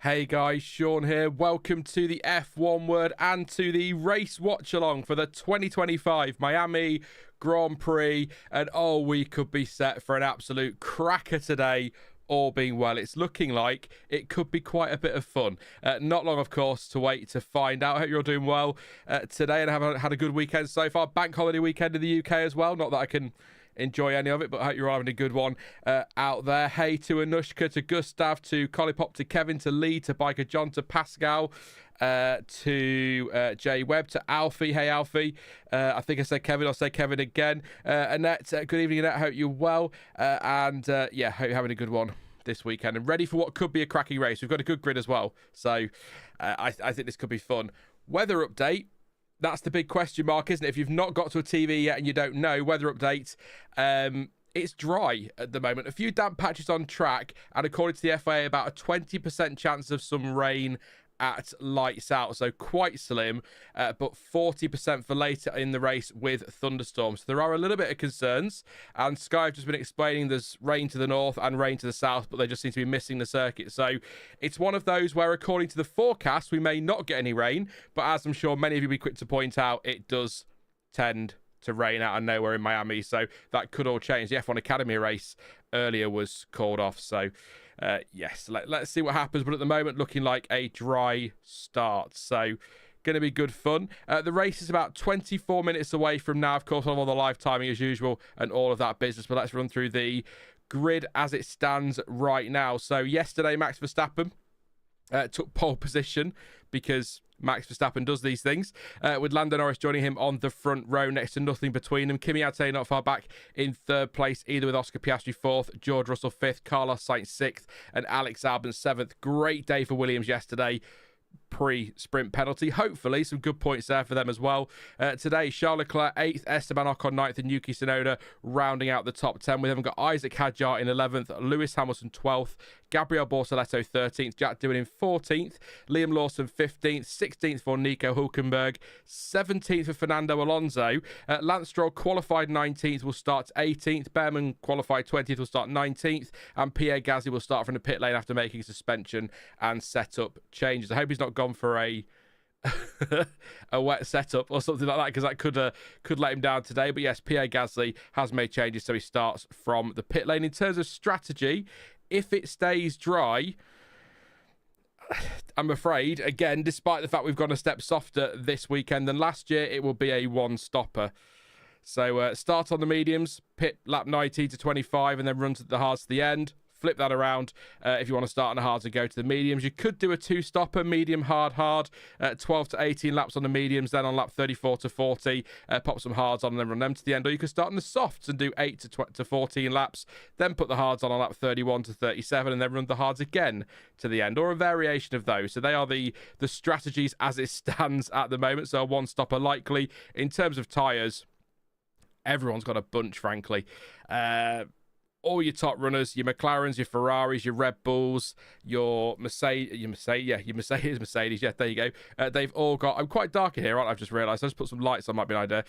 Hey guys, Sean here. Welcome to the F1 Word and to the race watch-along for the 2025 Miami Grand Prix. And oh, we could be set for an absolute cracker today, all being well. It's looking like it could be quite a bit of fun. Not long, of course, to wait to find out. I hope you're all doing well today and have had a good weekend so far. Bank holiday weekend in the UK as well. Not that I can enjoy any of it, but I hope you're all having a good one out there. Hey to Anushka, to Gustav, to Collipop, to Kevin, to Lee, to Biker John, to Pascal, to Jay Webb, to Alfie. Hey Alfie, I think I said Kevin, I'll say Kevin again. Annette, good evening Annette, hope you're well, and yeah, hope you're having a good one this weekend and ready for what could be a cracking race. We've got a good grid as well, so I think this could be fun. Weather update. That's the big question mark, isn't it? If you've not got to a TV yet and you don't know, weather update, it's dry at the moment. A few damp patches on track, and according to the FIA, about a 20% chance of some rain at lights out. So quite slim, but 40% for later in the race with thunderstorms. So there are a little bit of concerns, and Sky have just been explaining there's rain to the north and rain to the south, but they just seem to be missing the circuit. So it's one of those where, according to the forecast, we may not get any rain, but as I'm sure many of you will be quick to point out, it does tend to rain out of nowhere in Miami, so that could all change. The F1 Academy race earlier was called off, so yes, let's see what happens, but at the moment looking like a dry start, so going to be good fun. The race is about 24 minutes away from now. Of course, I'll have all the live timing as usual and all of that business, but let's run through the grid as it stands right now. So yesterday, Max Verstappen took pole position because Max Verstappen does these things, with Lando Norris joining him on the front row, next to nothing between them. Kimi, I'd say, not far back in third place, either, with Oscar Piastri fourth, George Russell fifth, Carlos Sainz sixth, and Alex Albon seventh. Great day for Williams yesterday. Pre-sprint penalty. Hopefully some good points there for them as well. Today, Charles Leclerc 8th, Esteban Ocon 9th, and Yuki Tsunoda rounding out the top 10. We haven't got Isaac Hadjar in 11th, Lewis Hamilton 12th, Gabriel Bortoleto 13th, Jack Doohan in 14th, Liam Lawson 15th, 16th for Nico Hulkenberg, 17th for Fernando Alonso. Lance Stroll qualified 19th, will start 18th. Bearman qualified 20th, will start 19th, and Pierre will start from the pit lane after making suspension and setup changes. I hope he's not gone for a wet setup or something like that, because that could let him down today. But yes, Pierre Gasly has made changes, so he starts from the pit lane. In terms of strategy, if it stays dry, I'm afraid, again, despite the fact we've gone a step softer this weekend than last year, it will be a one-stopper. So start on the mediums, pit lap 90 to 25, and then run to the hards to the end. Flip that around if you want to start on the hards and go to the mediums. You could do a two-stopper, medium, hard, 12 to 18 laps on the mediums, then on lap 34 to 40, pop some hards on and then run them to the end. Or you could start on the softs and do 8 to 14 laps, then put the hards on lap 31 to 37, and then run the hards again to the end, or a variation of those. So they are the strategies as it stands at the moment. So a one-stopper likely. In terms of tyres, everyone's got a bunch, frankly. All your top runners, your McLarens, your Ferraris, your Red Bulls, your Mercedes, yeah, there you go. They've all got, I'm quite dark in here, aren't I? I've just realised. I'll just put some lights on, might be an idea.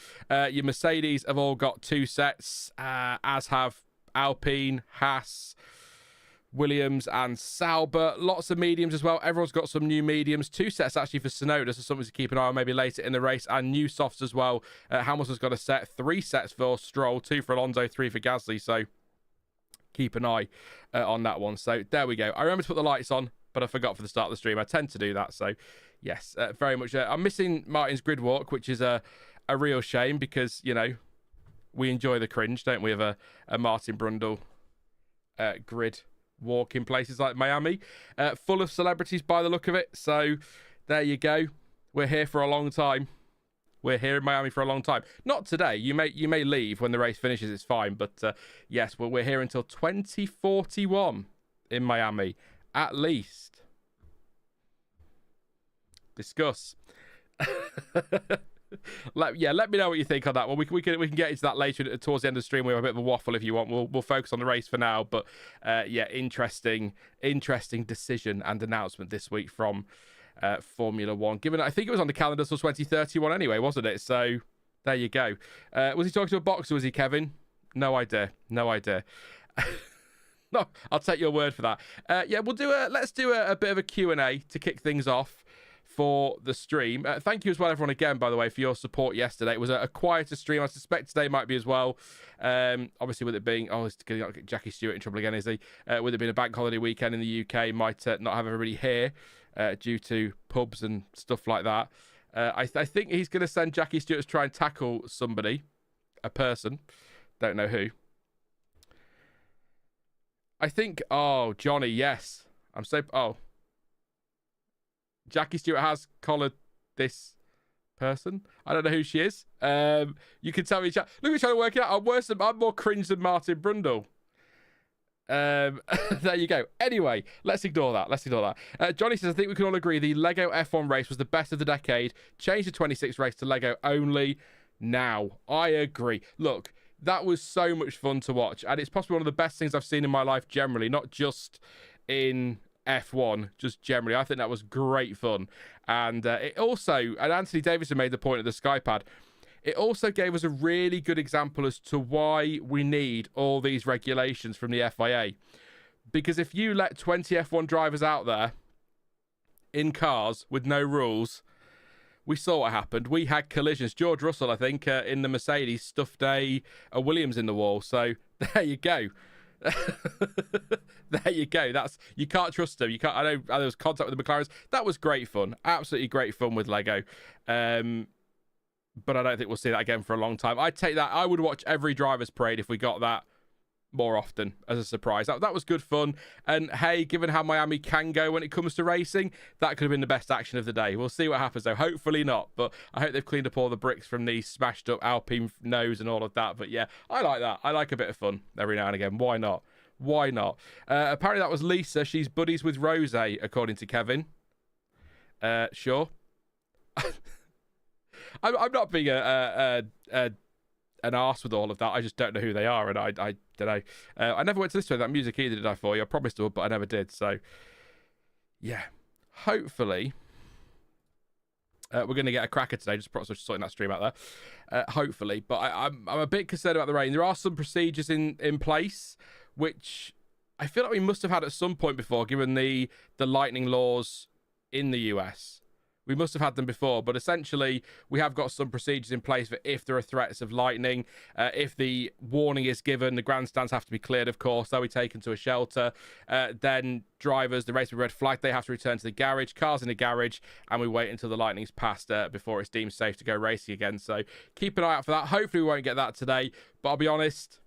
Your Mercedes have all got two sets, as have Alpine, Haas, Williams and Sauber. Lots of mediums as well. Everyone's got some new mediums. Two sets actually for Tsunoda, so something to keep an eye on maybe later in the race. And new softs as well. Hamilton's got a set. 3 sets for Stroll, 2 for Alonso, 3 for Gasly. So keep an eye on that one. So there we go. I remember to put the lights on, but I forgot for the start of the stream. I tend to do that. So yes, very much. I'm missing Martin's grid walk, which is a real shame, because, you know, we enjoy the cringe, don't we, of a Martin Brundle grid walk in places like Miami. Full of celebrities by the look of it. So there you go. We're here for a long time. We're here in Miami for a long time. Not today. You may leave when the race finishes. It's fine. But yes, well, we're here until 2041 in Miami, at least. Discuss. Let me know what you think on that one. We can get into that later towards the end of the stream. We have a bit of a waffle if you want. We'll focus on the race for now. But yeah, interesting decision and announcement this week from Formula One. Given I think it was on the calendar till 2031 anyway, wasn't it? So there you go. Was he talking to a boxer? Was he, Kevin? No idea. No, I'll take your word for that. Yeah, let's do a bit of a Q&A to kick things off for the stream. Thank you as well, everyone, again, by the way, for your support yesterday. It was a quieter stream. I suspect today might be as well. Obviously, with it being... Oh, he's going to get Jackie Stewart in trouble again, is he? With it being a bank holiday weekend in the UK, might not have everybody here due to pubs and stuff like that. I think he's going to send Jackie Stewart to try and tackle somebody, a person. Don't know who. I think... Oh, Johnny, yes. Oh. Jackie Stewart has collared this person. I don't know who she is. You can tell me. Look, we're trying to work it out. I'm more cringe than Martin Brundle. There you go. Anyway, let's ignore that. Johnny says, I think we can all agree the Lego F1 race was the best of the decade. Change the 26 race to Lego only now. I agree. Look, that was so much fun to watch. And it's possibly one of the best things I've seen in my life generally, not just in F1, just generally. I think that was great fun. And it also, and Anthony Davidson made the point at the Skypad, it also gave us a really good example as to why we need all these regulations from the FIA. Because if you let 20 F1 drivers out there in cars with no rules, we saw what happened. We had collisions. George Russell, I think, in the Mercedes stuffed a Williams in the wall. So there you go. There you go. You can't trust them. You can't. I know there was contact with the McLarens. That was great fun. Absolutely great fun with Lego. But I don't think we'll see that again for a long time. I'd take that. I would watch every driver's parade if we got that more often as a surprise. That was good fun. And hey, given how Miami can go when it comes to racing, that could have been the best action of the day. We'll see what happens though. Hopefully not. But I hope they've cleaned up all the bricks from the smashed up Alpine nose and all of that. But yeah, I like that. I like a bit of fun every now and again. Why not? Why not? Apparently that was Lisa. She's buddies with Rose, according to Kevin. Sure. I'm not being an arse with all of that. I just don't know who they are, and I don't know. I never went to listen to that music either, did I, for you? I promised I would, but I never did. So, yeah. Hopefully, we're going to get a cracker today. Just sorting that stream out there. Hopefully. But I'm a bit concerned about the rain. There are some procedures in place, which I feel like we must have had at some point before, given the lightning laws in the US. We must have had them before, but essentially we have got some procedures in place for if there are threats of lightning. If the warning is given, the grandstands have to be cleared, of course. They'll be taken to a shelter. Then drivers, the race with red flag, they have to return to the garage. Cars in the garage, and we wait until the lightning's passed before it's deemed safe to go racing again. So keep an eye out for that. Hopefully we won't get that today, but I'll be honest,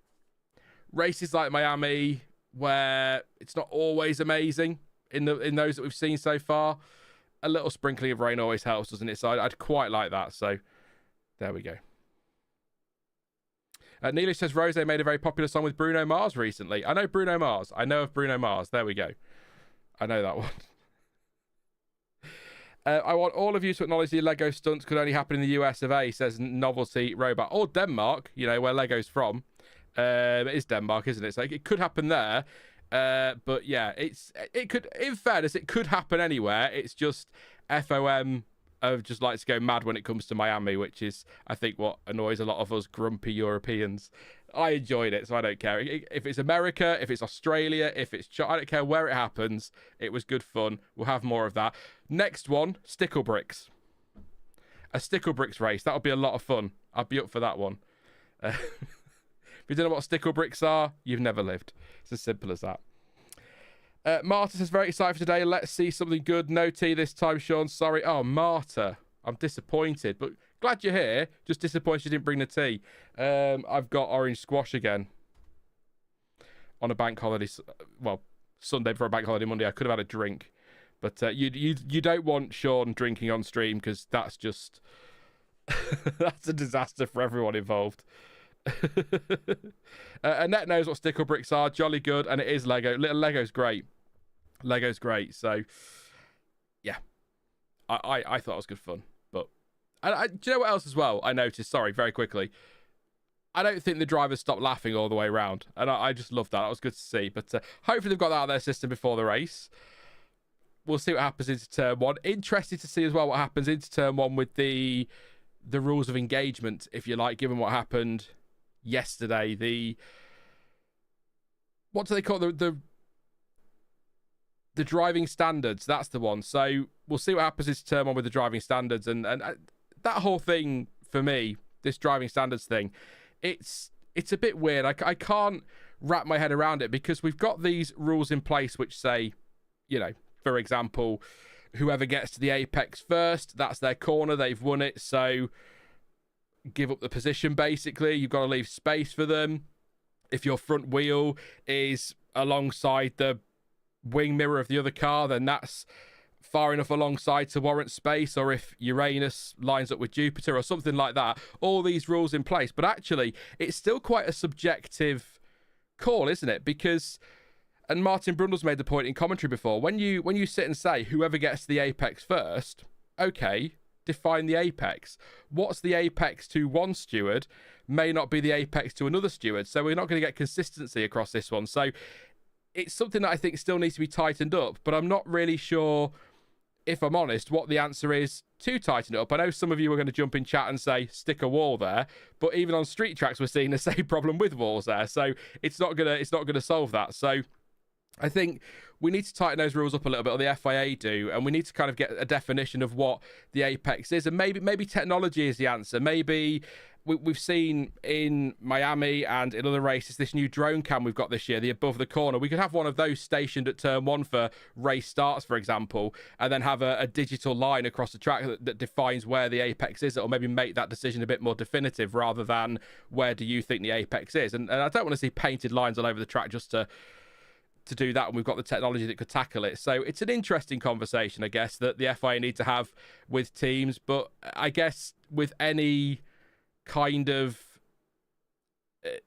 races like Miami, where it's not always amazing in those that we've seen so far, a little sprinkling of rain always helps, doesn't it? So I'd quite like that. So there we go. Neelish says Rose made a very popular song with Bruno Mars recently. I know Bruno Mars. I know of Bruno Mars. There we go. I know that one. I want all of you to acknowledge the Lego stunts could only happen in the US of A, says Novelty Robot. Or Denmark, where Lego's from. It is Denmark, isn't it? So it could happen there. But yeah, it could, in fairness, it could happen anywhere. It's just FOM just likes to go mad when it comes to Miami, which is, I think, what annoys a lot of us grumpy Europeans. I enjoyed it, so I don't care. If it's America, if it's Australia, if it's... I don't care where it happens. It was good fun. We'll have more of that. Next one, Stickle Bricks. A Stickle Bricks race. That'll be a lot of fun. I'd be up for that one. If you don't know what Stickle Bricks are, you've never lived. It's as simple as that. Marta says, very excited for today. Let's see something good. No tea this time, Sean. Sorry. Oh, Marta. I'm disappointed, but glad you're here. Just disappointed you didn't bring the tea. I've got orange squash again on a bank holiday. Well, Sunday before a bank holiday Monday. I could have had a drink. But you don't want Sean drinking on stream, because that's just... that's a disaster for everyone involved. Annette knows what Stickle Bricks are. Jolly good, and it is Lego. Lego's great. Lego's great. So, yeah, I thought it was good fun. But do you know what else as well? I noticed. Sorry, very quickly. I don't think the drivers stopped laughing all the way around, and I just loved that. That was good to see. But hopefully they've got that out of their system before the race. We'll see what happens into turn one. Interested to see as well what happens into turn one with the rules of engagement, if you like, given what happened yesterday. what do they call the driving standards? That's the one. So we'll see what happens this term on with the driving standards, and that whole thing for me, this driving standards thing, it's a bit weird. I can't wrap my head around it, because we've got these rules in place which say, you know, for example, whoever gets to the apex first, that's their corner, they've won it, so give up the position, basically. You've got to leave space for them. If your front wheel is alongside the wing mirror of the other car, then that's far enough alongside to warrant space. Or if Uranus lines up with Jupiter or something like that, all these rules in place. But actually, it's still quite a subjective call, isn't it? Because, and Martin Brundle's made the point in commentary before, when you sit and say whoever gets to the apex first, okay, define the apex. What's the apex to one steward may not be the apex to another steward. So we're not going to get consistency across this one. So it's something that I think still needs to be tightened up, but I'm not really sure, if I'm honest, what the answer is to tighten it up. I know some of you are going to jump in chat and say stick a wall there, but even on street tracks we're seeing the same problem with walls there. So it's not gonna solve that. So I think we need to tighten those rules up a little bit, or the FIA do, and we need to kind of get a definition of what the apex is. And maybe technology is the answer. Maybe we've seen in Miami and in other races this new drone cam we've got this year, the above the corner. We could have one of those stationed at turn one for race starts, for example, and then have a digital line across the track that defines where the apex is, or maybe make that decision a bit more definitive rather than where do you think the apex is. And I don't want to see painted lines all over the track just to do that, and we've got the technology that could tackle it. So it's an interesting conversation, I guess, that the FIA need to have with teams. But I guess with any kind of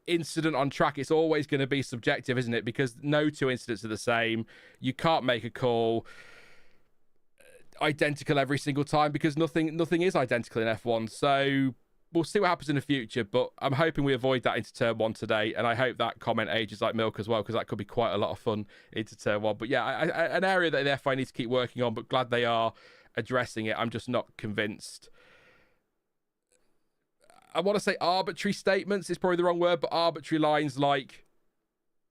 incident on track, it's always going to be subjective, isn't it? Because no two incidents are the same. You can't make a call identical every single time, because nothing is identical in F1. So we'll see what happens in the future, but I'm hoping we avoid that into turn one today, and I hope that comment ages like milk as well, because that could be quite a lot of fun into turn one. But yeah, an area that the FIA needs to keep working on, but glad they are addressing it. I'm just not convinced. I want to say arbitrary statements is probably the wrong word, but arbitrary lines like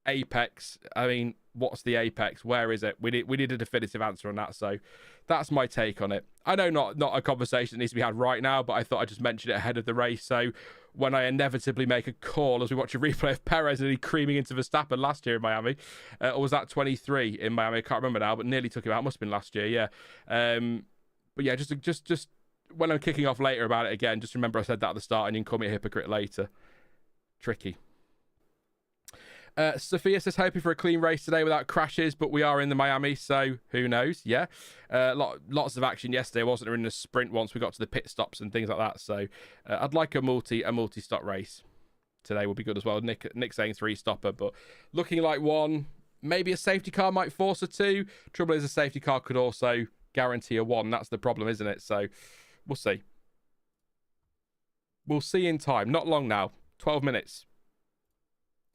apex. I mean, what's the apex? Where is it? We need a definitive answer on that. So that's my take on it. I know not a conversation that needs to be had right now, but I thought I'd just mention it ahead of the race. So when I inevitably make a call as we watch a replay of Perez nearly creaming into Verstappen last year in Miami, or was that 23 in Miami? I can't remember now, but nearly took him out. Must have been last year, yeah. But yeah, just when I'm kicking off later about it again, just remember I said that at the start, and you can call me a hypocrite later. Tricky. Sophia says, hoping for a clean race today without crashes, but we are in the Miami, so who knows? Yeah. Lots of action yesterday, wasn't there, in the sprint once we got to the pit stops and things like that. So I'd like a multi-stop race today would be good as well. Nick saying 3-stopper, but looking like one. Maybe a safety car might force a 2. Trouble is, a safety car could also guarantee a 1. That's the problem, isn't it? So we'll see. We'll see in time. Not long now. 12 minutes.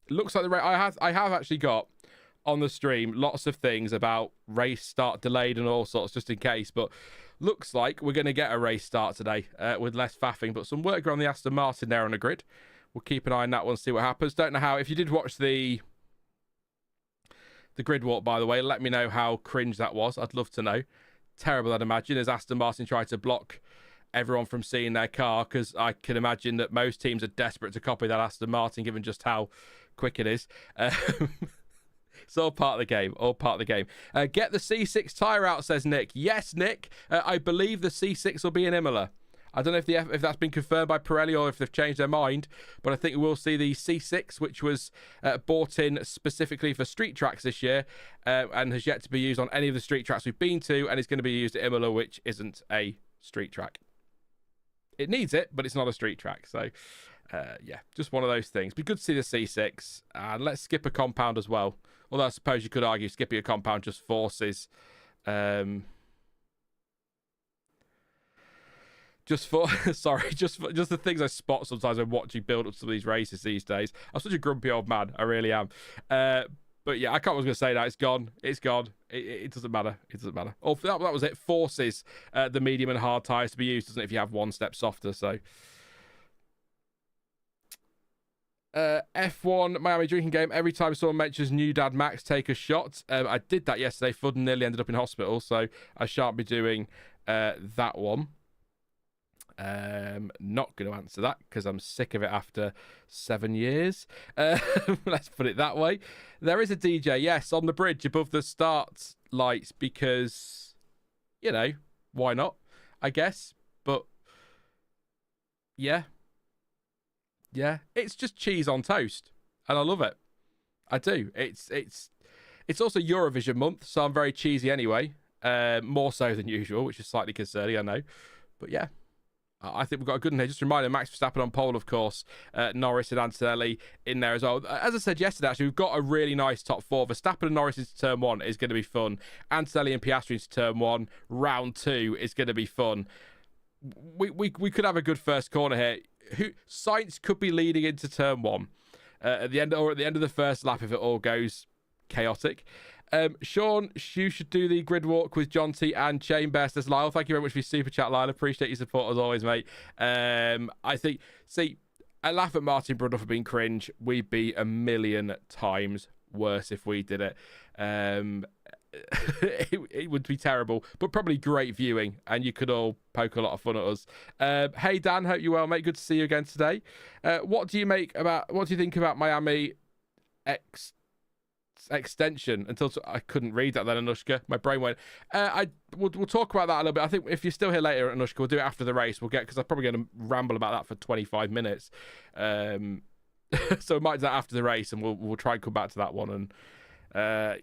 It looks like the race. I have actually got on the stream lots of things about race start delayed and all sorts, just in case. But looks like we're going to get a race start today with less faffing. But some work around the Aston Martin there on the grid. We'll keep an eye on that one, see what happens. Don't know how. If you did watch the grid walk, by the way, let me know how cringe that was. I'd love to know. Terrible, I'd imagine, as Aston Martin tried to block everyone from seeing their car, because I can imagine that most teams are desperate to copy that Aston Martin, given just how quick it is. It's all part of the game. Get the C6 tyre out, says Nick. Yes, Nick. I believe the C6 will be in Imola. I don't know if that's been confirmed by Pirelli or if they've changed their mind, but I think we'll see the C6, which was bought in specifically for street tracks this year, and has yet to be used on any of the street tracks we've been to, and is going to be used at Imola, which isn't a street track. It needs it, but it's not a street track. So, yeah, just one of those things. Be good to see the C6. And let's skip a compound as well. Although I suppose you could argue skipping a compound just forces... just the things I spot sometimes when watching build up to some of these races these days. I'm such a grumpy old man. I really am. But yeah, I can't was going to say that. It's gone. It doesn't matter. Oh, that was it. Forces the medium and hard tyres to be used, doesn't it, if you have one step softer. So F1 Miami drinking game. Every time someone mentions new dad Max, take a shot. I did that yesterday. Fudden nearly ended up in hospital, so I shan't be doing that one. Not going to answer that because I'm sick of it after 7 years. Let's put it that way. There is a DJ, yes, on the bridge above the start lights because, you know, why not? I guess, but yeah, it's just cheese on toast, and I love it. I do. It's also Eurovision month, so I'm very cheesy anyway. More so than usual, which is slightly concerning, I know, but yeah. I think we've got a good one here. Just a reminder, Max Verstappen on pole, of course. Norris and Antonelli in there as well. As I said yesterday, actually, we've got a really nice top four. Verstappen and Norris into turn 1 is going to be fun. Antonelli and Piastri into turn 1. Round 2 is going to be fun. We could have a good first corner here. Sainz could be leading into turn 1 at the end of the first lap if it all goes chaotic. Sean, you should do the grid walk with John T and Chain Best as Lyle. Thank you very much for your super chat, Lyle. Appreciate your support as always, mate. I think, I laugh at Martin Brundle for being cringe. We'd be a million times worse if we did it. It would be terrible, but probably great viewing, and you could all poke a lot of fun at us. Hey Dan, hope you're well, mate. Good to see you again today. What do you think about Miami extension until I couldn't read that then, Anushka, my brain went. We'll talk about that a little bit. I think if you're still here later, Anushka, we'll do it after the race. Because I'm probably going to ramble about that for 25 minutes, so we might do that after the race, and we'll try and come back to that one and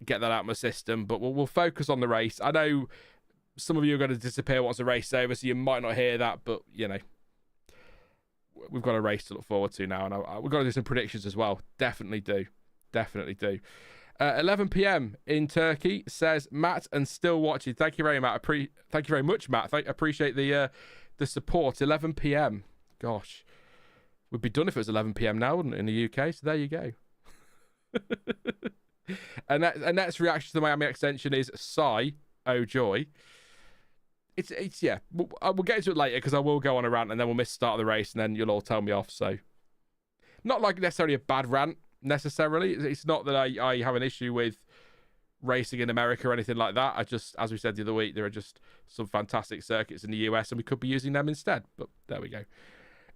get that out of my system. But we'll focus on the race. I know some of you are going to disappear once the race is over, so you might not hear that, but you know, we've got a race to look forward to now, and we've got to do some predictions as well. Definitely do. 11 p.m. in Turkey, says Matt, and still watching. Thank you very much. Thank you very much, Matt. I appreciate the support. 11 p.m. Gosh, we'd be done if it was 11 p.m. now, wouldn't it, in the UK? So there you go. and that's reaction to the Miami extension is sigh, oh joy. It's yeah. We'll get into it later because I will go on a rant and then we'll miss the start of the race and then you'll all tell me off. So not like necessarily a bad rant. Necessarily, it's not that I have an issue with racing in America or anything like that. I just, as we said the other week, there are just some fantastic circuits in the US and we could be using them instead. But there we go.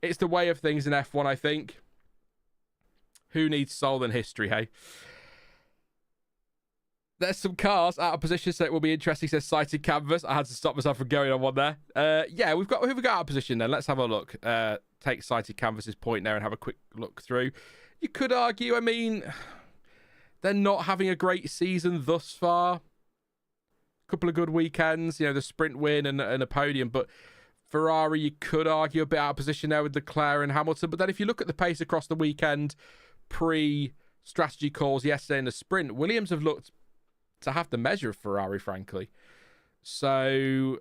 It's the way of things in F1, I think. Who needs soul in history, hey? There's some cars out of position, so it will be interesting. Says sighted canvas. I had to stop myself from going on one there. Yeah, who have we got out of position then? Let's have a look. Take sighted canvas's point there and have a quick look through. You could argue, I mean, they're not having a great season thus far. Couple of good weekends, you know, the sprint win and a podium. But Ferrari, you could argue a bit out of position there with Leclerc and Hamilton. But then if you look at the pace across the weekend, pre-strategy calls yesterday in the sprint, Williams have looked to have the measure of Ferrari, frankly. So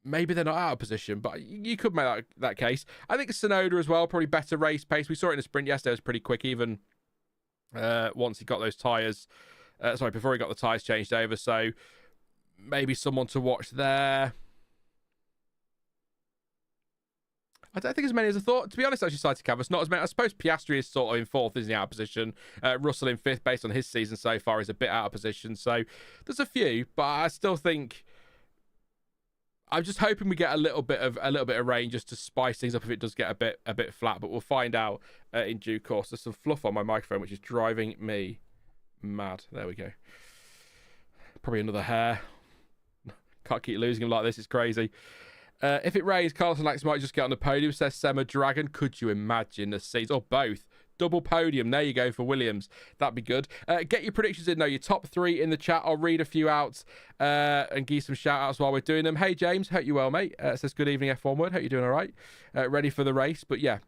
maybe they're not out of position, but you could make that case. I think Tsunoda as well, probably better race pace. We saw it in the sprint yesterday. It was pretty quick, even once he got those tyres. Before he got the tyres changed over. So maybe someone to watch there. I don't think as many as I thought. To be honest, actually, sighted canvas, not as many. I suppose Piastri is sort of in fourth, isn't he, out of position? Russell in fifth, based on his season so far, is a bit out of position. So there's a few, but I still think I'm just hoping we get a little bit of rain just to spice things up if it does get a bit flat. But we'll find out in due course. There's some fluff on my microphone, which is driving me mad. There we go. Probably another hair. Can't keep losing him like this. It's crazy. If it rains, Carlton Lax might just get on the podium, says Sema Dragon. Could you imagine the scenes? Or both. Double podium. There you go for Williams. That'd be good. Get your predictions in, though. Your top three in the chat. I'll read a few out and give some shout-outs while we're doing them. Hey, James. Hope you're well, mate. Says good evening, F1 Word. Hope you're doing all right. Ready for the race. But, yeah,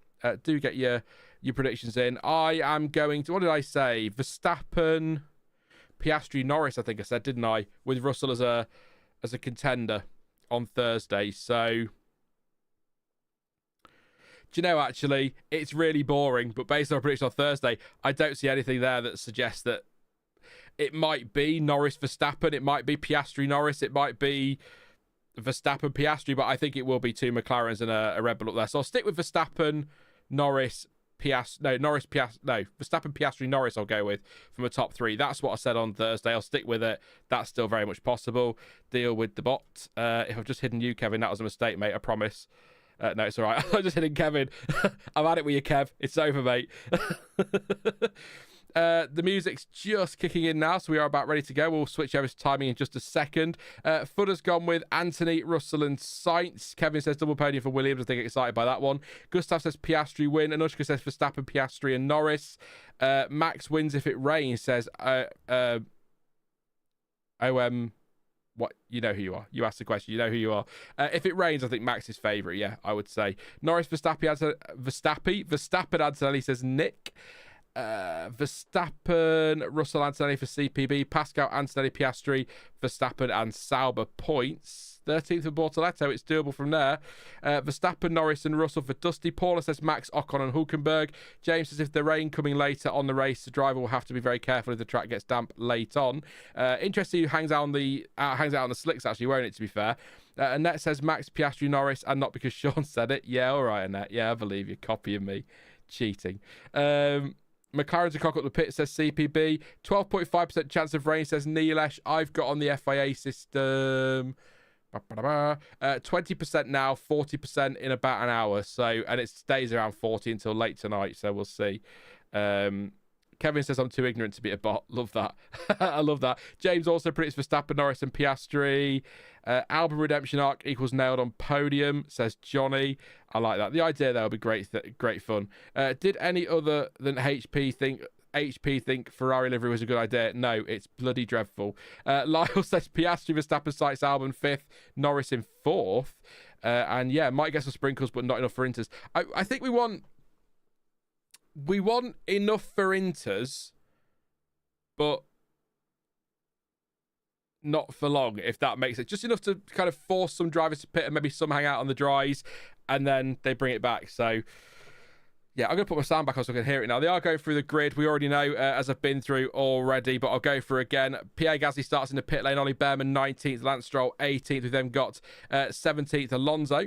do get your predictions in. I am going to... What did I say? Verstappen, Piastri, Norris, I think I said, didn't I? With Russell as a contender on Thursday. So... Do you know, actually, it's really boring, but based on our prediction on Thursday, I don't see anything there that suggests that it might be Norris Verstappen, it might be Piastri Norris, it might be Verstappen Piastri, but I think it will be two McLarens and a Red Bull up there. So I'll stick with Verstappen, Norris, Verstappen, Piastri, Norris I'll go with from a top 3. That's what I said on Thursday. I'll stick with it. That's still very much possible. Deal with the bot. If I've just hidden you, Kevin, that was a mistake, mate. I promise. No, it's all right. I just hit Kevin. I'm at it with you, Kev. It's over, mate. The music's just kicking in now, so we are about ready to go. We'll switch over to timing in just a second. Footer's gone with Anthony, Russell and Sainz. Kevin says double podium for Williams. I think excited by that one. Gustav says Piastri win. Anushka says Verstappen, Piastri and Norris. Max wins if it rains, says what, you know who you are. You asked the question. You know who you are. If it rains, I think Max is favourite. Yeah, I would say. Norris, Verstappen, Antonelli says Nick. Verstappen, Russell, Antonelli for CPB. Pascal, Antonelli, Piastri, Verstappen and Sauber points. 13th for Bortoleto. It's doable from there. Verstappen, Norris and Russell for Dusty. Paula says Max, Ocon and Hulkenberg. James says if the rain coming later on the race, the driver will have to be very careful if the track gets damp late on. Interesting who hangs out on the slicks, actually, won't it, to be fair? Annette says Max, Piastri, Norris, and not because Sean said it. Yeah, all right, Annette. Yeah, I believe you. Copying me. Cheating. McLaren to cock up the pit, says CPB. 12.5% chance of rain, says Neelesh. I've got on the FIA system 20% now, 40% in about an hour. So, and it stays around 40 until late tonight. So we'll see. Kevin says I'm too ignorant to be a bot. Love that. I love that. James also predicts Verstappen, Norris and Piastri. Albon redemption arc equals nailed on podium, says Johnny. I like that. The idea there will be great fun. Did any other than HP think Ferrari livery was a good idea? No, it's bloody dreadful. Lyle says Piastri, Verstappen, Sainz, Albon 5th, Norris in 4th. And yeah, might get some sprinkles, but not enough for Inters. I think we want enough for Inters, but not for long, if that makes it. Just enough to kind of force some drivers to pit and maybe some hang out on the dries, and then they bring it back. So yeah, I'm going to put my sound back on so I can hear it now. They are going through the grid. We already know, as I've been through already, but I'll go through again. Pierre Gasly starts in the pit lane. Ollie Bearman 19th. Lance Stroll 18th. We've then got 17th Alonso.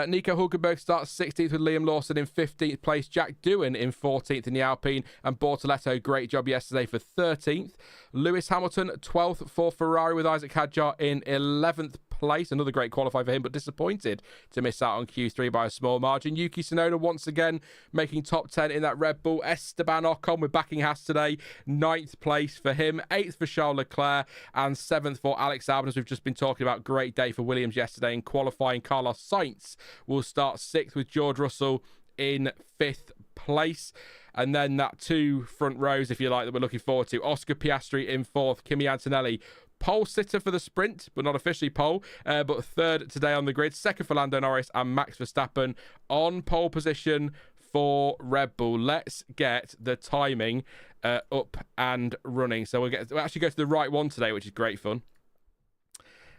Nico Hulkenberg starts 16th with Liam Lawson in 15th place. Jack Doohan in 14th in the Alpine. And Bortoleto, great job yesterday for 13th. Lewis Hamilton 12th for Ferrari with Isaac Hadjar in 11th place. Another great qualifier for him, but disappointed to miss out on Q3 by a small margin. Yuki Tsunoda once again making top 10 in that Red Bull. Esteban Ocon with backing Haas today, 9th place for him, 8th for Charles Leclerc, and 7th for Alex Albon, as we've just been talking about. Great day for Williams yesterday in qualifying. Carlos Sainz will start 6th with George Russell in 5th place. And then that 2 front rows, if you like, that we're looking forward to. Oscar Piastri in 4th, Kimi Antonelli pole sitter for the sprint, but not officially pole, but 3rd today on the grid. 2nd for Lando Norris and Max Verstappen on pole position for Red Bull. Let's get the timing up and running. So we'll actually go to the right one today, which is great fun.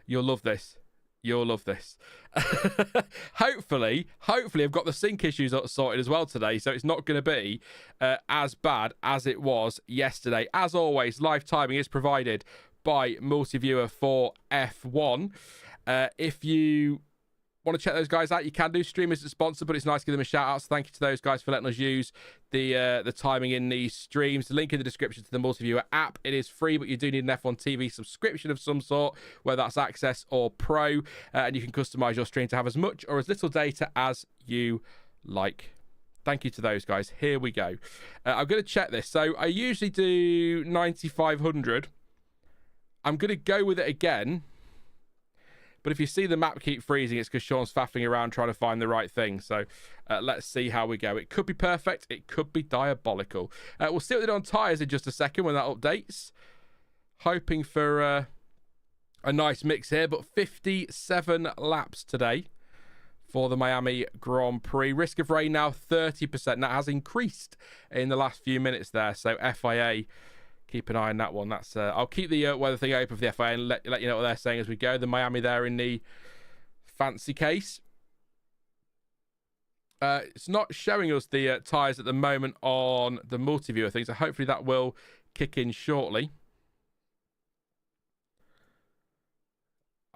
You'll love this. You'll love this. Hopefully I've got the sync issues sorted as well today, so it's not going to be as bad as it was yesterday. As always, live timing is provided by Multiviewer for F1. If you want to check those guys out, you can do. Stream is a sponsor, but it's nice to give them a shout out. So thank you to those guys for letting us use the timing in these streams. The link in the description to the Multiviewer app. It is free, but you do need an F1 TV subscription of some sort, whether that's Access or Pro, and you can customize your stream to have as much or as little data as you like. Thank you to those guys. Here we go. I'm going to check this. So I usually do 9,500. I'm going to go with it again. But if you see the map keep freezing, it's because Sean's faffing around trying to find the right thing. So let's see how we go. It could be perfect. It could be diabolical. We'll see what they do on tyres in just a second when that updates. Hoping for a nice mix here. But 57 laps today for the Miami Grand Prix. Risk of rain now 30%. That has increased in the last few minutes there. So FIA, keep an eye on that one. That's I'll keep the weather thing open for the FIA and let you know what they're saying as we go. The Miami there in the fancy case. It's not showing us the tyres at the moment on the multi-viewer thing, so hopefully that will kick in shortly.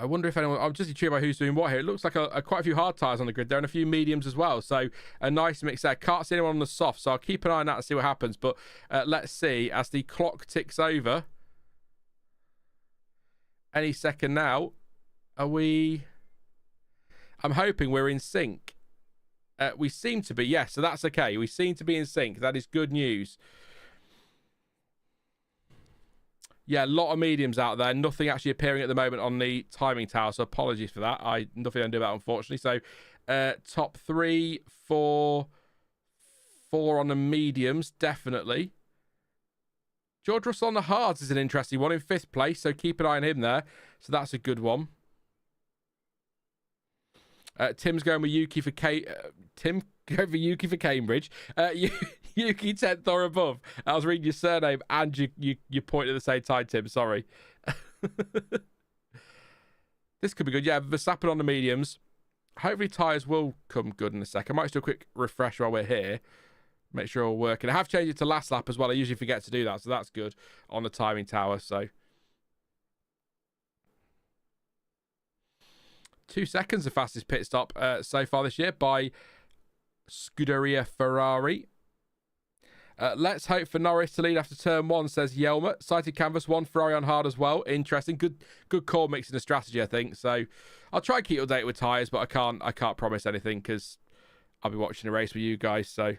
I wonder if anyone... I'm just intrigued by who's doing what here. It looks like quite a few hard tyres on the grid there and a few mediums as well. So a nice mix there. Can't see anyone on the soft, so I'll keep an eye on that and see what happens. But let's see as the clock ticks over. Any second now. Are we... I'm hoping we're in sync. We seem to be, yes, so that's okay. We seem to be in sync. That is good news. Yeah, a lot of mediums out there. Nothing actually appearing at the moment on the timing tower, so apologies for that. Nothing I can do about it, unfortunately. So top 3, 4 on the mediums, definitely. George Russell on the hards is an interesting one in 5th place, so keep an eye on him there. So that's a good one. Tim's going with Yuki for Tim going for Yuki for Cambridge. Yuki 10th or above. I was reading your surname and you point at the same time, Tim. Sorry. This could be good. Yeah, Verstappen on the mediums. Hopefully tyres will come good in a sec. I might just do a quick refresh while we're here. Make sure all working. I have changed it to last lap as well. I usually forget to do that, so that's good on the timing tower. So 2 seconds, the fastest pit stop so far this year by Scuderia Ferrari. Let's hope for Norris to lead after turn 1, says Yelmer. Sighted canvas, 1 Ferrari on hard as well. Interesting. Good call mixing the strategy, I think. So I'll try and keep updated with tyres, but I can't promise anything because I'll be watching the race with you guys. So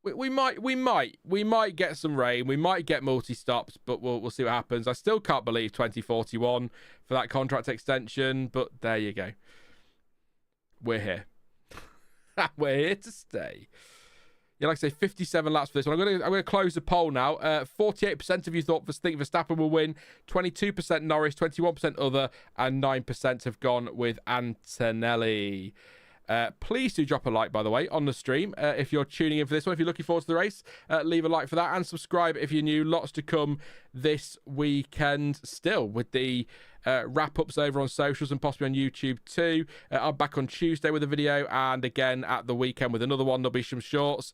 we might get some rain. We might get multi-stops, but we'll see what happens. I still can't believe 2041 for that contract extension, but there you go. We're here. We're here to stay. Yeah, like I say, 57 laps for this one. I'm going to close the poll now. 48% of you think Verstappen will win. 22% Norris, 21% other, and 9% have gone with Antonelli. Please do drop a like, by the way, on the stream if you're tuning in for this one. If you're looking forward to the race, leave a like for that and subscribe if you're new. Lots to come this weekend still with the wrap-ups over on socials and possibly on YouTube too. I'm back on Tuesday with a video and again at the weekend with another one. There'll be some shorts.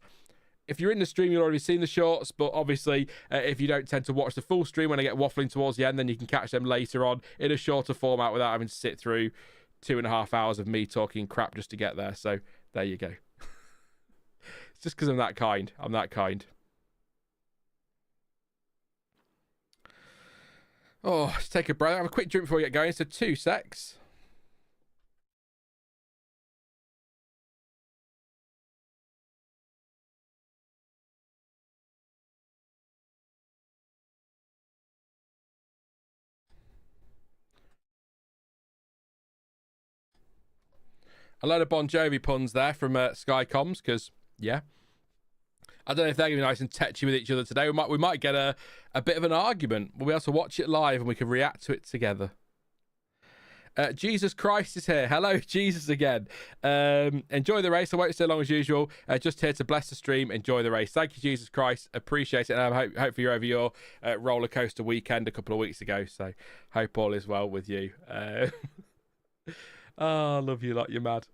If you're in the stream, you've already seen the shorts, but obviously if you don't tend to watch the full stream when I get waffling towards the end, then you can catch them later on in a shorter format without having to sit through 2.5 hours of me talking crap just to get there. So there you go. It's just because I'm that kind. I'm that kind. Oh, let's take a breath. Have a quick drink before we get going. So 2 secs. A load of Bon Jovi puns there from Sky Comms, because, yeah. I don't know if they're going to be nice and tetchy with each other today. We might get a bit of an argument. We'll be able to watch it live and we can react to it together. Jesus Christ is here. Hello, Jesus again. Enjoy the race. I won't stay long as usual. Just here to bless the stream. Enjoy the race. Thank you, Jesus Christ. Appreciate it. And hopefully you're over your roller coaster weekend a couple of weeks ago. So hope all is well with you. Oh, I love you like you're mad.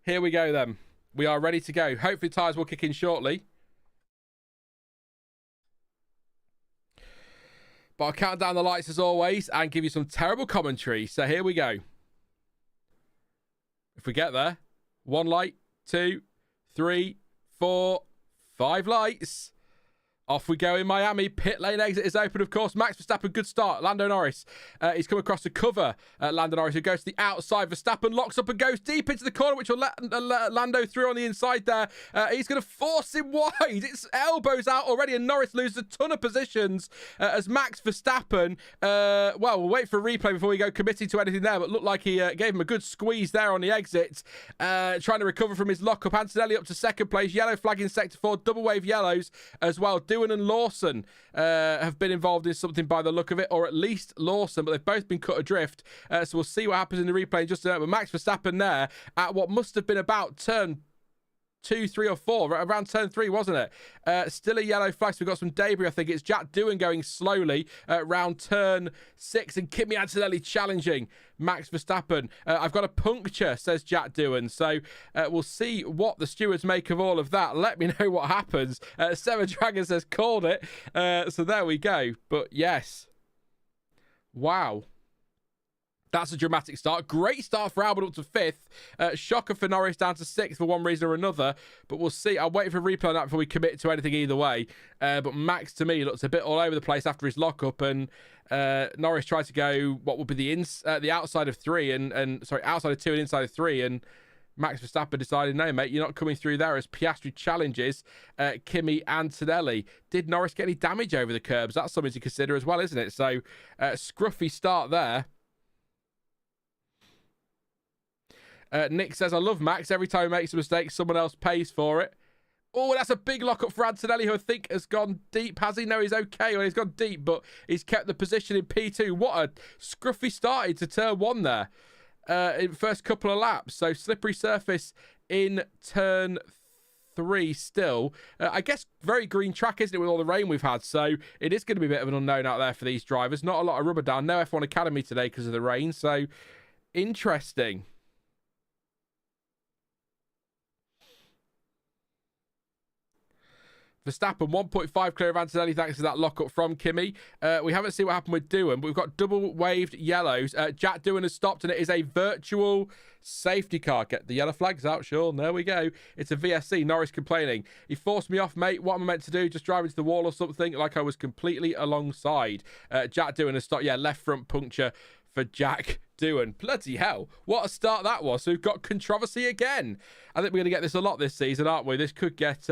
Here we go then. We are ready to go. Hopefully tyres will kick in shortly. But I'll count down the lights as always and give you some terrible commentary. So here we go. If we get there. 1 light, 2, 3, 4, 5 lights. Off we go in Miami. Pit lane exit is open, of course. Max Verstappen, good start. Lando Norris. He's come across to cover Lando Norris, who goes to the outside. Verstappen locks up and goes deep into the corner, which will let Lando through on the inside there. He's going to force him wide. It's elbows out already, and Norris loses a ton of positions as Max Verstappen, well, we'll wait for a replay before we go committing to anything there, but looked like he gave him a good squeeze there on the exit. Trying to recover from his lockup. Antonelli up to second place. Yellow flag in sector 4. Double wave yellows as well. Doohan and Lawson have been involved in something by the look of it, or at least Lawson, but they've both been cut adrift. So we'll see what happens in the replay in just a minute. But Max Verstappen there at what must have been about turn 2, 3 or 4, right around turn 3, wasn't it? Still a yellow flag, so we've got some debris. I think it's Jack Doohan going slowly around turn 6, and Kimi Antonelli challenging Max Verstappen. I've got a puncture, says Jack Doohan, so we'll see what the stewards make of all of that. Let me know what happens. Seven Dragon says called it, so there we go. But yes, wow. That's a dramatic start. Great start for Albon up to 5th. Shocker for Norris down to 6th for one reason or another. But we'll see. I'll wait for a replay on that before we commit to anything either way. But Max, to me, looks a bit all over the place after his lockup. And Norris tried to go what would be the outside of 3 and outside of 2 and inside of 3. And Max Verstappen decided, no, mate, you're not coming through there, as Piastri challenges Kimi Antonelli. Did Norris get any damage over the curbs? That's something to consider as well, isn't it? So, scruffy start there. Nick says, I love Max. Every time he makes a mistake, someone else pays for it. Oh, that's a big lockup for Antonelli, who I think has gone deep. Has he? No, he's okay. Well, he's gone deep, but he's kept the position in P2. What a scruffy start into turn 1 there in first couple of laps. So slippery surface in turn 3 still. I guess very green track, isn't it, with all the rain we've had? So it is going to be a bit of an unknown out there for these drivers. Not a lot of rubber down. No F1 Academy today because of the rain. So interesting. Verstappen 1.5 clear of Antonelli thanks to that lockup from Kimi. We haven't seen what happened with Doohan, but we've got double waved yellows. Jack Doohan has stopped, and it is a virtual safety car. Get the yellow flags out, sure. There we go. It's a VSC. Norris complaining. He forced me off, mate. What am I meant to do? Just drive into the wall or something? Like I was completely alongside. Jack Doohan has stopped. Yeah, left front puncture for Jack Doohan. Bloody hell. What a start that was. So we've got controversy again. I think we're going to get this a lot this season, aren't we? This could get...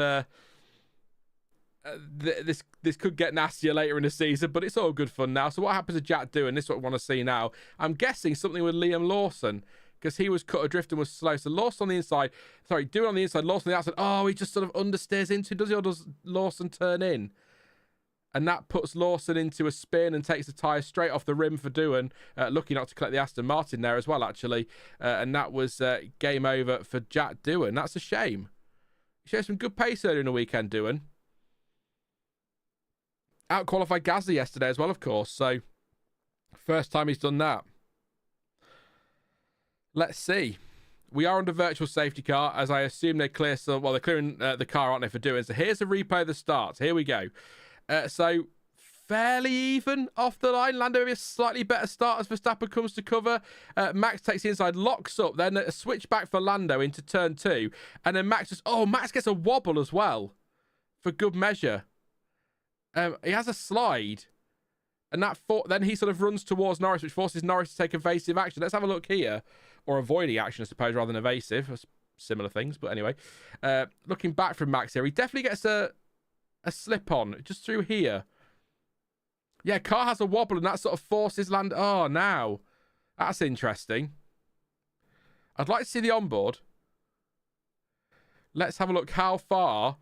this could get nastier later in the season, but it's all good fun now. So what happens to Jack Doohan? This is what I want to see now. I'm guessing something with Liam Lawson, because he was cut adrift and was slow. So Lawson on the inside, Doohan on the inside, Lawson on the outside. Oh, he just sort of understeers into, does he, or does Lawson turn in? And that puts Lawson into a spin and takes the tyre straight off the rim for Doohan. Lucky not to collect the Aston Martin there as well, actually. And that was game over for Jack Doohan. That's a shame. He showed some good pace earlier in the weekend, Doohan. Out-qualified Gasly yesterday as well, of course. So, first time he's done that. Let's see. We are under virtual safety car, as I assume they clear some... Well, they're clearing the car, aren't they, for Doohan? So, here's a replay of the start. Here we go. So, fairly even off the line. Lando maybe a slightly better start as Verstappen comes to cover. Max takes the inside, locks up, then a switch back for Lando into turn 2. And then Max just... Oh, Max gets a wobble as well, for good measure. He has a slide, and then he sort of runs towards Norris, which forces Norris to take evasive action. Let's have a look here, or avoiding action, I suppose, rather than evasive. Similar things, but anyway. Looking back from Max here, he definitely gets a slip on just through here. Yeah, car has a wobble, and that sort of forces Lando. Oh, now that's interesting. I'd like to see the onboard. Let's have a look how far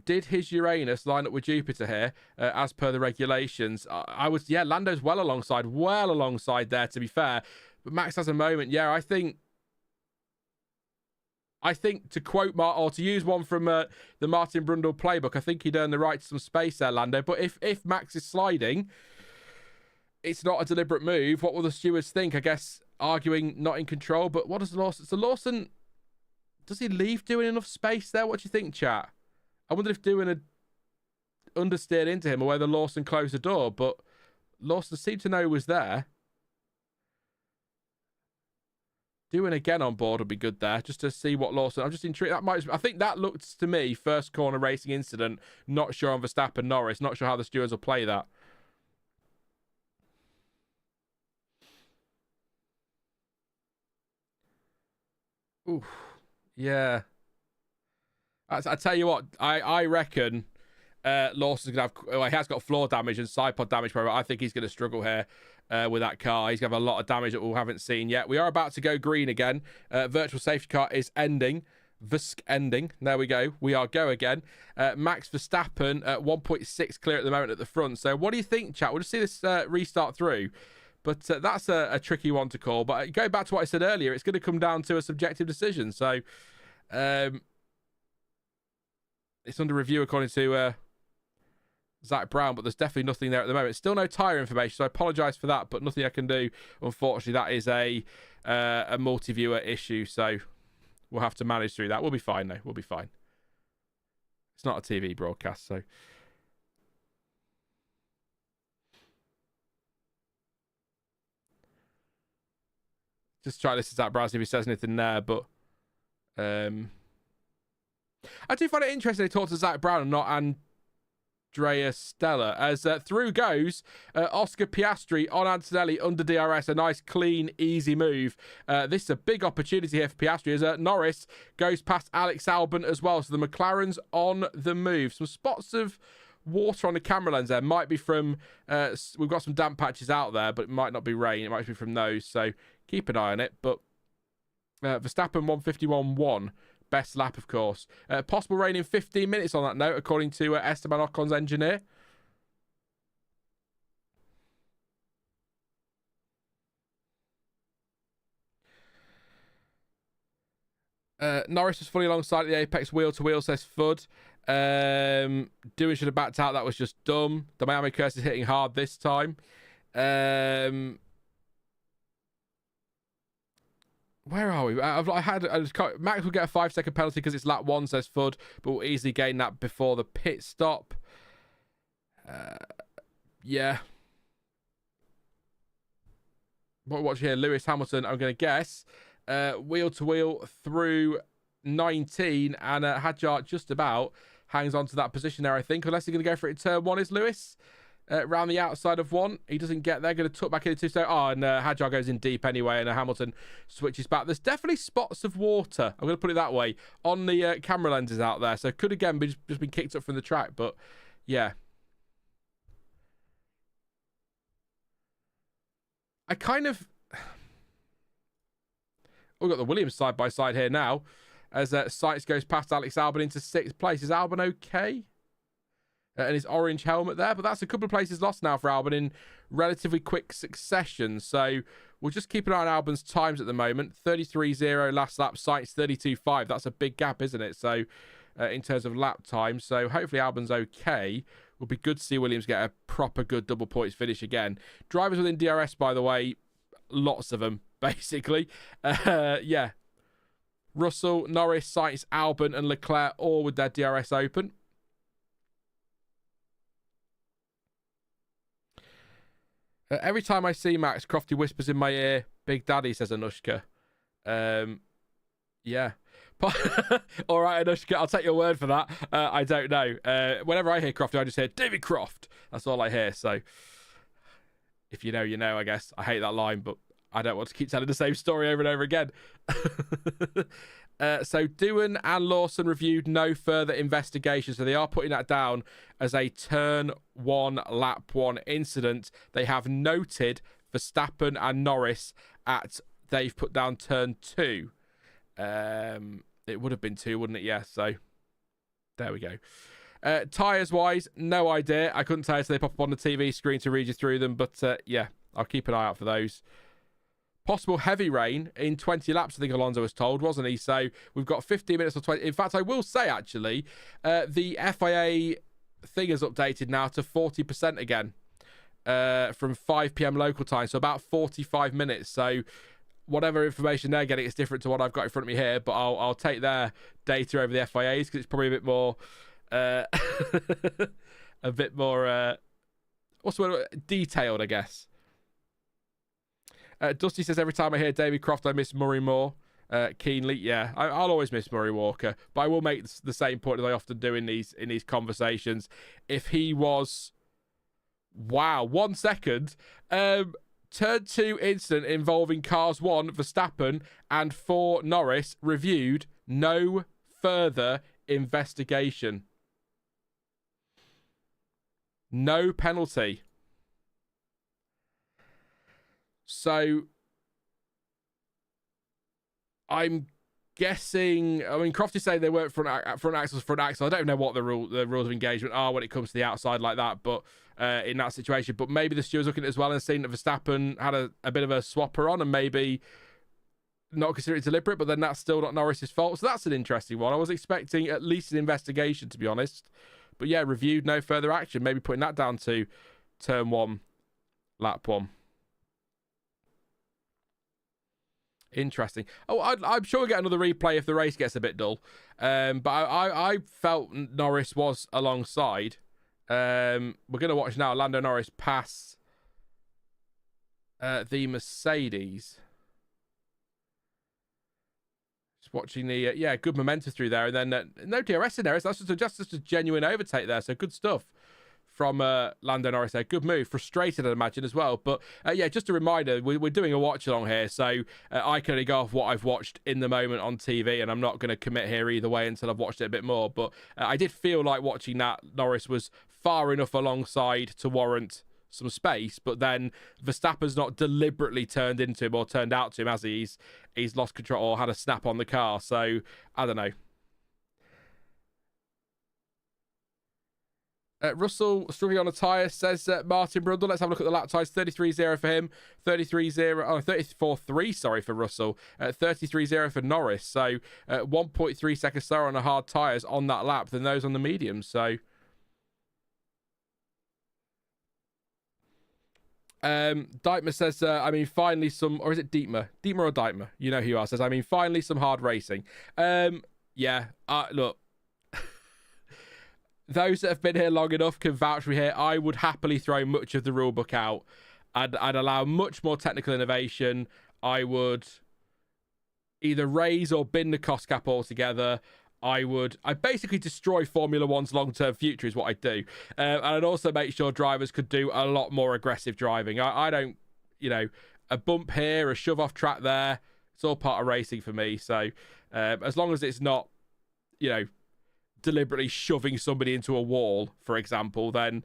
did his Uranus line up with Jupiter here, as per the regulations. Lando's well alongside there, to be fair. But Max has a moment. Yeah, I think to quote or to use one from the Martin Brundle playbook, I think he'd earn the right to some space there, Lando. But if Max is sliding, it's not a deliberate move. What will the stewards think? I guess arguing not in control. But what does Lawson... So Lawson, does he leave Doohan enough space there? What do you think, chat? I wonder if Doohan had understeered into him or whether Lawson closed the door, but Lawson seemed to know he was there. Doohan again on board would be good there, just to see what Lawson... I'm just intrigued. I think that looked to me first corner racing incident. Not sure on Verstappen Norris. Not sure how the stewards will play that. Ooh, yeah. I tell you what, I reckon Lawson's going to have... Well, he has got floor damage and side pod damage, but I think he's going to struggle here with that car. He's going to have a lot of damage that we haven't seen yet. We are about to go green again. Virtual safety car is ending. Ending. There we go. We are go again. Max Verstappen at 1.6 clear at the moment at the front. So what do you think, chat? We'll just see this restart through. But that's a tricky one to call. But going back to what I said earlier, it's going to come down to a subjective decision. So... it's under review according to Zach Brown, but there's definitely nothing there at the moment. Still no tyre information, so I apologise for that, but nothing I can do. Unfortunately, that is a multi-viewer issue, so we'll have to manage through that. We'll be fine, though. We'll be fine. It's not a TV broadcast, so... Just try to listen to Zach Brown, see if he says anything there, but... I do find it interesting they talk to Zach Brown and not Andrea Stella, as through goes Oscar Piastri on Antonelli under DRS. A nice, clean, easy move. This is a big opportunity here for Piastri, as Norris goes past Alex Albon as well. So the McLaren's on the move. Some spots of water on the camera lens there. Might be from... we've got some damp patches out there, but it might not be rain. It might be from those, so keep an eye on it. But Verstappen 151.1. Best lap, of course. Possible rain in 15 minutes on that note, according to Esteban Ocon's engineer. Norris was fully alongside the apex wheel-to-wheel, says Fudd. Doohan should have backed out. That was just dumb. The Miami curse is hitting hard this time. Where are we? Max will get a 5-second penalty because it's lap 1, says Fudd, but will easily gain that before the pit stop. Yeah. Watch here, Lewis Hamilton, I'm going to guess. Wheel to wheel through 19, and Hadjar just about hangs on to that position there, I think, unless he's going to go for it in turn 1, is Lewis. Round the outside of 1. He doesn't get there. Going to tuck back into 2. And Hadjar goes in deep anyway, and Hamilton switches back. There's definitely spots of water, I'm going to put it that way, on the camera lenses out there. So could again be just been kicked up from the track. But yeah. I kind of... We've got the Williams side by side here now, as Sainz goes past Alex Albon into 6th place. Is Albon okay? And his orange helmet there, but that's a couple of places lost now for Albon in relatively quick succession. So we'll just keep an eye on Albon's times at the moment. 33.0 last lap, Sainz 32.5. That's a big gap, isn't it? So in terms of lap time. So hopefully Albon's okay. Will be good to see Williams get a proper good double points finish again. Drivers within DRS, by the way, lots of them, basically. Yeah. Russell, Norris, Sainz, Albon, and Leclerc all with their DRS open. Every time I see Max, Crofty whispers in my ear, Big Daddy, says Anushka. Yeah. All right, Anushka, I'll take your word for that. I don't know. Whenever I hear Crofty, I just hear David Croft. That's all I hear. So if you know, you know, I guess. I hate that line, but I don't want to keep telling the same story over and over again. So Doohan and Lawson reviewed no further investigation. So they are putting that down as a turn 1, lap 1 incident. They have noted Verstappen and Norris they've put down turn 2. It would have been 2, wouldn't it? Yeah, so there we go. Tyres wise, no idea. I couldn't tell you, so they pop up on the TV screen to read you through them. But yeah, I'll keep an eye out for those. Possible heavy rain in 20 laps, I think Alonso was told, wasn't he? So we've got 15 minutes or 20. In fact, I will say, actually, the FIA thing is updated now to 40% again from 5 p.m. local time. So about 45 minutes. So whatever information they're getting is different to what I've got in front of me here. But I'll take their data over the FIA's because it's probably a bit more... a bit more... what's the word? Detailed, I guess. Dusty says, every time I hear David Croft, I miss Murray more. Keenly, yeah. I'll always miss Murray Walker, but I will make the same point that I often do in these conversations. If he was... Wow, 1 second. Turn 2 incident involving cars 1, Verstappen, and 4, Norris, reviewed. No further investigation. No penalty. So, I'm guessing... I mean, Crofty saying they weren't front axles. I don't know what the rules of engagement are when it comes to the outside like that, but in that situation. But maybe the steward's looking at it as well and seeing that Verstappen had a bit of a swapper on, and maybe not consider it deliberate, but then that's still not Norris's fault. So that's an interesting one. I was expecting at least an investigation, to be honest. But yeah, reviewed, no further action. Maybe putting that down to turn 1, lap 1. Interesting. Oh, I'm sure we'll get another replay if the race gets a bit dull. But I felt Norris was alongside. We're going to watch now Lando Norris pass the Mercedes. Just watching the, good momentum through there. And then no DRS in there. So that's just a genuine overtake there. So good stuff from Lando Norris there. Good move. Frustrated, I'd imagine, as well. But just a reminder, we're doing a watch along here, so I can only go off what I've watched in the moment on TV, and I'm not going to commit here either way until I've watched it a bit more. But I did feel like watching that Norris was far enough alongside to warrant some space, but then Verstappen's not deliberately turned into him or turned out to him, as he's lost control or had a snap on the car. So I don't know. Russell struggling on a tyre, says Martin Brundle. Let's have a look at the lap times. 33.0 for him. 34.3, sorry, for Russell. 33.0 for Norris. So 1.3 seconds slower on the hard tyres on that lap than those on the mediums. So Dietmar says, finally some, or is it Dietmar? Dietmar or Dietmar? You know who you are. Says, finally some hard racing. Look. Those that have been here long enough can vouch for me here. I would happily throw much of the rule book out. I'd allow much more technical innovation. I would either raise or bin the cost cap altogether. I'd basically destroy Formula One's long-term future is what I'd do. And I'd also make sure drivers could do a lot more aggressive driving. I don't, a bump here, a shove off track there. It's all part of racing for me. So as long as it's not, deliberately shoving somebody into a wall, for example, then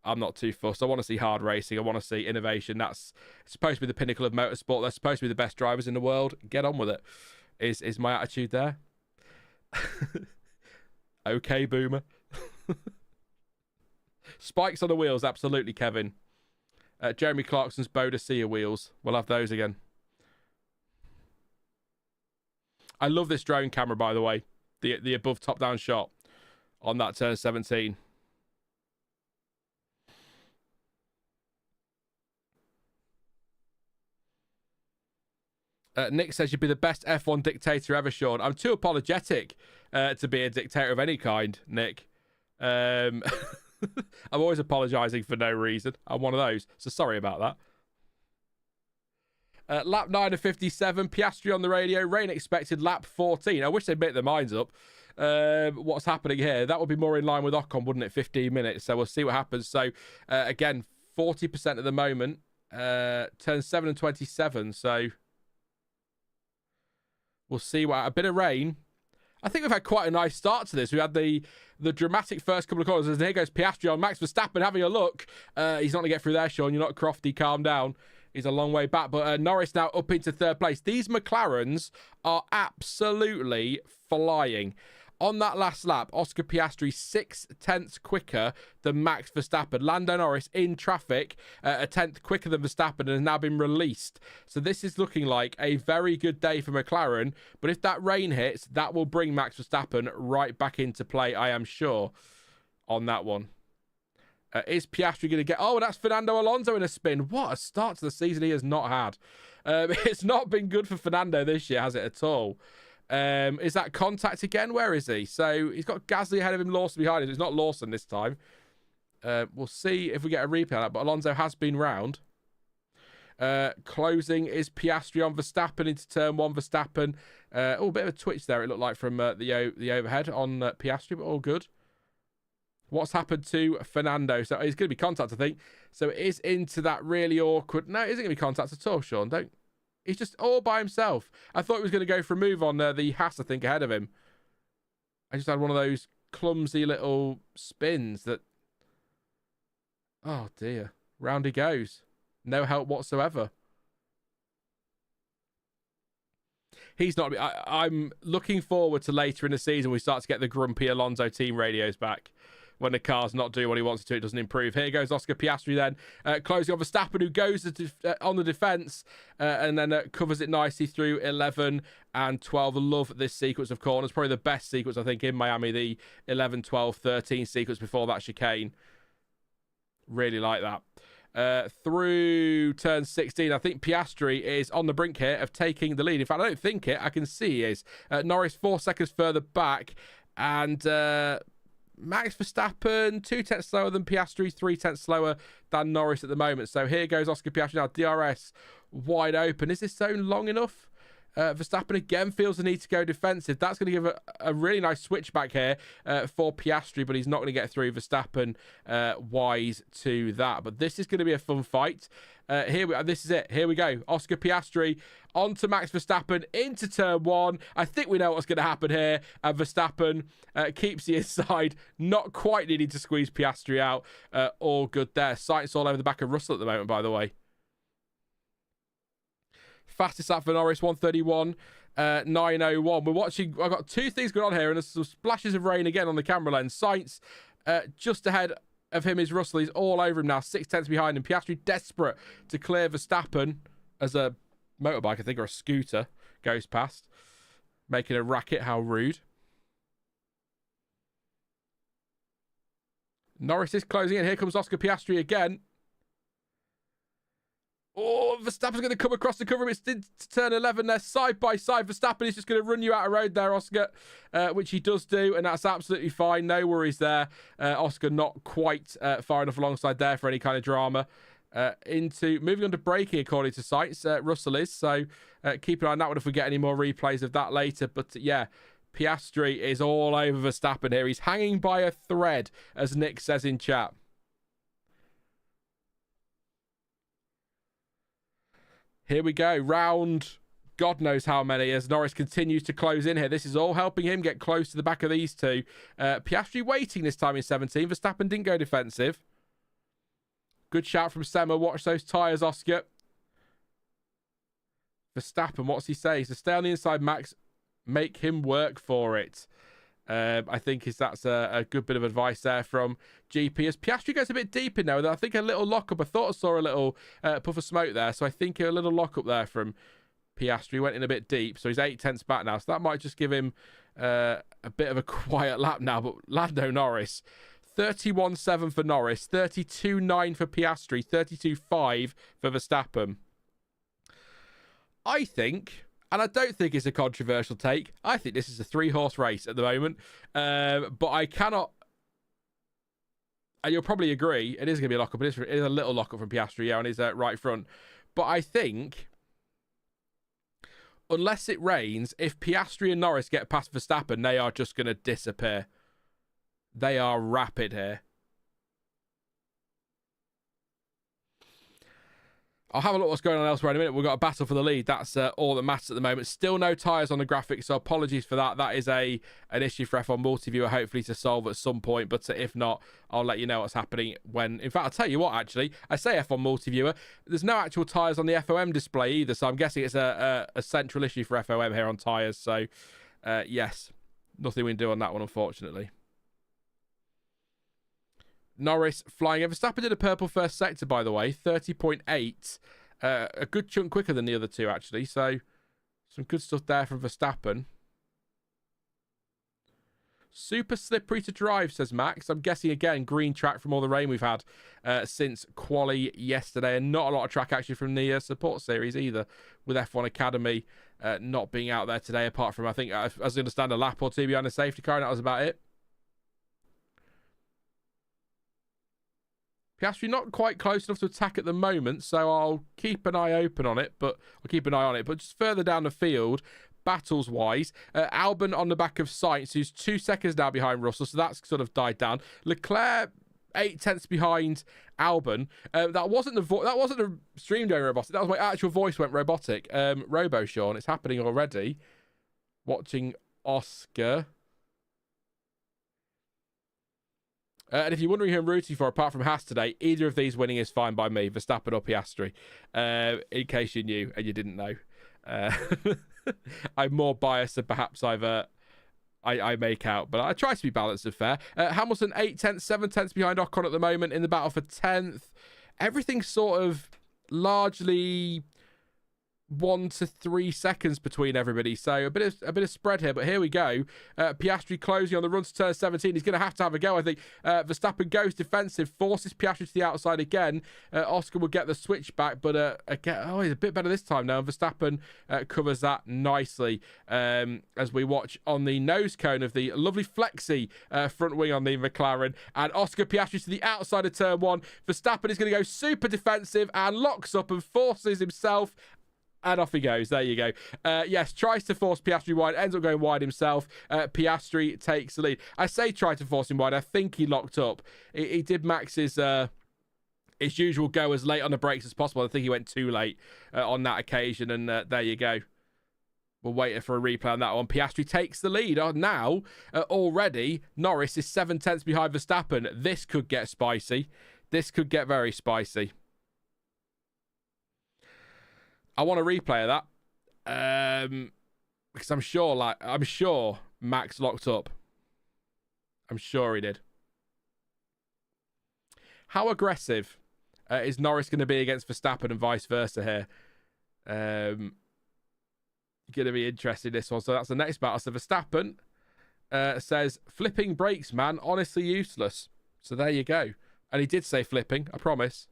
I'm not too fussed. I want to see hard racing. I want to see innovation. That's supposed to be the pinnacle of motorsport. They're supposed to be the best drivers in the world. Get on with it, is my attitude there. Okay, boomer. Spikes on the wheels, absolutely, Kevin. Jeremy Clarkson's Boadicea wheels. We'll have those again. I love this drone camera, by the way. The above top-down shot on that turn 17. Nick says you'd be the best F1 dictator ever, Sean. I'm too apologetic to be a dictator of any kind, Nick. I'm always apologising for no reason. I'm one of those, so sorry about that. Lap 9 of 57, Piastri on the radio, rain expected, lap 14. I wish they'd make their minds up. What's happening here? That would be more in line with Ocon, wouldn't it? 15 minutes, so we'll see what happens. So, again, 40% at the moment, turn 7 and 27, so we'll see what, a bit of rain. I think we've had quite a nice start to this. We had the dramatic first couple of corners, and here goes Piastri on Max Verstappen having a look. He's not going to get through there, Sean. You're not crofty, calm down. He's a long way back, but Norris now up into third place. These McLarens are absolutely flying. On that last lap, Oscar Piastri 6/10 quicker than Max Verstappen. Lando Norris in traffic, a tenth quicker than Verstappen, and has now been released. So this is looking like a very good day for McLaren. But if that rain hits, that will bring Max Verstappen right back into play, I am sure, on that one. Is Piastri going to get... Oh, that's Fernando Alonso in a spin. What a start to the season he has not had. It's not been good for Fernando this year, has it at all? Is that contact again? Where is he? So he's got Gasly ahead of him, Lawson behind him. It's not Lawson this time. We'll see if we get a replay on that. But Alonso has been round. Closing is Piastri on Verstappen into turn 1. Verstappen. A bit of a twitch there, it looked like, from the overhead on Piastri, but all good. What's happened to Fernando? So it's going to be contact, I think. So it is into that really awkward... No, it isn't going to be contact at all, Sean. He's just all by himself. I thought he was going to go for a move on the Haas, I think, ahead of him. I just had one of those clumsy little spins that... Oh, dear. Round he goes. No help whatsoever. He's not... I'm looking forward to later in the season we start to get the grumpy Alonso team radios back, when the car's not doing what he wants it to, it doesn't improve. Here goes Oscar Piastri then, closing on Verstappen, who goes on the defence and then covers it nicely through 11 and 12. I love this sequence of corners. Probably the best sequence, I think, in Miami, the 11, 12, 13 sequence before that chicane. Really like that. Through turn 16, I think Piastri is on the brink here of taking the lead. In fact, I don't think it. I can see he is. Norris 4 seconds further back. And Max Verstappen 2 tenths slower than Piastri, 3 tenths slower than Norris at the moment. So here goes Oscar Piastri now. DRS wide open. Is this zone long enough? Verstappen again feels the need to go defensive. That's going to give a really nice switch back here for Piastri, but he's not going to get through. Verstappen wise to that. But this is going to be a fun fight. This is it. Here we go. Oscar Piastri onto Max Verstappen into turn 1. I think we know what's going to happen here. And Verstappen keeps the inside, not quite needing to squeeze Piastri out. All good there. Sainz all over the back of Russell at the moment, by the way. Fastest lap for Norris, 1:31, 9:01. We're watching. I've got 2 things going on here, and there's some splashes of rain again on the camera lens. Sainz just ahead of him is Russell. He's all over him now, 6 tenths behind him. Piastri desperate to clear Verstappen as a motorbike, I think, or a scooter goes past, making a racket. How rude. Norris is closing in. Here comes Oscar Piastri again. Oh, Verstappen's going to come across the cover. It's to turn 11 there, side by side. Verstappen is just going to run you out of road there, Oscar, which he does do, and that's absolutely fine. No worries there. Oscar not quite far enough alongside there for any kind of drama. Moving on to braking, according to Sainz, Russell is. So keep an eye on that one if we get any more replays of that later. But yeah, Piastri is all over Verstappen here. He's hanging by a thread, as Nick says in chat. Here we go, round God knows how many, as Norris continues to close in here. This is all helping him get close to the back of these two. Piastri waiting this time in 17. Verstappen didn't go defensive. Good shout from Semmer. Watch those tyres, Oscar. Verstappen, what's he say? So stay on the inside, Max. Make him work for it. I think that's a good bit of advice there from GP. As Piastri goes a bit deep in there, I think a little lockup. I thought I saw a little puff of smoke there, so I think a little lockup there from Piastri. Went in a bit deep, so he's 8 tenths back now. So that might just give him a bit of a quiet lap now. But Lando Norris, 31.7 for Norris, 32.9 for Piastri, 32.5 for Verstappen. I think... And I don't think it's a controversial take. I think this is a 3-horse race at the moment. But I cannot... And you'll probably agree, it is going to be a lockup. It is a little lockup from Piastri, yeah, on his right front. But I think, unless it rains, if Piastri and Norris get past Verstappen, they are just going to disappear. They are rapid here. I'll have a look what's going on elsewhere in a minute. We've got a battle for the lead. That's all that matters at the moment. Still no tyres on the graphic, so apologies for that. That is an issue for F1 Multiviewer, hopefully to solve at some point. But if not, I'll let you know what's happening when... In fact, I'll tell you what, actually. I say F1 Multiviewer. There's no actual tyres on the FOM display either, so I'm guessing it's a central issue for FOM here on tyres. So, yes, nothing we can do on that one, unfortunately. Norris flying over. Verstappen did a purple first sector, by the way, 30.8. A good chunk quicker than the other two, actually. So, some good stuff there from Verstappen. Super slippery to drive, says Max. I'm guessing, again, green track from all the rain we've had since quali yesterday. And not a lot of track actually from the support series either, with F1 Academy not being out there today, apart from, I think, as I understand, a lap or two behind the safety car, and that was about it. Piastri not quite close enough to attack at the moment, so I'll keep an eye open on it. But just further down the field, battles-wise, Albon on the back of Sainz, who's 2 seconds now behind Russell, so that's sort of died down. Leclerc 8 tenths behind Albon. That wasn't the stream going robotic. That was my actual voice went robotic. Robo Sean, it's happening already. Watching Oscar. And if you're wondering who I'm rooting for, apart from Haas today, either of these winning is fine by me, Verstappen or Piastri, in case you knew and you didn't know. I'm more biased than perhaps I've I make out, but I try to be balanced and fair. Hamilton 8 tenths, 7 tenths behind Ocon at the moment in the battle for 10th. Everything's sort of largely 1 to 3 seconds between everybody, so a bit of spread here. But here we go. Piastri closing on the run to turn 17. He's going to have a go, I think. Verstappen goes defensive, forces Piastri to the outside again. Oscar will get the switch back, but again, he's a bit better this time now. And Verstappen covers that nicely as we watch on the nose cone of the lovely flexi front wing on the McLaren. And Oscar Piastri to the outside of turn 1. Verstappen is going to go super defensive and locks up and forces himself. And off he goes. There you go. Yes, tries to force Piastri wide, ends up going wide himself. Piastri takes the lead. I say try to force him wide. I think he locked up. He did max his usual go as late on the brakes as possible. I think he went too late on that occasion. And there you go. We'll wait for a replay on that one. Piastri takes the lead. Now, already, Norris is 7 tenths behind Verstappen. This could get spicy. This could get very spicy. I want a replay of that because I'm sure Max locked up. I'm sure he did. How aggressive is Norris going to be against Verstappen and vice versa here? Going to be interesting, this one. So that's the next battle. So Verstappen says, flipping brakes, man, honestly useless. So there you go. And he did say flipping, I promise.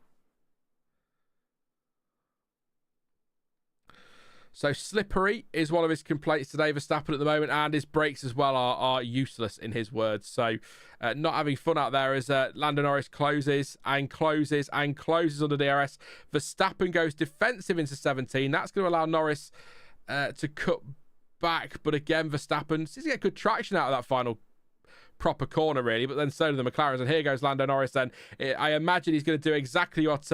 So slippery is one of his complaints today, Verstappen at the moment, and his brakes as well are useless in his words. So not having fun out there as Lando Norris closes and closes and closes under DRS. Verstappen goes defensive into 17. That's going to allow Norris to cut back. But again, Verstappen seems to get good traction out of that final proper corner, really, but then so do the McLarens. And here goes Lando Norris then. I imagine he's going to do exactly what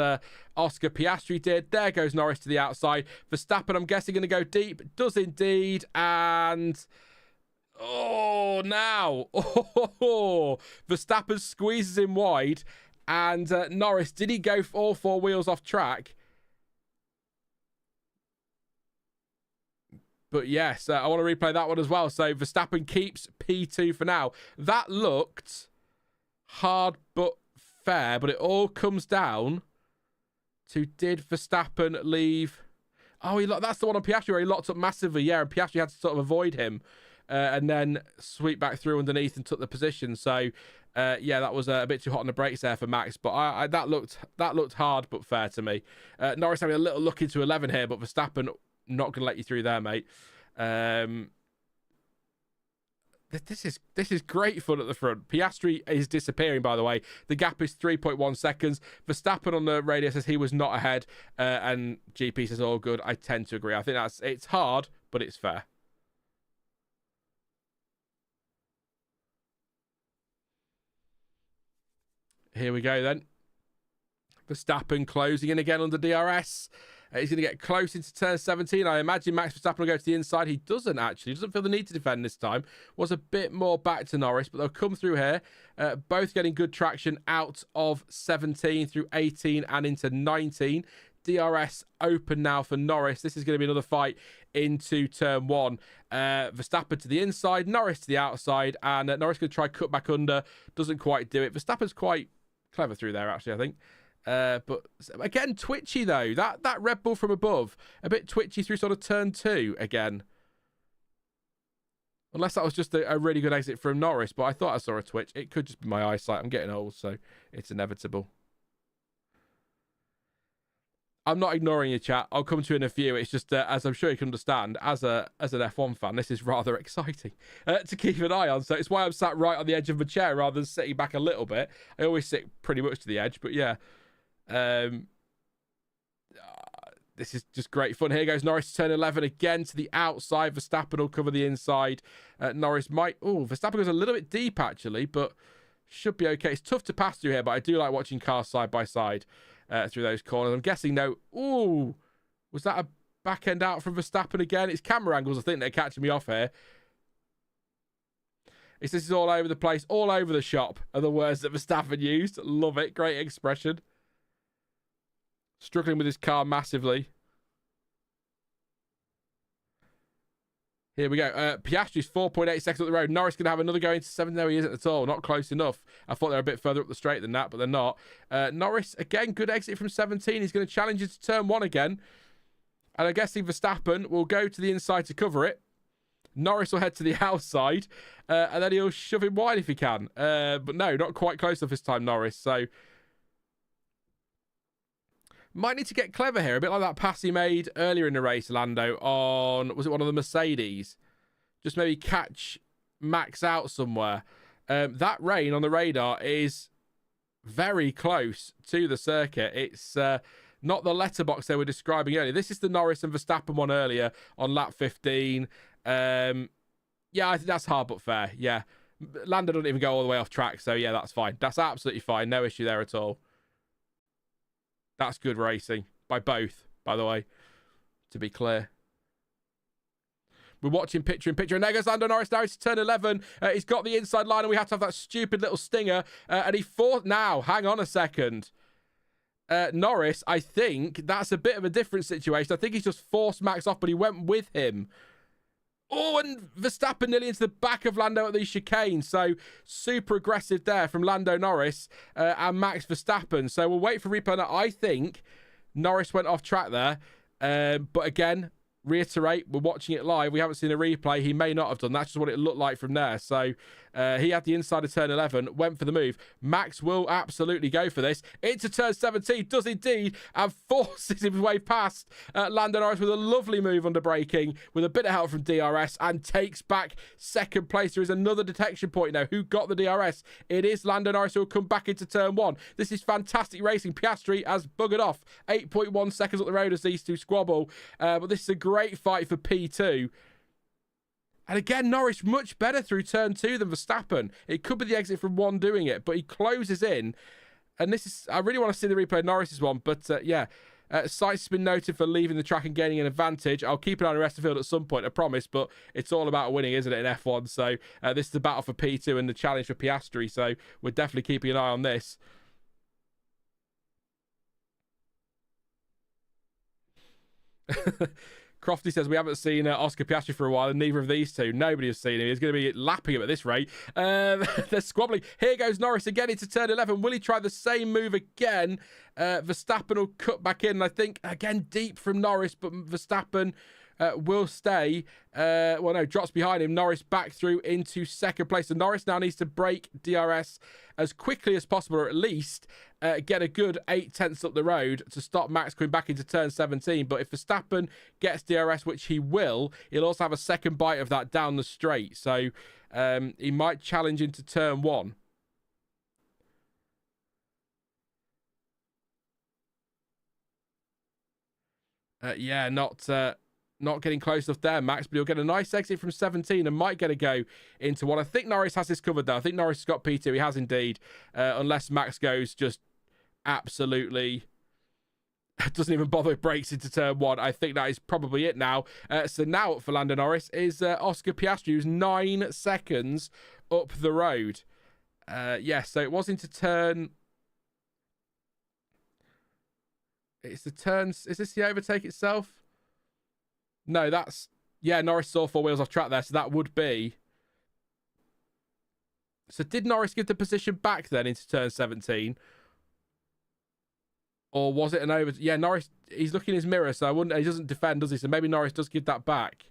Oscar Piastri did. There goes Norris to the outside. Verstappen, I'm guessing, going to go deep. Does indeed. And now Verstappen squeezes him wide. And Norris, did he go all 4 wheels off track? But yes, I want to replay that one as well. So Verstappen keeps P2 for now. That looked hard but fair, but it all comes down to, did Verstappen leave? Oh, that's the one on Piastri where he locked up massively. Yeah, and Piastri had to sort of avoid him and then sweep back through underneath and took the position. So yeah, that was a bit too hot on the brakes there for Max. But that looked hard but fair to me. Norris having a little look into 11 here, but Verstappen not going to let you through there, mate. This is great fun at the front. Piastri is disappearing, by the way. The gap is 3.1 seconds. Verstappen on the radio says he was not ahead, and GP says all good. I tend to agree. I think it's hard, but it's fair. Here we go then. Verstappen closing in again under DRS. He's going to get close into turn 17. I imagine Max Verstappen will go to the inside. He doesn't, actually. He doesn't feel the need to defend this time. Was a bit more back to Norris, but they'll come through here. Both getting good traction out of 17 through 18 and into 19. DRS open now for Norris. This is going to be another fight into turn 1. Verstappen to the inside, Norris to the outside, and Norris going to try cut back under. Doesn't quite do it. Verstappen's quite clever through there, actually, I think. But again, twitchy though. That Red Bull from above, a bit twitchy through sort of turn 2 again. Unless that was just a really good exit from Norris, but I thought I saw a twitch. It could just be my eyesight. I'm getting old, so it's inevitable. I'm not ignoring your chat. I'll come to you in a few. It's just, as I'm sure you can understand, as an F1 fan, this is rather exciting to keep an eye on. So it's why I'm sat right on the edge of my chair rather than sitting back a little bit. I always sit pretty much to the edge, but yeah. This is just great fun. Here goes Norris to turn 11 again to the outside. Verstappen will cover the inside. Norris might... Verstappen goes a little bit deep, actually, but should be okay. It's tough to pass through here, but I do like watching cars side by side through those corners. I'm guessing, no... was that a back end out from Verstappen again? It's camera angles, I think, that are catching me off here. This is all over the place, all over the shop, are the words that Verstappen used. Love it. Great expression. Struggling with his car massively. Here we go. Piastri's 4.8 seconds up the road. Norris going to have another go into 7th. No, he isn't at all. Not close enough. I thought they were a bit further up the straight than that, but they're not. Norris, again, good exit from 17. He's going to challenge into turn 1 again. And I guess Verstappen will go to the inside to cover it. Norris will head to the outside. And then he'll shove him wide if he can. But no, not quite close enough this time, Norris. So might need to get clever here, a bit like that pass he made earlier in the race, Lando, on, was it one of the Mercedes? Just maybe catch Max out somewhere. That rain on the radar is very close to the circuit. It's not the letterbox they were describing earlier. This is the Norris and Verstappen one earlier on lap 15. Yeah, I think that's hard but fair. Yeah, Lando doesn't even go all the way off track, so yeah, that's fine. That's absolutely fine. No issue there at all. That's good racing by both, by the way, to be clear. We're watching picture in picture, and there goes Lando Norris now to turn 11. He's got the inside line, and we have to have that stupid little stinger. And he fought now. Hang on a second. Norris, I think that's a bit of a different situation. I think he's just forced Max off, but he went with him. Oh, and Verstappen nearly into the back of Lando at these chicanes. So super aggressive there from Lando Norris and Max Verstappen. So we'll wait for replay. Now, I think Norris went off track there. But again, reiterate, we're watching it live. We haven't seen a replay. He may not have done. That's just what it looked like from there. So he had the inside of turn 11, went for the move. Max will absolutely go for this. Into turn 17, does indeed, and forces his way past Lando Norris with a lovely move under braking, with a bit of help from DRS, and takes back second place. There is another detection point now. Who got the DRS? It is Lando Norris, who will come back into turn 1. This is fantastic racing. Piastri has buggered off. 8.1 seconds up the road as these two squabble. But this is a great fight for P2. And again, Norris much better through turn 2 than Verstappen. It could be the exit from 1 doing it, but he closes in. And this is, I really want to see the replay of Norris's one, but yeah. Sainz has been noted for leaving the track and gaining an advantage. I'll keep an eye on the rest of the field at some point, I promise, but it's all about winning, isn't it, in F1? So this is the battle for P2 and the challenge for Piastri, so we're definitely keeping an eye on this. Crofty says, we haven't seen Oscar Piastri for a while, and neither of these two. Nobody has seen him. He's going to be lapping him at this rate. They're squabbling. Here goes Norris again into turn 11. Will he try the same move again? Verstappen will cut back in. I think, again, deep from Norris, but Verstappen will stay. Well, no, drops behind him. Norris back through into second place. So Norris now needs to break DRS as quickly as possible, or at least get a good 8/10 up the road to stop Max coming back into turn 17. But if Verstappen gets DRS, which he will, he'll also have a second bite of that down the straight. So he might challenge into turn 1. Yeah, not getting close enough there, Max, but he'll get a nice exit from 17 and might get a go into 1. I think Norris has this covered, though. I think Norris has got P2. He has indeed, unless Max goes just absolutely doesn't even bother with brakes into turn 1. I think that is probably it now. So now up for Lando Norris is Oscar Piastri, who's 9 seconds up the road. Yeah, so it was into turn... It's the turns... Is this the overtake itself? No, that's... Yeah, Norris saw 4 wheels off track there, so that would be... So did Norris give the position back then into turn 17? Or was it an over... Yeah, Norris... He's looking in his mirror, so I wouldn't... He doesn't defend, does he? So maybe Norris does give that back.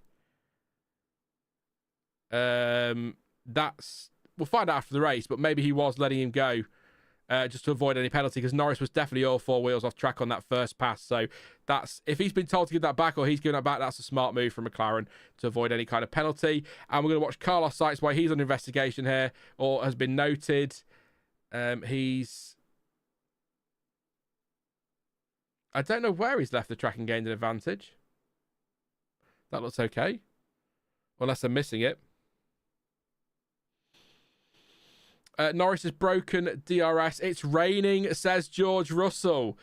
That's... We'll find out after the race, but maybe he was letting him go just to avoid any penalty, because Norris was definitely all 4 wheels off track on that first pass. So that's, if he's been told to give that back or he's giving that back, that's a smart move from McLaren to avoid any kind of penalty. And we're going to watch Carlos Sainz while he's under investigation here, or has been noted. He's... I don't know where he's left the track and gained an advantage. That looks okay. Unless I'm missing it. Norris has broken DRS. It's raining, says George Russell.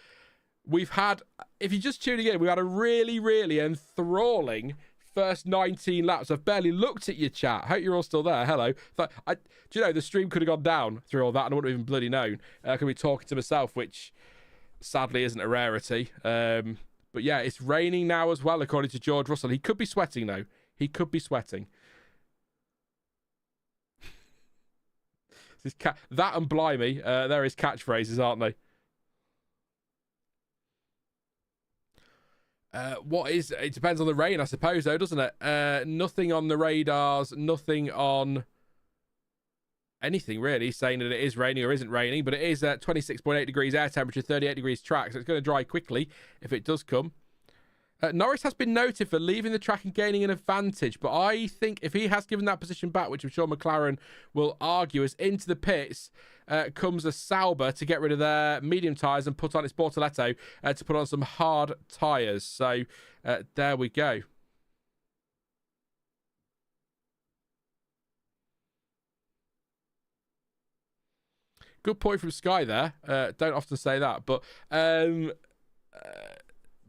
We've had, if you're just tuning in, we've had a really, really enthralling first 19 laps. I've barely looked at your chat. Hope you're all still there. Hello. Do you know, the stream could have gone down through all that and I wouldn't have even bloody known. I could be talking to myself, which sadly isn't a rarity. But yeah, it's raining now as well, according to George Russell. He could be sweating, though. He could be sweating. That and blimey, they're his catchphrases, aren't they? It depends on the rain, I suppose, though, doesn't it? Nothing on the radars, nothing on anything really saying that it is raining or isn't raining, but it is 26.8 degrees air temperature, 38 degrees track, so it's going to dry quickly if it does come. Norris has been noted for leaving the track and gaining an advantage, but I think if he has given that position back, which I'm sure McLaren will argue, as into the pits comes a Sauber to get rid of their medium tyres and put on its Bortoleto to put on some hard tyres. So there we go. Good point from Sky there. Don't often say that, but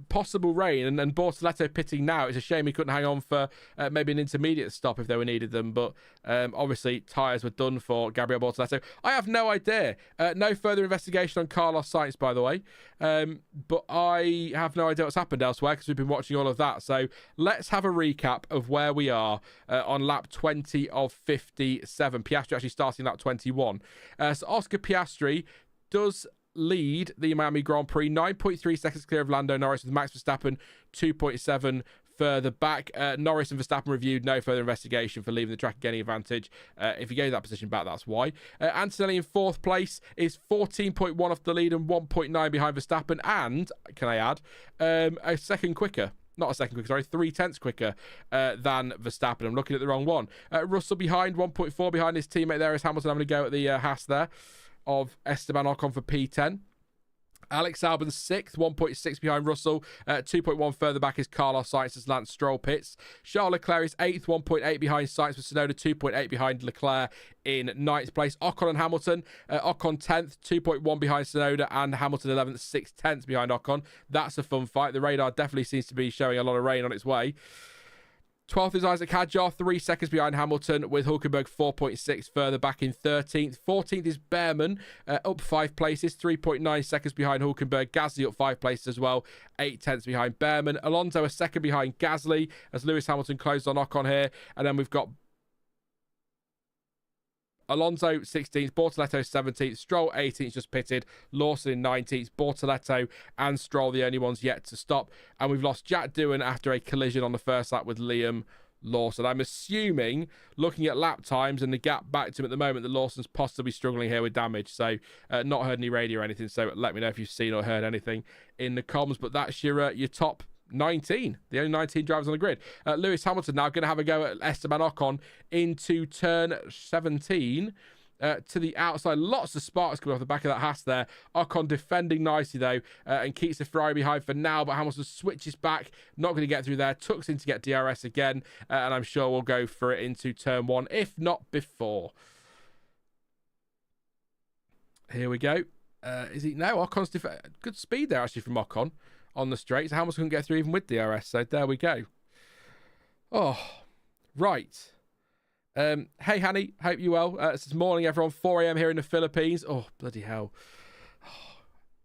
possible rain and Bortoleto pitting now. It's a shame he couldn't hang on for maybe an intermediate stop if they were needed them, but obviously tyres were done for Gabriel Bortoleto. I have no idea. No further investigation on Carlos Sainz, by the way, but I have no idea what's happened elsewhere because we've been watching all of that. So let's have a recap of where we are on lap 20 of 57. Piastri actually starting lap 21. So Oscar Piastri does lead the Miami Grand Prix, 9.3 seconds clear of Lando Norris, with Max Verstappen 2.7 further back. Norris and Verstappen reviewed, no further investigation for leaving the track gaining advantage. If he gave that position back, that's why. Antonelli in fourth place is 14.1 off the lead and 1.9 behind Verstappen, and can I add a second quicker. Not a second quicker, sorry, 3/10 quicker than Verstappen. I'm looking at the wrong one. Russell behind, 1.4 behind his teammate there is Hamilton having a go at the Haas there of Esteban Ocon for P10. Alex Albon 6th, 1.6 behind Russell. 2.1 further back is Carlos Sainz as Lance Stroll pits. Charles Leclerc is 8th, 1.8 behind Sainz with Tsunoda, 2.8 behind Leclerc in 9th place. Ocon and Hamilton. Ocon 10th, 2.1 behind Tsunoda, and Hamilton 11th, 6/10 behind Ocon. That's a fun fight. The radar definitely seems to be showing a lot of rain on its way. 12th is Isaac Hadjar, 3 seconds behind Hamilton, with Hulkenberg 4.6 further back in 13th. 14th is Bearman, up 5 places, 3.9 seconds behind Hulkenberg. Gasly up 5 places as well, 8/10 behind Bearman. Alonso a second behind Gasly as Lewis Hamilton closed on Ocon here. And then we've got Alonso 16th, Bortoleto 17th, Stroll 18th, just pitted, Lawson in 19th, Bortoleto and Stroll the only ones yet to stop. And we've lost Jack Doohan after a collision on the first lap with Liam Lawson. I'm assuming, looking at lap times and the gap back to him at the moment, that Lawson's possibly struggling here with damage. So not heard any radio or anything, so let me know if you've seen or heard anything in the comms. But that's your top 19, the only 19 drivers on the grid. Lewis Hamilton now going to have a go at Esteban Ocon into turn 17 to the outside. Lots of sparks coming off the back of that Haas there. Ocon defending nicely though and keeps the Ferrari behind for now, but Hamilton switches back, not going to get through there, tucks in to get DRS again, and I'm sure we'll go for it into turn 1, if not before. Here we go. Is he? No, Ocon's good speed there actually from Ocon on the straights. Hamilton couldn't get through even with DRS, so there we go. Oh, right. Hey, Hanny, hope you well. It's morning, everyone. 4 a.m. here in the Philippines. Oh, bloody hell.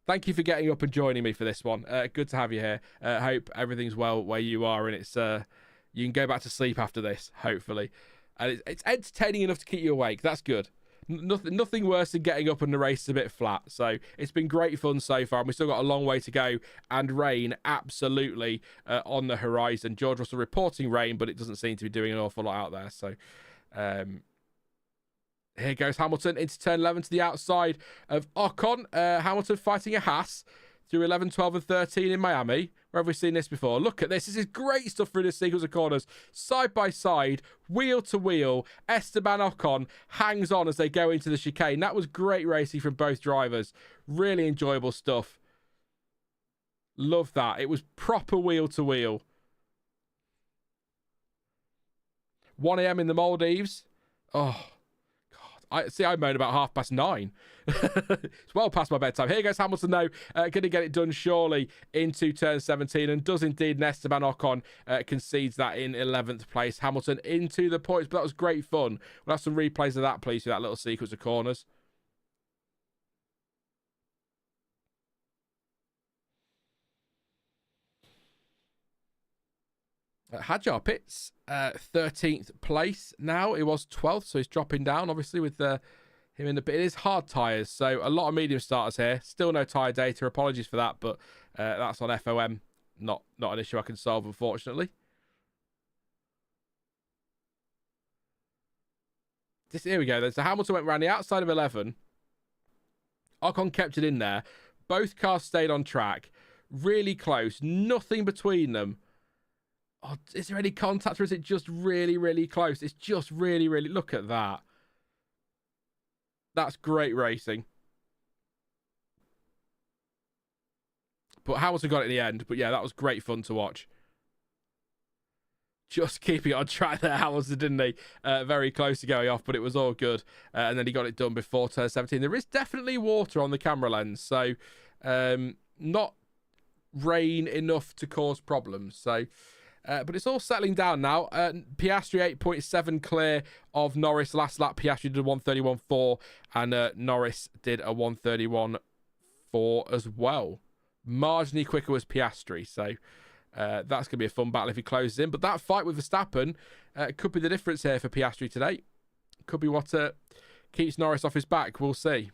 Thank you for getting up and joining me for this one. Good to have you here. Hope everything's well where you are, and it's you can go back to sleep after this, hopefully. And it's entertaining enough to keep you awake. That's good. Nothing worse than getting up and the race is a bit flat. So it's been great fun so far, and we've still got a long way to go. And rain absolutely on the horizon. George Russell reporting rain, but it doesn't seem to be doing an awful lot out there. So here goes Hamilton into turn 11 to the outside of Ocon. Hamilton fighting a Haas through 11, 12 and 13 in Miami. Where have we seen this before? Look at this. This is great stuff through this sequence of corners. Side by side, wheel to wheel, Esteban Ocon hangs on as they go into the chicane. That was great racing from both drivers. Really enjoyable stuff. Love that. It was proper wheel to wheel. 1 a.m. in the Maldives. Oh, I moan about 9:30. It's well past my bedtime. Here goes Hamilton, though. Going to get it done, surely, into turn 17. And does indeed. And Esteban Ocon concedes that in 11th place. Hamilton into the points. But that was great fun. We'll have some replays of that, please, for that little sequence of corners. Hadjar Pitts, 13th place now. It was 12th, so he's dropping down, obviously, with him in the pit. It is hard tyres, so a lot of medium starters here. Still no tyre data. Apologies for that, but that's on FOM. Not an issue I can solve, unfortunately. Here we go. Then. So Hamilton went round the outside of 11. Ocon kept it in there. Both cars stayed on track. Really close. Nothing between them. Oh, is there any contact or is it just really, really close? It's just really, really... Look at that. That's great racing. But Hamilton got it in the end. But yeah, that was great fun to watch. Just keeping it on track there, Hamilton, didn't he? Very close to going off, but it was all good. And then he got it done before turn 17. There is definitely water on the camera lens, so not rain enough to cause problems. So, but it's all settling down now. Piastri 8.7 clear of Norris. Last lap, Piastri did a 131.4, and Norris did a 131.4 as well. Marginally quicker was Piastri, so... that's going to be a fun battle if he closes in. But that fight with Verstappen could be the difference here for Piastri today. Could be what keeps Norris off his back. We'll see.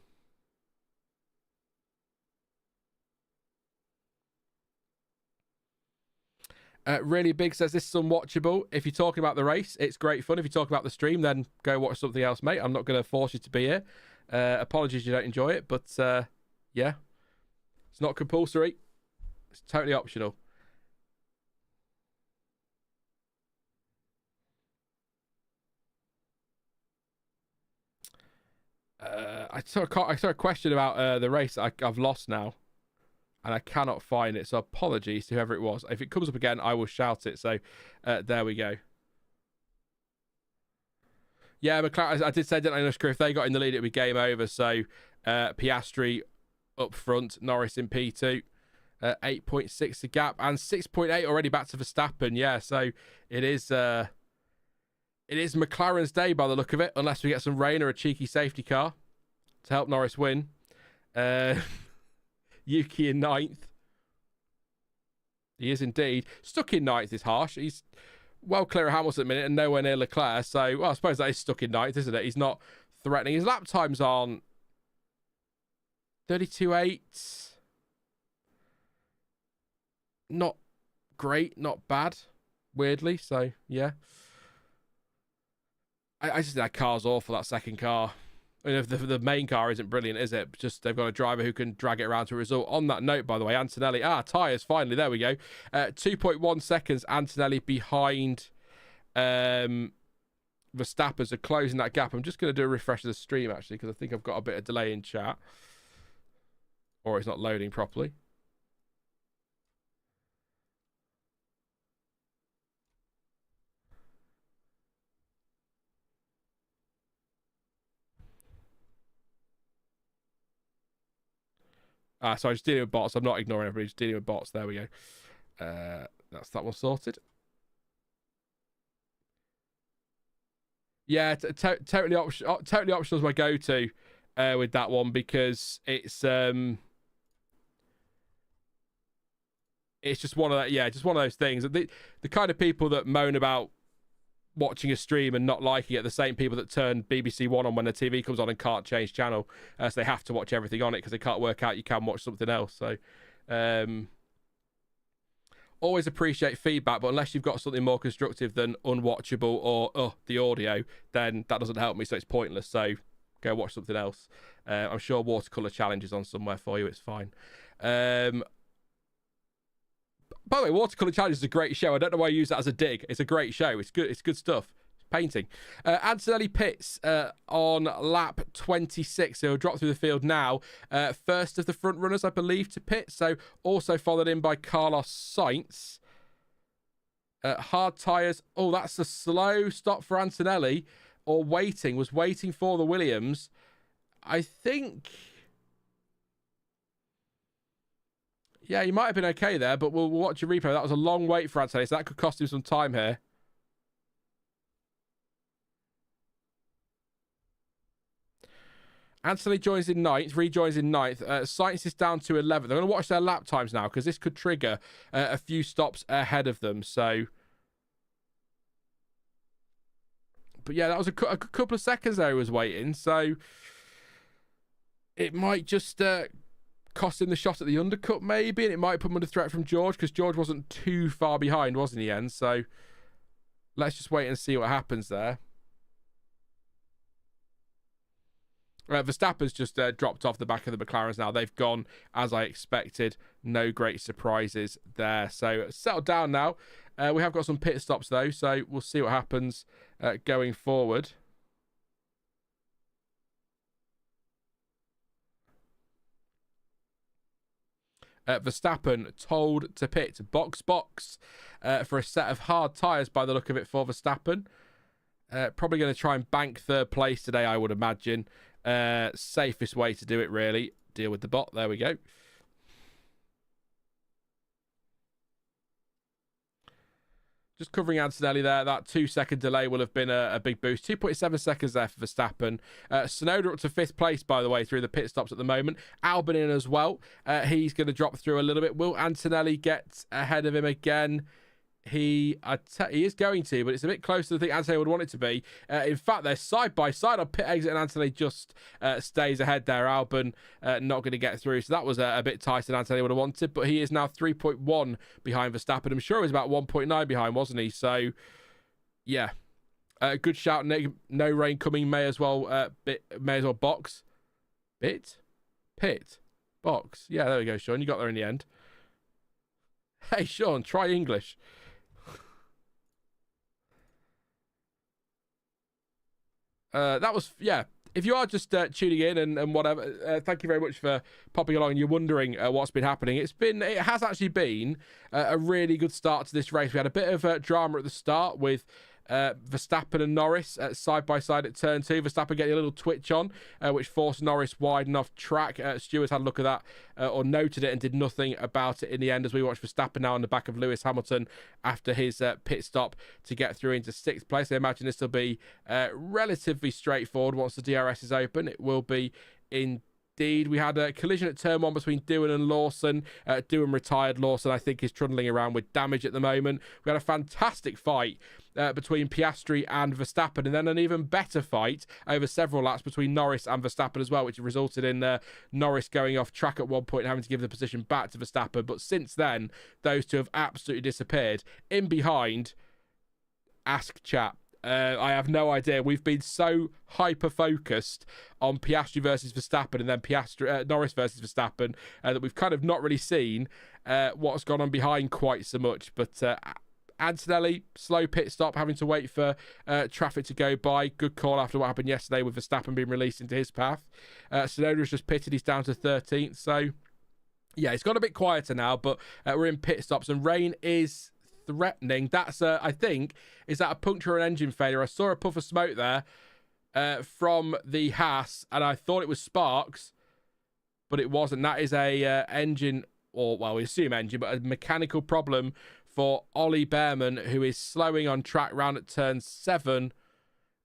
Really Big says this is unwatchable. If you're talking about the race, it's great fun. If you're talking about the stream, then go watch something else, mate. I'm not going to force you to be here. Apologies you don't enjoy it, but yeah. It's not compulsory. It's totally optional. I saw a question about the race I've lost now, and I cannot find it. So apologies to whoever it was. If it comes up again, I will shout it. So there we go. Yeah, McLaren. I did say, didn't I, Nushka, if they got in the lead, it'd be game over. So Piastri up front, Norris in P2, 8.6 the gap, and 6.8 already back to Verstappen. Yeah, so it is. It is McLaren's day by the look of it, unless we get some rain or a cheeky safety car to help Norris win. Yuki in 9th. He is indeed. Stuck in 9th is harsh. He's well clear of Hamilton at the minute and nowhere near Leclerc. So, well, I suppose that is stuck in 9th, isn't it? He's not threatening. His lap times on 32.8. Not great, not bad, weirdly. So, yeah. I just think that car's awful, that second car. I mean, the main car isn't brilliant, is it? Just they've got a driver who can drag it around to a result. On that note, by the way, Antonelli... tyres, finally. There we go. 2.1 seconds, Antonelli behind Verstappen. So closing that gap. I'm just going to do a refresh of the stream, actually, because I think I've got a bit of delay in chat. Or it's not loading properly. So I'm just dealing with bots. I'm not ignoring everybody, just dealing with bots. There we go. That's that one sorted. Yeah, totally optional is my go-to with that one, because it's just one of that. Yeah, just one of those things. The kind of people that moan about watching a stream and not liking it, the same people that turn BBC One on when the TV comes on and can't change channel, so they have to watch everything on it because they can't work out you can watch something else. So always appreciate feedback, but unless you've got something more constructive than unwatchable or the audio, then that doesn't help me, so it's pointless. So go watch something else. I'm sure Watercolour Challenge is on somewhere for you. It's fine. By the way, Watercolour Challenge is a great show. I don't know why I use that as a dig. It's a great show. It's good. It's good stuff. It's painting. Antonelli pits on lap 26. He'll drop through the field now. First of the front runners, I believe, to pit. So also followed in by Carlos Sainz. Hard tyres. Oh, that's a slow stop for Antonelli. Or waiting. Was waiting for the Williams. I think... Yeah, he might have been okay there, but we'll watch a replay. That was a long wait for Antonelli, so that could cost him some time here. Antonelli joins in 9th, rejoins in 9th. Sainz is down to 11th. They're going to watch their lap times now, because this could trigger a few stops ahead of them. So But yeah, that was a couple of seconds there he was waiting. So it might just cost him the shot at the undercut maybe, and it might put him under threat from George, because George wasn't too far behind, wasn't he, Ian? So let's just wait and see what happens there. Verstappen's just dropped off the back of the McLarens now. They've gone as I expected. No great surprises there. So settled down now. We have got some pit stops though, so we'll see what happens going forward. Verstappen told to pit box for a set of hard tyres by the look of it for Verstappen. Probably going to try and bank third place today, I would imagine. Safest way to do it, really. Deal with the bot. There we go. Just covering Antonelli there. That 2-second delay will have been a big boost. 2.7 seconds there for Verstappen. Tsunoda up to 5th place, by the way, through the pit stops at the moment. Albon in as well. He's going to drop through a little bit. Will Antonelli get ahead of him again? He is going to, but it's a bit closer than I think Antonelli would want it to be. In fact, they're side by side on pit exit, and Antonelli just stays ahead there. Albon not going to get through, so that was a bit tighter than Antonelli would have wanted, but he is now 3.1 behind Verstappen. I'm sure he was about 1.9 behind, wasn't he? So, yeah. Good shout. No rain coming. May as well box. Pit? Box. Yeah, there we go, Sean. You got there in the end. Hey, Sean, try English. That was, yeah. If you are just tuning in and whatever, thank you very much for popping along and you're wondering what's been happening. It has actually been a really good start to this race. We had a bit of drama at the start with Verstappen and Norris side by side at turn 2. Verstappen getting a little twitch on, which forced Norris wide and off track. Stewards had a look at that or noted it and did nothing about it in the end, as we watch Verstappen now on the back of Lewis Hamilton after his pit stop to get through into 6th place. I imagine this will be relatively straightforward once the DRS is open. It will be indeed. We had a collision at turn 1 between Doohan and Lawson. Doohan retired. Lawson, I think, is trundling around with damage at the moment. We had a fantastic fight between Piastri and Verstappen, and then an even better fight over several laps between Norris and Verstappen as well, which resulted in Norris going off track at one point and having to give the position back to Verstappen. But since then, those two have absolutely disappeared. In behind, ask chat. I have no idea. We've been so hyper-focused on Piastri versus Verstappen and then Norris versus Verstappen that we've kind of not really seen what's gone on behind quite so much. But Antonelli, slow pit stop, having to wait for traffic to go by. Good call after what happened yesterday with Verstappen being released into his path. Tsunoda's just pitted. He's down to 13th. So, yeah, it's got a bit quieter now, but we're in pit stops and rain is threatening. That's I think, is that a puncture or an engine failure? I saw a puff of smoke there from the Haas, and I thought it was sparks, but it wasn't. That is a engine, or well, we assume engine, but a mechanical problem for Ollie Bearman, who is slowing on track round at turn 7.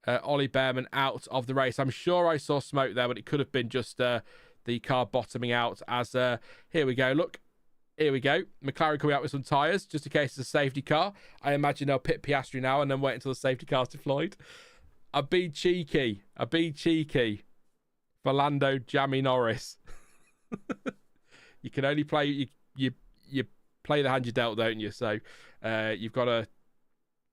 Ollie Bearman out of the race. I'm sure I saw smoke there, but it could have been just the car bottoming out. As here we go. Look. Here we go. McLaren coming out with some tyres, just in case it's a safety car. I imagine they'll pit Piastri now and then wait until the safety car's deployed. I've been cheeky. For Lando, Jammy Norris. You can only play... You play the hand you dealt, don't you? So you've got to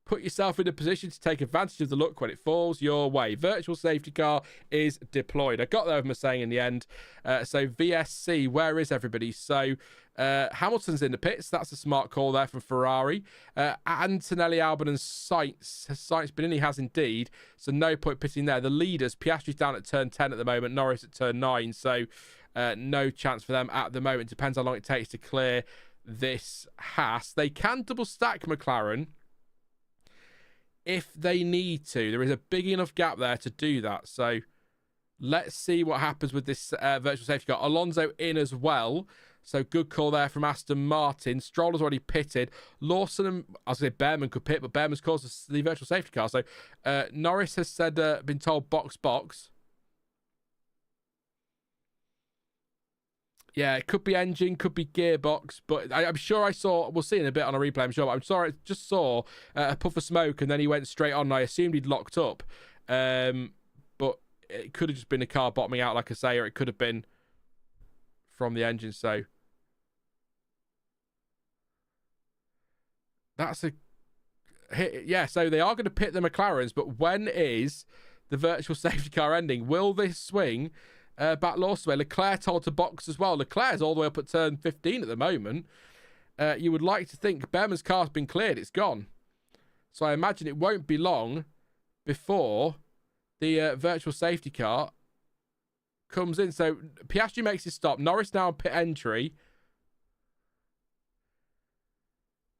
put yourself in a position to take advantage of the luck when it falls your way. Virtual safety car is deployed. I got there with my saying in the end. So VSC, where is everybody? So Hamilton's in the pits. That's a smart call there from Ferrari. Antonelli, Albon and Sainz. Has Sainz been in? He has indeed. So no point pitting there. The leaders, Piastri's down at turn 10 at the moment. Norris at turn 9. So no chance for them at the moment. Depends how long it takes to clear this Haas. They can double stack McLaren if they need to. There is a big enough gap there to do that. So let's see what happens with this virtual safety car. Alonso in as well. So good call there from Aston Martin. Stroll has already pitted. Lawson and I was going to say Bearman could pit, but Bearman's caused the virtual safety car. So Norris has said, been told box. Yeah, it could be engine, could be gearbox, but I'm sure we'll see in a bit on a replay, I'm sure, but I'm sorry, I just saw a puff of smoke and then he went straight on and I assumed he'd locked up. But it could have just been a car bottoming out, like I say, or it could have been from the engine, so. So they are going to pit the McLarens, but when is the virtual safety car ending? Will this swing back Lawson way? Leclerc told to box as well. Leclerc's all the way up at turn 15 at the moment. You would like to think Bearman's car's been cleared. It's gone. So I imagine it won't be long before the virtual safety car comes in. So Piastri makes his stop. Norris now on pit entry.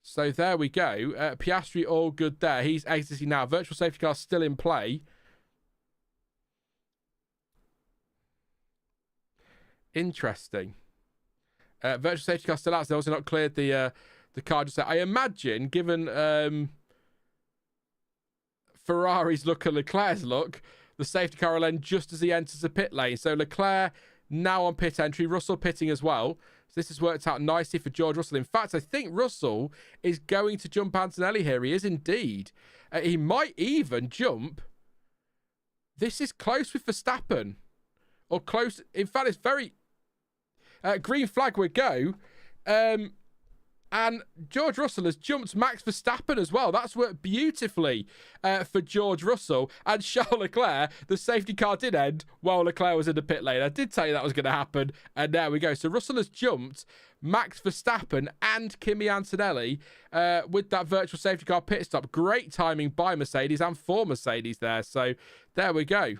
So there we go. Piastri all good there. He's exiting now. Virtual safety car still in play. Interesting. Virtual safety car still out. So they also not cleared the car just there. I imagine, given Ferrari's look and Leclerc's look, the safety car will end just as he enters the pit lane. So Leclerc now on pit entry. Russell pitting as well. So this has worked out nicely for George Russell. In fact, I think Russell is going to jump Antonelli here. He is indeed. He might even jump. This is close with Verstappen. Or close. In fact, it's very... green flag would go. And George Russell has jumped Max Verstappen as well. That's worked beautifully for George Russell. And Charles Leclerc, the safety car did end while Leclerc was in the pit lane. I did tell you that was going to happen. And there we go. So Russell has jumped Max Verstappen and Kimi Antonelli with that virtual safety car pit stop. Great timing by Mercedes and for Mercedes there. So there we go.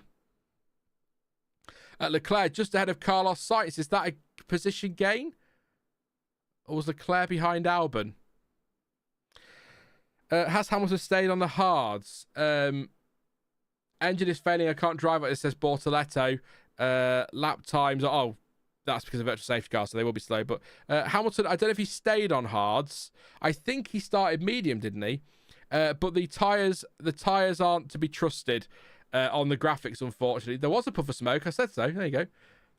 Leclerc just ahead of Carlos Sainz. Is that a position gain? Or was Leclerc behind Albon? Has Hamilton stayed on the hards? Engine is failing. I can't drive it. It says Bortoleto. Lap times. Oh, that's because of virtual safety car, so they will be slow. But Hamilton, I don't know if he stayed on hards. I think he started medium, didn't he? But the tyres aren't to be trusted on the graphics, unfortunately. There was a puff of smoke. I said so. There you go.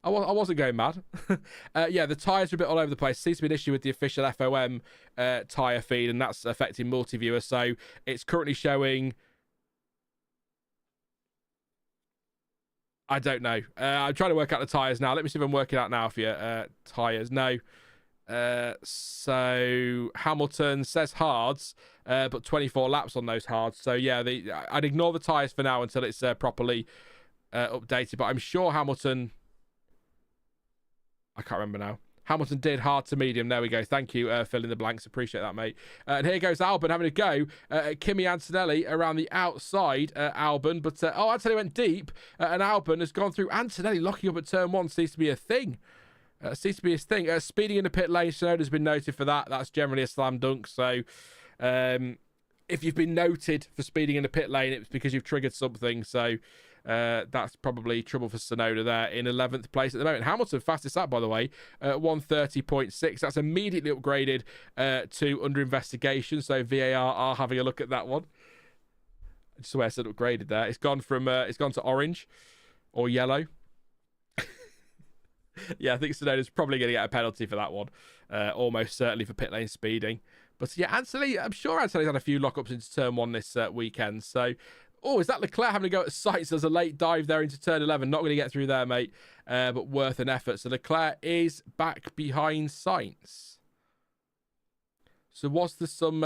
I wasn't going mad. Yeah, the tyres are a bit all over the place. Seems to be an issue with the official FOM tyre feed, and that's affecting multi-viewer. So it's currently showing... I don't know. I'm trying to work out the tyres now. Let me see if I'm working out now for you. Tyres, no. So Hamilton says hards, but 24 laps on those hards. So yeah, I'd ignore the tyres for now until it's properly updated. But I'm sure Hamilton... I can't remember now. Hamilton did hard to medium. There we go. Thank you, fill in the blanks. Appreciate that, mate. And here goes Albon having a go. Kimi Antonelli around the outside, Albon. But, Antonelli went deep, and Albon has gone through. Antonelli locking up at turn one seems to be a thing. Speeding in the pit lane, Tsunoda's been noted for that. That's generally a slam dunk. So, if you've been noted for speeding in the pit lane, it's because you've triggered something. So, that's probably trouble for Tsunoda there in 11th place at the moment. Hamilton fastest lap, by the way, 1:30.6. That's immediately upgraded to under investigation. So VAR are having a look at that one. I just swear I said upgraded there. It's gone to orange or yellow. Yeah, I think Tsunoda's probably going to get a penalty for that one. Almost certainly for pit lane speeding. But yeah, Antonelli, I'm sure Antonelli's had a few lockups into turn one this weekend. So, is that Leclerc having to go at Sainz? There's a late dive there into turn 11. Not going to get through there, mate, but worth an effort. So Leclerc is back behind Sainz. So was there some...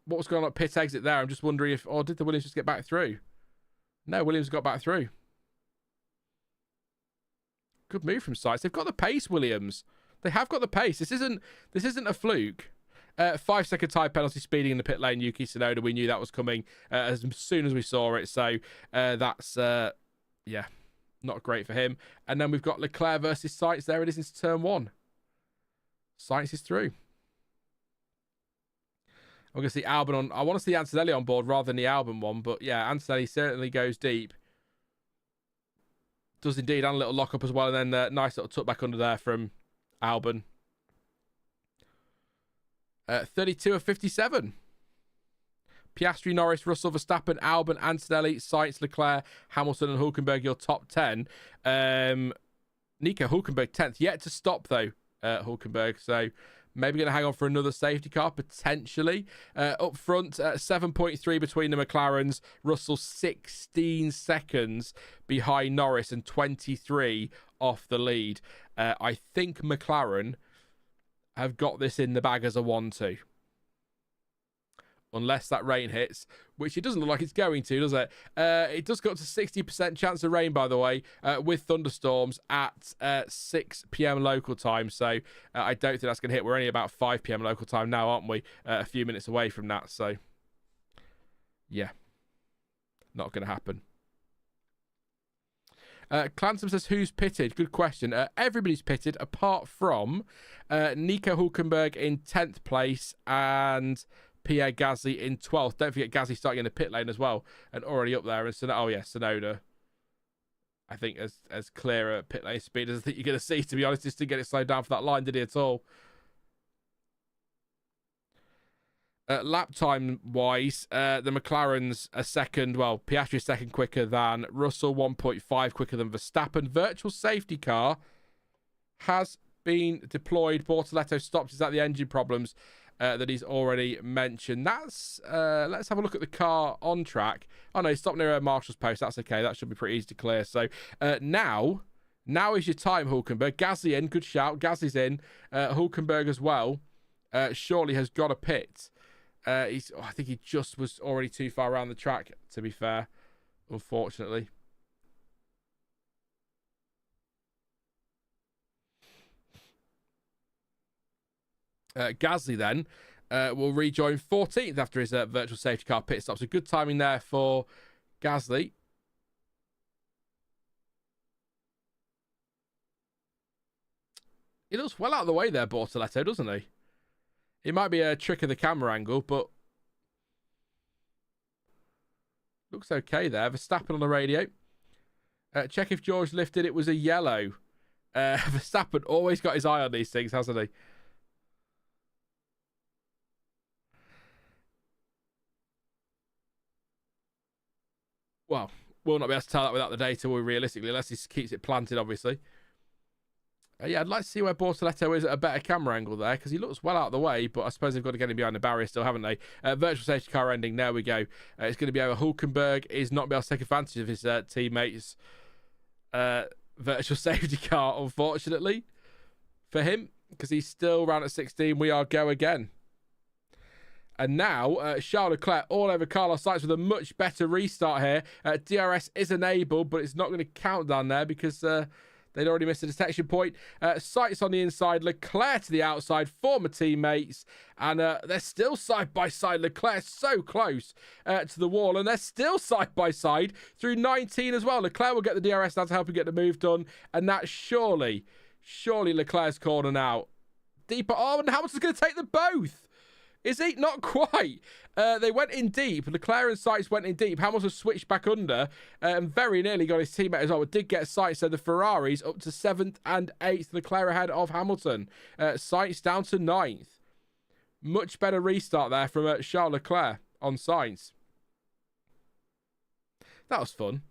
what was going on at pit exit there? I'm just wondering if... Or did the Williams just get back through? No, Williams got back through. Good move from Sainz. They've got the pace, Williams. They have got the pace. This isn't a fluke. 5-second time penalty speeding in the pit lane. Yuki Tsunoda. We knew that was coming as soon as we saw it. So that's not great for him. And then we've got Leclerc versus Sainz. There it is into turn one. Sainz is through. I'm going to see Albon on. I want to see Antonelli on board rather than the Albon one. But yeah, Antonelli certainly goes deep. Does indeed, and a little lock up as well. And then nice little tuck back under there from Albon. 32 of 57. Piastri, Norris, Russell, Verstappen, Albon, Antonelli, Sainz, Leclerc, Hamilton and Hulkenberg, your top 10. Nico Hulkenberg 10th. Yet to stop, though, Hulkenberg. So maybe going to hang on for another safety car, potentially. Up front, 7.3 between the McLarens. Russell 16 seconds behind Norris and 23 off the lead. I think McLaren have got this in the bag as a 1-2. Unless that rain hits, which it doesn't look like it's going to, does it? It does go up to 60% chance of rain, by the way, with thunderstorms at 6 p.m. local time. So I don't think that's going to hit. We're only about 5 p.m. local time now, aren't we? A few minutes away from that. So, yeah, not going to happen. Clansom says, who's pitted? Good question. Everybody's pitted apart from Nico Hulkenberg in 10th place and Pierre Gasly in 12th. Don't forget Gasly starting in the pit lane as well and already up there. And Tsunoda, I think as clear a pit lane speed as I think you're going to see, to be honest. Just didn't get it slowed down for that line, did he, at all? Lap time wise, the McLarens are second. Well, Piastri is second quicker than Russell, 1.5 quicker than Verstappen. Virtual safety car has been deployed. Bortoleto stopped. Is that the engine problems that he's already mentioned? That's let's have a look at the car on track. Oh no, he stopped near a marshal's post. That's okay. That should be pretty easy to clear. So now is your time, Hulkenberg. Gasly in, good shout. Gasly's in. Hulkenberg as well. Surely has got a pit. I think he just was already too far around the track, to be fair, unfortunately. Gasly then will rejoin 14th after his virtual safety car pit stop. So good timing there for Gasly. He looks well out of the way there, Bortoleto, doesn't he? It might be a trick of the camera angle, but looks okay there. Verstappen on the radio. Check if George lifted. It was a yellow. Verstappen always got his eye on these things, hasn't he? Well, we'll not be able to tell that without the data, will we, realistically, unless he keeps it planted, obviously. Yeah, I'd like to see where Bortoleto is at a better camera angle there, because he looks well out of the way, but I suppose they've got to get him behind the barrier still, haven't they? Virtual safety car ending, there we go. It's going to be over. Hulkenberg is not be able to take advantage of his teammates' virtual safety car, unfortunately, for him, because he's still round at 16. We are go again. And now, Charles Leclerc all over Carlos Sainz with a much better restart here. DRS is enabled, but it's not going to count down there because they'd already missed a detection point. Sainz on the inside, Leclerc to the outside, former teammates. And they're still side by side. Leclerc so close to the wall. And they're still side by side through 19 as well. Leclerc will get the DRS now to help him get the move done. And that's surely Leclerc's corner now. Deeper. Oh, and Hamilton's going to take them both. Is he? Not quite. They went in deep. Leclerc and Sainz went in deep. Hamilton switched back under and very nearly got his teammate as well. But did get Sainz. So the Ferraris up to 7th and 8th. Leclerc ahead of Hamilton. Sainz down to 9th. Much better restart there from Charles Leclerc on Sainz. That was fun.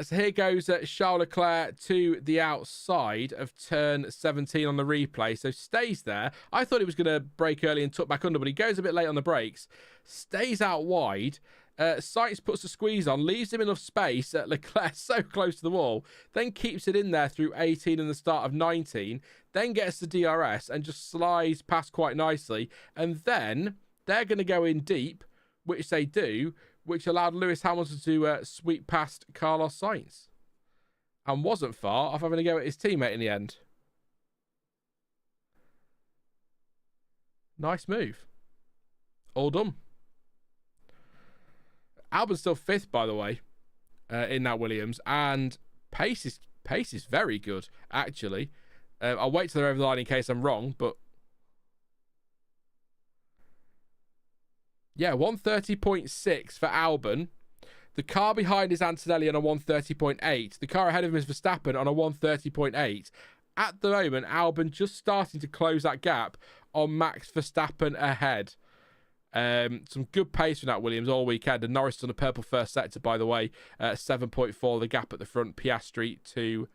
So here goes Charles Leclerc to the outside of turn 17 on the replay. So stays there. I thought he was going to brake early and tuck back under, but he goes a bit late on the brakes. Stays out wide. Sainz puts the squeeze on, leaves him enough space. Leclerc so close to the wall. Then keeps it in there through 18 and the start of 19. Then gets the DRS and just slides past quite nicely. And then they're going to go in deep, which they do, which allowed Lewis Hamilton to sweep past Carlos Sainz. And wasn't far off having to go at his teammate in the end. Nice move. All done. Albon's still 5th, by the way, in that Williams. And pace is very good, actually. I'll wait till they're over the line in case I'm wrong, but yeah, 130.6 for Albon. The car behind is Antonelli on a 130.8. The car ahead of him is Verstappen on a 130.8. At the moment, Albon just starting to close that gap on Max Verstappen ahead. Some good pace from that Williams all weekend. And Norris on a purple first sector, by the way. 7.4, the gap at the front. Piastri to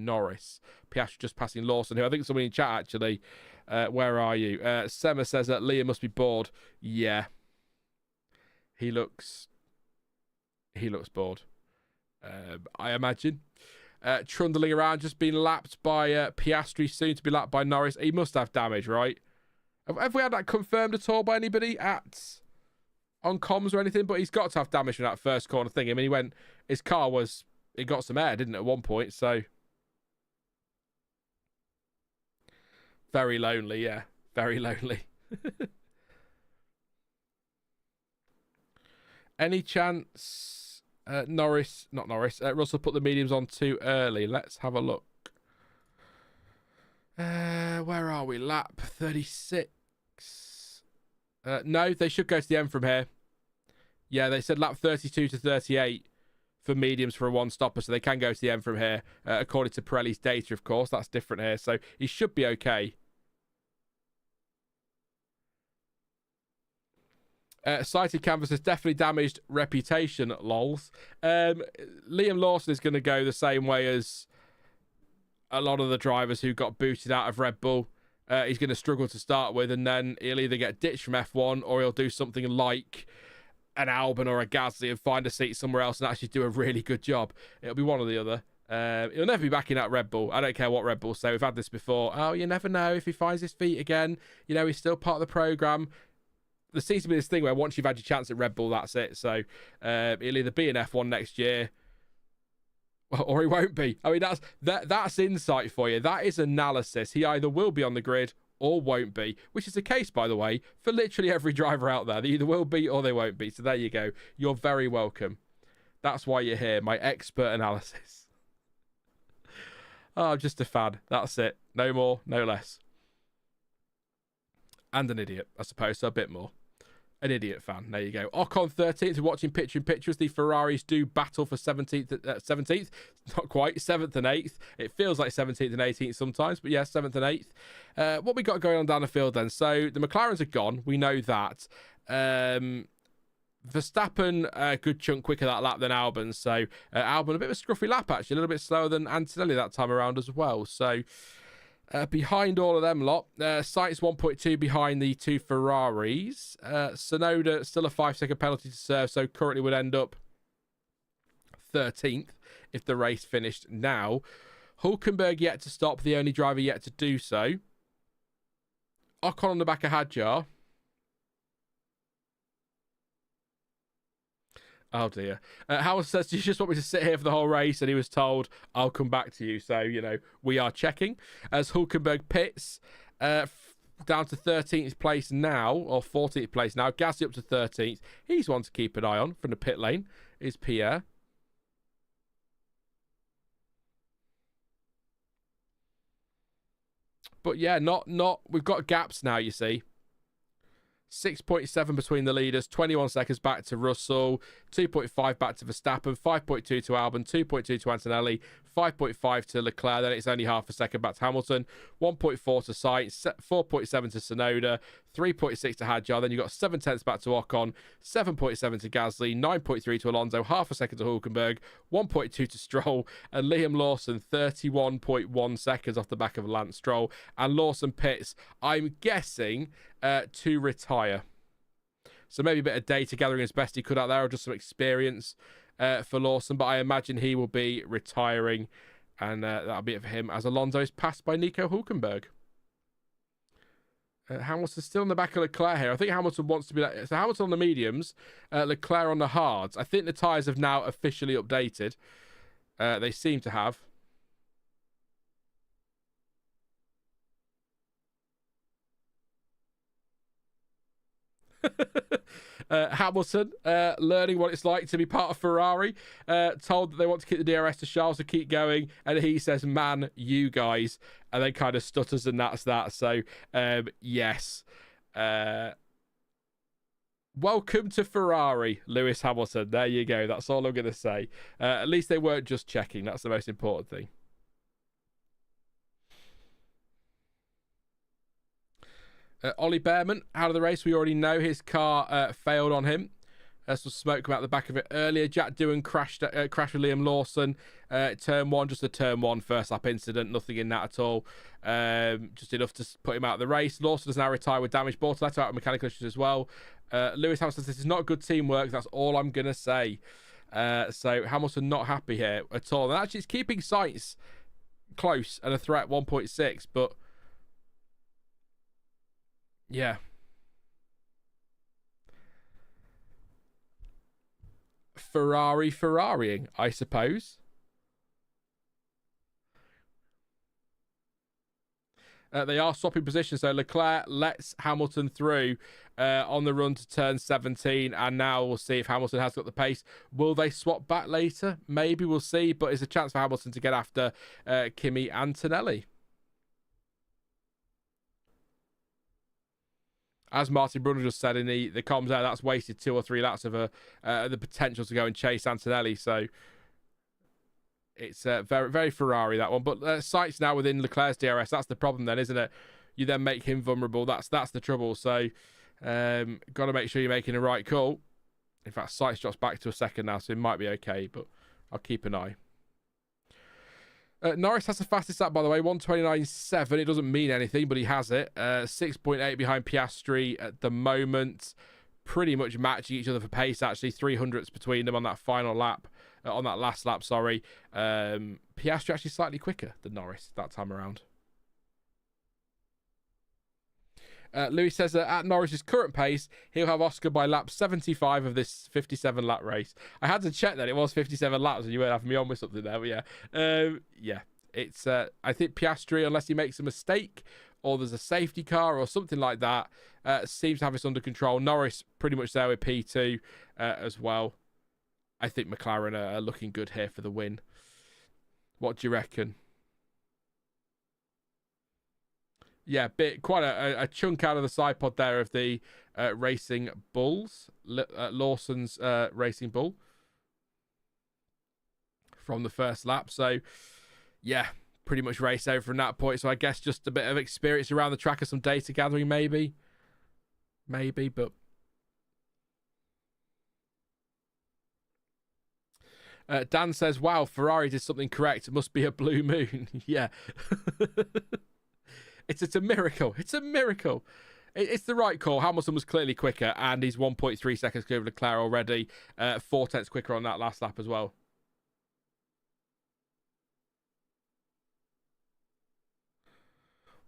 Norris. Piastri just passing Lawson, who I think somebody in chat actually. Where are you? Sema says that Liam must be bored. Yeah. He looks bored. I imagine. Trundling around, just being lapped by Piastri, soon to be lapped by Norris. He must have damage, right? Have we had that confirmed at all by anybody on comms or anything? But he's got to have damage from that first corner thing. I mean, his car it got some air, didn't it, at one point? So very lonely, yeah, very lonely. Any chance Russell put the mediums on too early? Let's have a look. Where are we? Lap 36. No, they should go to the end from here. Yeah, they said lap 32 to 38 for mediums for a one-stopper, so they can go to the end from here. According to Pirelli's data, of course. That's different here, so he should be okay. Sighted canvas has definitely damaged reputation, lols. Liam Lawson is going to go the same way as a lot of the drivers who got booted out of Red Bull. He's going to struggle to start with, and then he'll either get ditched from F1 or he'll do something like an Albon or a Gasly and find a seat somewhere else and actually do a really good job. It'll be one or the other. He'll never be back in that Red Bull. I don't care what Red Bull say. We've had this before. Oh, you never know if he finds his feet again. You know, he's still part of the programme. There seems to be this thing where once you've had your chance at Red Bull, that's it. So he'll either be in F1 next year or he won't be. I mean, that's insight for you. That is analysis. He either will be on the grid or won't be, which is the case, by the way, for literally every driver out there. They either will be or they won't be. So there you go. You're very welcome. That's why you're here, my expert analysis. Oh, I'm just a fan. That's it. No more, no less. And an idiot, I suppose, so a bit more. An idiot fan. There you go. Ocon 13th. We're watching picture-in-picture as the Ferraris do battle for 17th. Not quite. 7th and 8th. It feels like 17th and 18th sometimes, but yeah, 7th and 8th. What we got going on down the field then? So the McLarens are gone. We know that. Verstappen, a good chunk quicker that lap than Albon. So Albon, a bit of a scruffy lap, actually. A little bit slower than Antonelli that time around as well. So behind all of them lot, Sainz 1.2 behind the two Ferraris. Tsunoda still a 5-second penalty to serve, so currently would end up 13th if the race finished now. Hulkenberg yet to stop, the only driver yet to do so. Ocon on the back of Hadjar. Oh dear. Howard says, do you just want me to sit here for the whole race? And he was told, I'll come back to you. So, you know, we are checking. As Hulkenberg pits, down to 13th place now, or 14th place now. Gasly up to 13th. He's one to keep an eye on from the pit lane, is Pierre. But yeah, we've got gaps now, you see. 6.7 between the leaders, 21 seconds back to Russell, 2.5 back to Verstappen, 5.2 to Albon, 2.2 to Antonelli, 5.5 to Leclerc, then it's only half a second back to Hamilton, 1.4 to Sainz, 4.7 to Tsunoda, 3.6 to Hadjar, then you've got 7 tenths back to Ocon, 7.7 to Gasly, 9.3 to Alonso, half a second to Hulkenberg, 1.2 to Stroll, and Liam Lawson 31.1 seconds off the back of Lance Stroll, and Lawson pits, I'm guessing, to retire. So maybe a bit of data gathering as best he could out there, or just some experience for Lawson, but I imagine he will be retiring, and that'll be it for him as Alonso is passed by Nico Hulkenberg. Hamilton's still in the back of Leclerc here. I think Hamilton wants to be like, so Hamilton on the mediums, Leclerc on the hards. I think the tyres have now officially updated. They seem to have. Hamilton learning what it's like to be part of Ferrari, told that they want to keep the DRS to Charles to keep going, and he says, man, you guys, and then kind of stutters, and that's that. So yes, welcome to Ferrari, Lewis Hamilton. There you go. That's all I'm gonna say. At least they weren't just checking. That's the most important thing. Ollie Bearman out of the race. We already know his car failed on him. Some smoke come out the back of it earlier. Jack Doohan crashed with Liam Lawson Turn 1, just a turn 1 first lap incident, nothing in that at all. Just enough to put him out of the race. Lawson has now retired with damage. Bortoleto out of mechanical issues as well. Lewis Hamilton says, this is not good teamwork. That's all I'm going to say. So Hamilton not happy here at all. And actually, it's keeping Sainz close and a threat 1.6, but yeah. Ferrarying, I suppose. They are swapping positions, so Leclerc lets Hamilton through on the run to turn 17, and now we'll see if Hamilton has got the pace. Will they swap back later? Maybe, we'll see, but it's a chance for Hamilton to get after Kimi and Antonelli. As Martin Brundle just said in the comms there, that's wasted 2 or 3 laps of the potential to go and chase Antonelli, so it's very, very Ferrari, that one. But Sainz now within Leclerc's DRS. That's the problem then, isn't it? You then make him vulnerable. That's the trouble. So got to make sure you're making the right call. In fact, Sainz drops back to a second now, so it might be okay, but I'll keep an eye. Norris has the fastest lap, by the way, 1:29.7. It doesn't mean anything, but he has it. 6.8 behind Piastri at the moment. Pretty much matching each other for pace, actually. 300ths between them on that final lap. On that last lap, sorry. Piastri actually slightly quicker than Norris that time around. Louis says that at Norris's current pace, he'll have Oscar by lap 75 of this 57-lap race. I had to check that it was 57 laps, and you weren't having me on with something there, but yeah. Yeah, it's, I think Piastri, unless he makes a mistake, or there's a safety car, or something like that, seems to have this under control. Norris pretty much there with P2 as well. I think McLaren are looking good here for the win. What do you reckon? Yeah, quite a chunk out of the side pod there of the Racing Bulls. Lawson's Racing Bull from the first lap. So, yeah, pretty much race over from that point. So I guess just a bit of experience around the track and some data gathering, maybe. Maybe, but... Dan says, wow, Ferrari did something correct. It must be a blue moon. Yeah. It's a miracle. It's a miracle. It's the right call. Hamilton was clearly quicker, and he's 1.3 seconds clear of Leclerc already. 4/10 quicker on that last lap as well.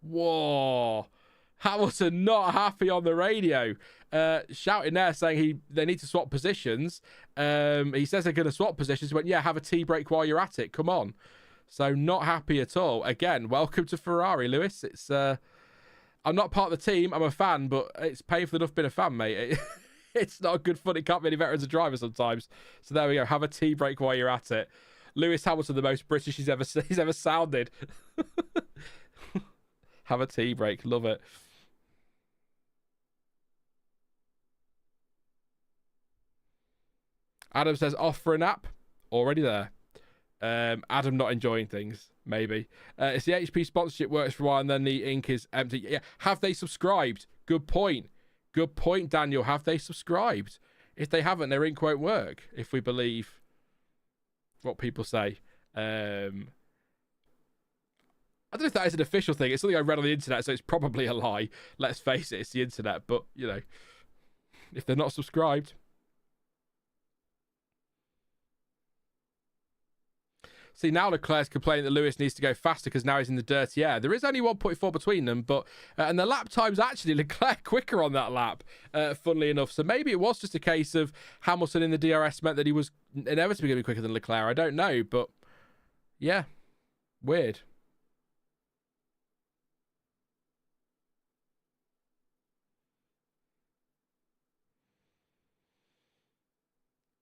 Whoa. Hamilton not happy on the radio. Shouting there saying they need to swap positions. He says they're going to swap positions. He went, yeah, have a tea break while you're at it. Come on. So not happy at all. Again, welcome to Ferrari, Lewis. It's I'm not part of the team. I'm a fan, but it's painful enough being a fan, mate. It's not good fun. It can't be any better as a driver sometimes. So there we go. Have a tea break while you're at it. Lewis Hamilton, the most British he's ever sounded. Have a tea break. Love it. Adam says, off for a nap. Already there. Adam not enjoying things, maybe. It's the HP sponsorship works for a while and then the ink is empty. Yeah. Have they subscribed? Good point. Good point, Daniel. Have they subscribed? If they haven't, their ink won't work, if we believe what people say. I don't know if that is an official thing. It's something I read on the internet, so it's probably a lie. Let's face it, it's the internet. But, you know, if they're not subscribed... See, now Leclerc's complaining that Lewis needs to go faster because now he's in the dirty air. There is only 1.4 between them, but and the lap time's actually Leclerc quicker on that lap, funnily enough. So maybe it was just a case of Hamilton in the DRS meant that he was inevitably going to be quicker than Leclerc. I don't know, but yeah, weird.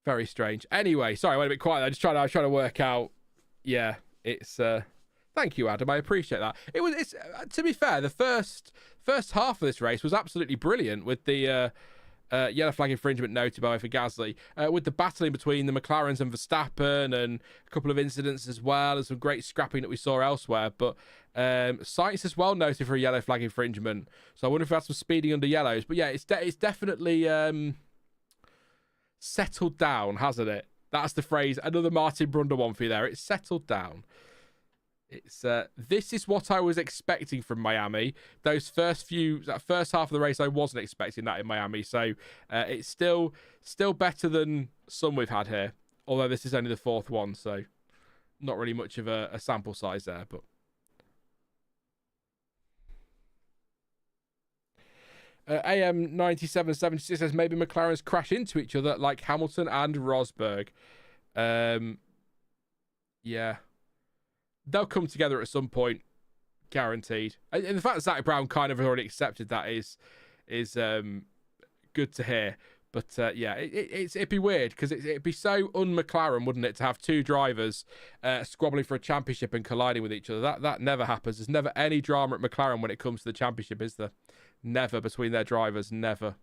Very strange. Anyway, sorry, I went a bit quiet. I was trying to work out. Yeah, it's thank you, Adam. I appreciate that. It's to be fair, the first half of this race was absolutely brilliant with the yellow flag infringement noted by for Gasly, with the battling between the McLarens and Verstappen and a couple of incidents as well, and some great scrapping that we saw elsewhere. But Sainz is well noted for a yellow flag infringement, so I wonder if we had some speeding under yellows. But yeah, it's definitely settled down, hasn't it? That's the phrase. Another Martin Brundle one for you there. It's settled down. It's this is what I was expecting from Miami. That first half of the race, I wasn't expecting that in Miami. So it's still better than some we've had here. Although this is only the fourth one, so not really much of a sample size there. But AM9776 says maybe McLaren's crash into each other like Hamilton and Rosberg. Yeah. They'll come together at some point, guaranteed. And the fact that Zach Brown kind of already accepted that is good to hear. But yeah, it'd be weird because it'd be so un-McLaren, wouldn't it, to have two drivers squabbling for a championship and colliding with each other. That never happens. There's never any drama at McLaren when it comes to the championship, is there? Never between their drivers, never.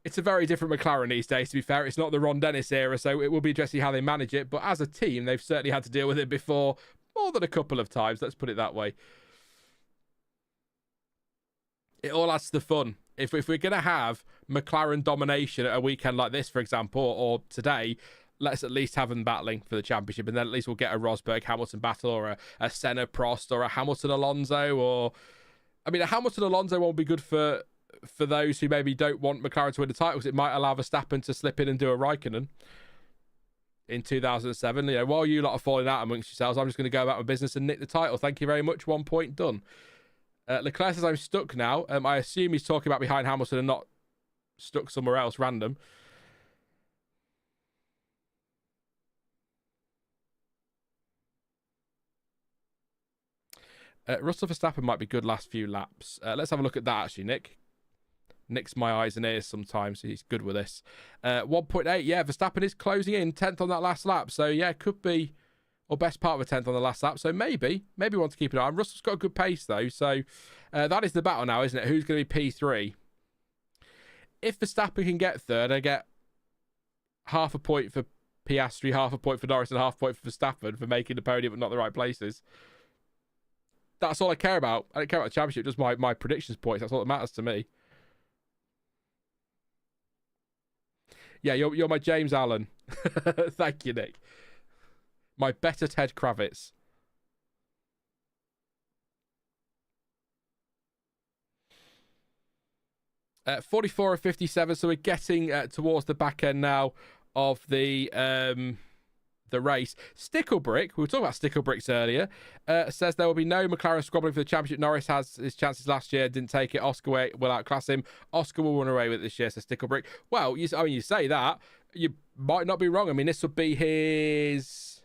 It's a very different McLaren these days, to be fair. It's not the Ron Dennis era, so it will be interesting how they manage it. But as a team, they've certainly had to deal with it before, more than a couple of times. Let's put it that way. It all adds to the fun. If we're going to have McLaren domination at a weekend like this, for example, or today, let's at least have them battling for the championship. And then at least we'll get a Rosberg-Hamilton battle or a Senna-Prost or a Hamilton-Alonso. Or, I mean, a Hamilton-Alonso won't be good for those who maybe don't want McLaren to win the title, because it might allow Verstappen to slip in and do a Raikkonen in 2007. You know, while you lot are falling out amongst yourselves, I'm just going to go about my business and nick the title. Thank you very much. 1 point done. Leclerc says I'm stuck now. I assume he's talking about behind Hamilton and not stuck somewhere else random. Russell Verstappen might be good last few laps. Let's have a look at that, actually, Nick. Nick's my eyes and ears sometimes. He's good with this. 1.8, yeah, Verstappen is closing in 10th on that last lap. So, yeah, could be, or best part of a 10th on the last lap. So, maybe want to keep an eye on. Russell's got a good pace, though. So, that is the battle now, isn't it? Who's going to be P3? If Verstappen can get third, I get half a point for Piastri, half a point for Norris, and half a point for Verstappen for making the podium but not the right places. That's all I care about. I don't care about the championship, just my predictions points. That's all that matters to me. Yeah, you're my James Allen. Thank you, Nick. My better Ted Kravitz. At 44 of 57, so we're getting towards the back end now of the race. Sticklebrick, we were talking about Sticklebricks earlier, says there will be no McLaren squabbling for the championship. Norris has his chances last year, didn't take it. Oscar will outclass him. Oscar will run away with it this year, says Sticklebrick. Well, you say that, you might not be wrong. I mean, this would be his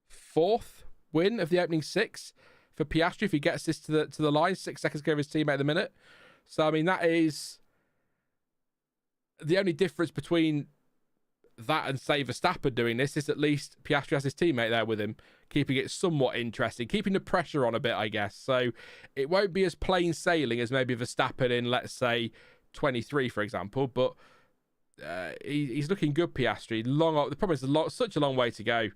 fourth win of the opening six for Piastri if he gets this to the line. 6 seconds ago of his teammate at the minute. So, I mean, that is the only difference between that and, say, Verstappen doing this is at least Piastri has his teammate there with him, keeping it somewhat interesting, keeping the pressure on a bit, I guess. So it won't be as plain sailing as maybe Verstappen in, let's say, 23, for example, but he's looking good, Piastri. The problem is such a long way to go.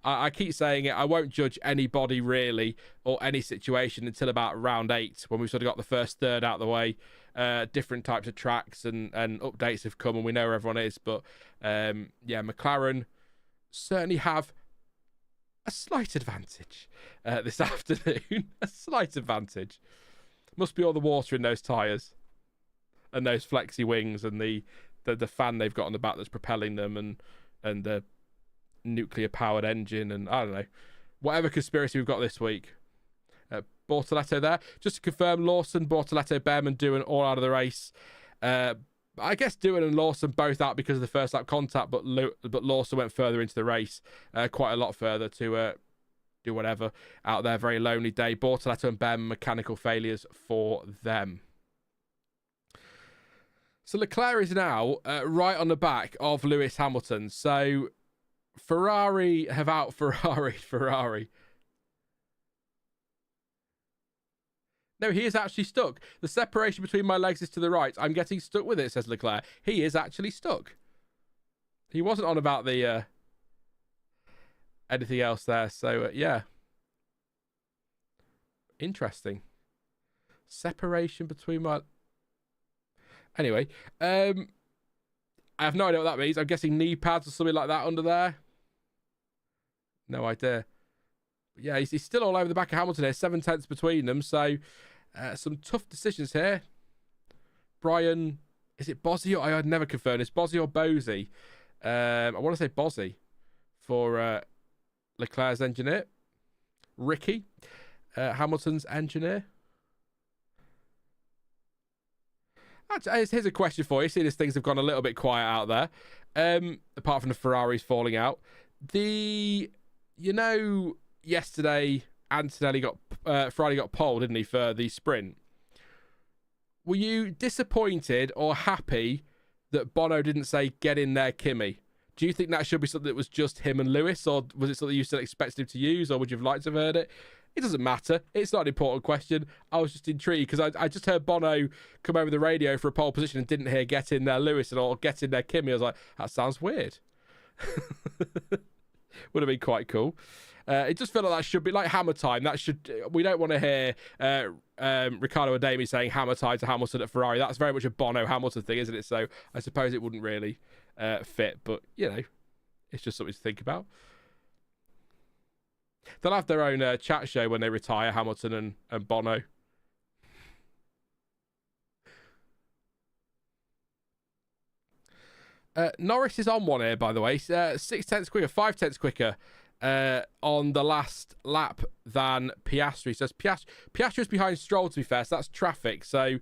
I keep saying it, I won't judge anybody really or any situation until about round 8, when we've sort of got the first third out of the way. Different types of tracks and updates have come and we know where everyone is. But yeah, McLaren certainly have a slight advantage this afternoon. A slight advantage. Must be all the water in those tyres and those flexi wings and the fan they've got on the back that's propelling them and the nuclear powered engine and I don't know, whatever conspiracy we've got this week. Bortoleto there, just to confirm, Lawson, Bortoleto, Bearman, Doohan all out of the race. I guess Doohan and Lawson both out because of the first lap contact, but Lawson went further into the race, quite a lot further to do whatever out there. Very lonely day. Bortoleto and Bearman, mechanical failures for them. So Leclerc is now right on the back of Lewis Hamilton. So Ferrari have out Ferrari. No, he is actually stuck. The separation between my legs is to the right. I'm getting stuck with it, says Leclerc. He is actually stuck. He wasn't on about the anything else there. So, yeah. Interesting. Separation between my... Anyway, I I have no idea what that means. I'm guessing knee pads or something like that under there. No idea. But yeah, he's still all over the back of Hamilton here. 7/10 between them. So some tough decisions here. Brian, is it Bozzy? I had never confirmed. It's Bozzy or Bosey. I want to say Bozzy for Leclerc's engineer. Ricky, Hamilton's engineer. Here's a question for you. See, as things have gone a little bit quiet out there, apart from the Ferraris falling out. Yesterday Antonelli Ferrari got pole, didn't he, for the sprint? Were you disappointed or happy that Bono didn't say "get in there, Kimi"? Do you think that should be something that was just him and Lewis, or was it something you still expected him to use, or would you have liked to have heard it? It doesn't matter. It's not an important question. I was just intrigued because I just heard Bono come over the radio for a pole position and didn't hear "get in there, Lewis" or "get in there, Kimi." I was like, that sounds weird. Would have been quite cool. It just felt like that should be like hammer time. We don't want to hear Riccardo Ademi saying hammer time to Hamilton at Ferrari. That's very much a Bono Hamilton thing, isn't it? So I suppose it wouldn't really fit, but it's just something to think about. They'll have their own chat show when they retire, Hamilton and Bono. Norris is on one here, by the way. 6/10 quicker, 5/10 quicker on the last lap than Piastri. So Piastri is behind Stroll, to be fair, so that's traffic. So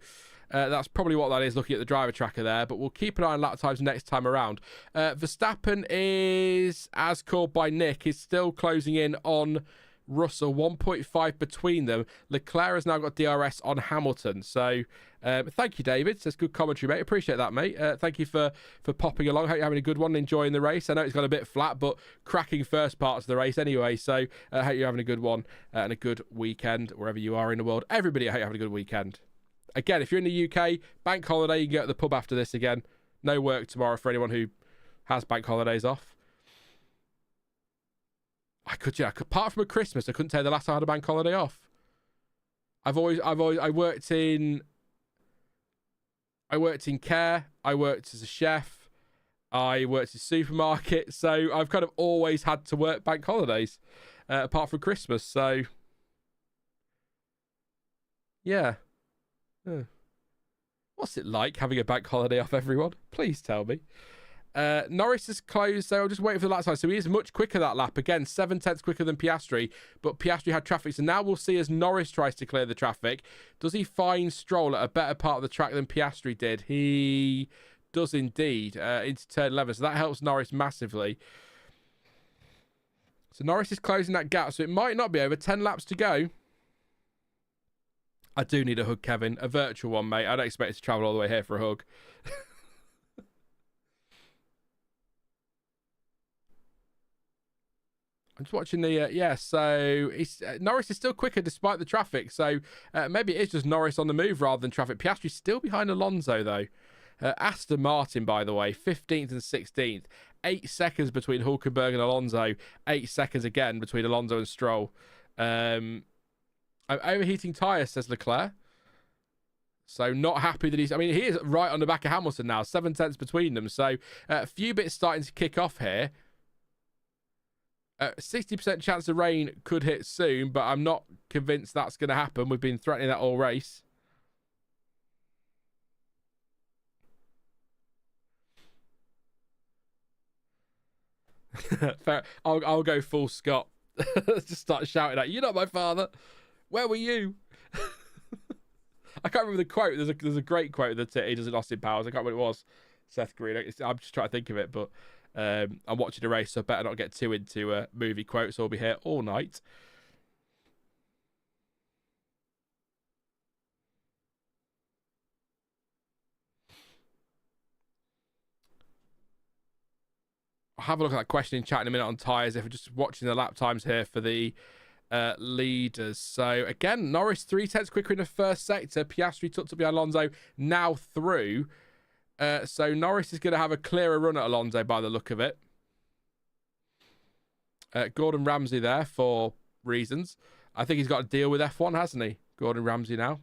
that's probably what that is, looking at the driver tracker there. But we'll keep an eye on lap times next time around. Verstappen is, as called by Nick, is still closing in on Russell, 1.5 between them. Leclerc has now got DRS on Hamilton. So thank you, David. That's good commentary, mate. Appreciate that, mate. Thank you for popping along. Hope you're having a good one, enjoying the race. I know it's got a bit flat, but cracking first parts of the race anyway. So I hope you're having a good one and a good weekend wherever you are in the world. Everybody, I hope you're having a good weekend. Again, if you're in the UK, bank holiday, you can go to the pub after this again. No work tomorrow for anyone who has bank holidays off. I could, apart from at Christmas, I couldn't tell you the last time I had a bank holiday off. I worked in care, I worked as a chef, I worked in supermarket, so I've kind of always had to work bank holidays, apart from Christmas, so yeah. What's it like having a bank holiday off, everyone? Please tell me. Norris is closed, so I'll just wait for the lap time. So he is much quicker that lap. Again, 7/10 quicker than Piastri, but Piastri had traffic. So now we'll see as Norris tries to clear the traffic. Does he find Stroll at a better part of the track than Piastri did? He does indeed, into turn 11. So that helps Norris massively. So Norris is closing that gap, so it might not be over. 10 laps to go. I do need a hug, Kevin. A virtual one, mate. I don't expect you to travel all the way here for a hug. I'm just watching the, so Norris is still quicker despite the traffic. So maybe it is just Norris on the move rather than traffic. Piastri's still behind Alonso, though. Aston Martin, by the way, 15th and 16th. 8 seconds between Hulkenberg and Alonso. 8 seconds again between Alonso and Stroll. I'm overheating tyres, says Leclerc. So not happy that he is right on the back of Hamilton now. 7/10 between them. So a few bits starting to kick off here. 60% chance of rain could hit soon, but I'm not convinced that's going to happen. We've been threatening that all race. Fair. I'll go full Scott. Just start shouting at you. You're not my father. Where were you? I can't remember the quote. There's a great quote that he does in Austin Powers. I can't remember what it was. Seth Green. I'm just trying to think of it, but I'm watching a race, so I better not get too into movie quotes. I'll be here all night. I'll have a look at that question in chat in a minute on tyres if we're just watching the lap times here for the leaders. So again, Norris 3/10 quicker in the first sector. Piastri tucked up behind Alonso, now through. So Norris is going to have a clearer run at Alonso by the look of it. Gordon Ramsay there for reasons. I think he's got to deal with F1, hasn't he? Gordon Ramsay now.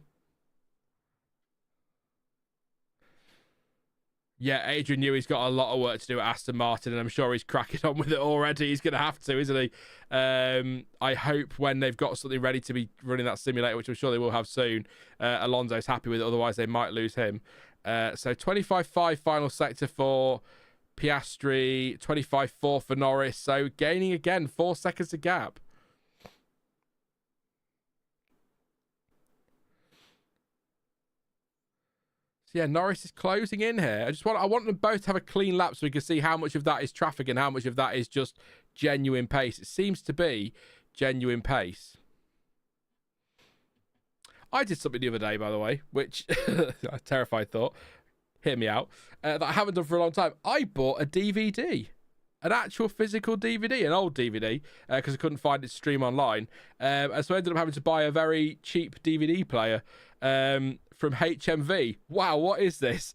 Yeah, Adrian Newey's got a lot of work to do at Aston Martin, and I'm sure he's cracking on with it already. He's going to have to, isn't he? I hope when they've got something ready to be running that simulator, which I'm sure they will have soon, Alonso's happy with it. Otherwise, they might lose him. So 25.5 final sector for Piastri, 25.4 for Norris. So gaining again, 4 seconds of gap. So yeah, Norris is closing in here. I want them both to have a clean lap so we can see how much of that is traffic and how much of that is just genuine pace. It seems to be genuine pace. I did something the other day, by the way, which a terrified thought. Hear me out. That I haven't done for a long time. I bought a DVD. An actual physical DVD, an old DVD, because I couldn't find it to stream online. And so I ended up having to buy a very cheap DVD player from HMV. Wow, what is this?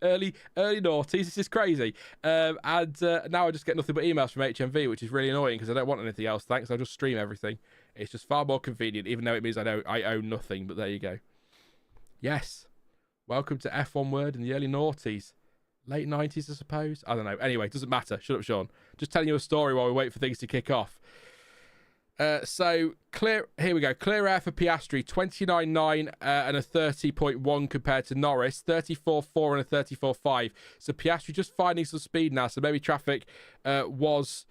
early noughties. This is crazy. And now I just get nothing but emails from HMV, which is really annoying because I don't want anything else. Thanks. I'll just stream everything. It's just far more convenient, even though it means I own nothing. But there you go. Yes. Welcome to F1 Word in the early noughties. Late 90s, I suppose. I don't know. Anyway, doesn't matter. Shut up, Sean. Just telling you a story while we wait for things to kick off. So, here we go. Clear air for Piastri. 29.9 and a 30.1 compared to Norris. 34.4 and a 34.5. So, Piastri just finding some speed now. So, maybe traffic was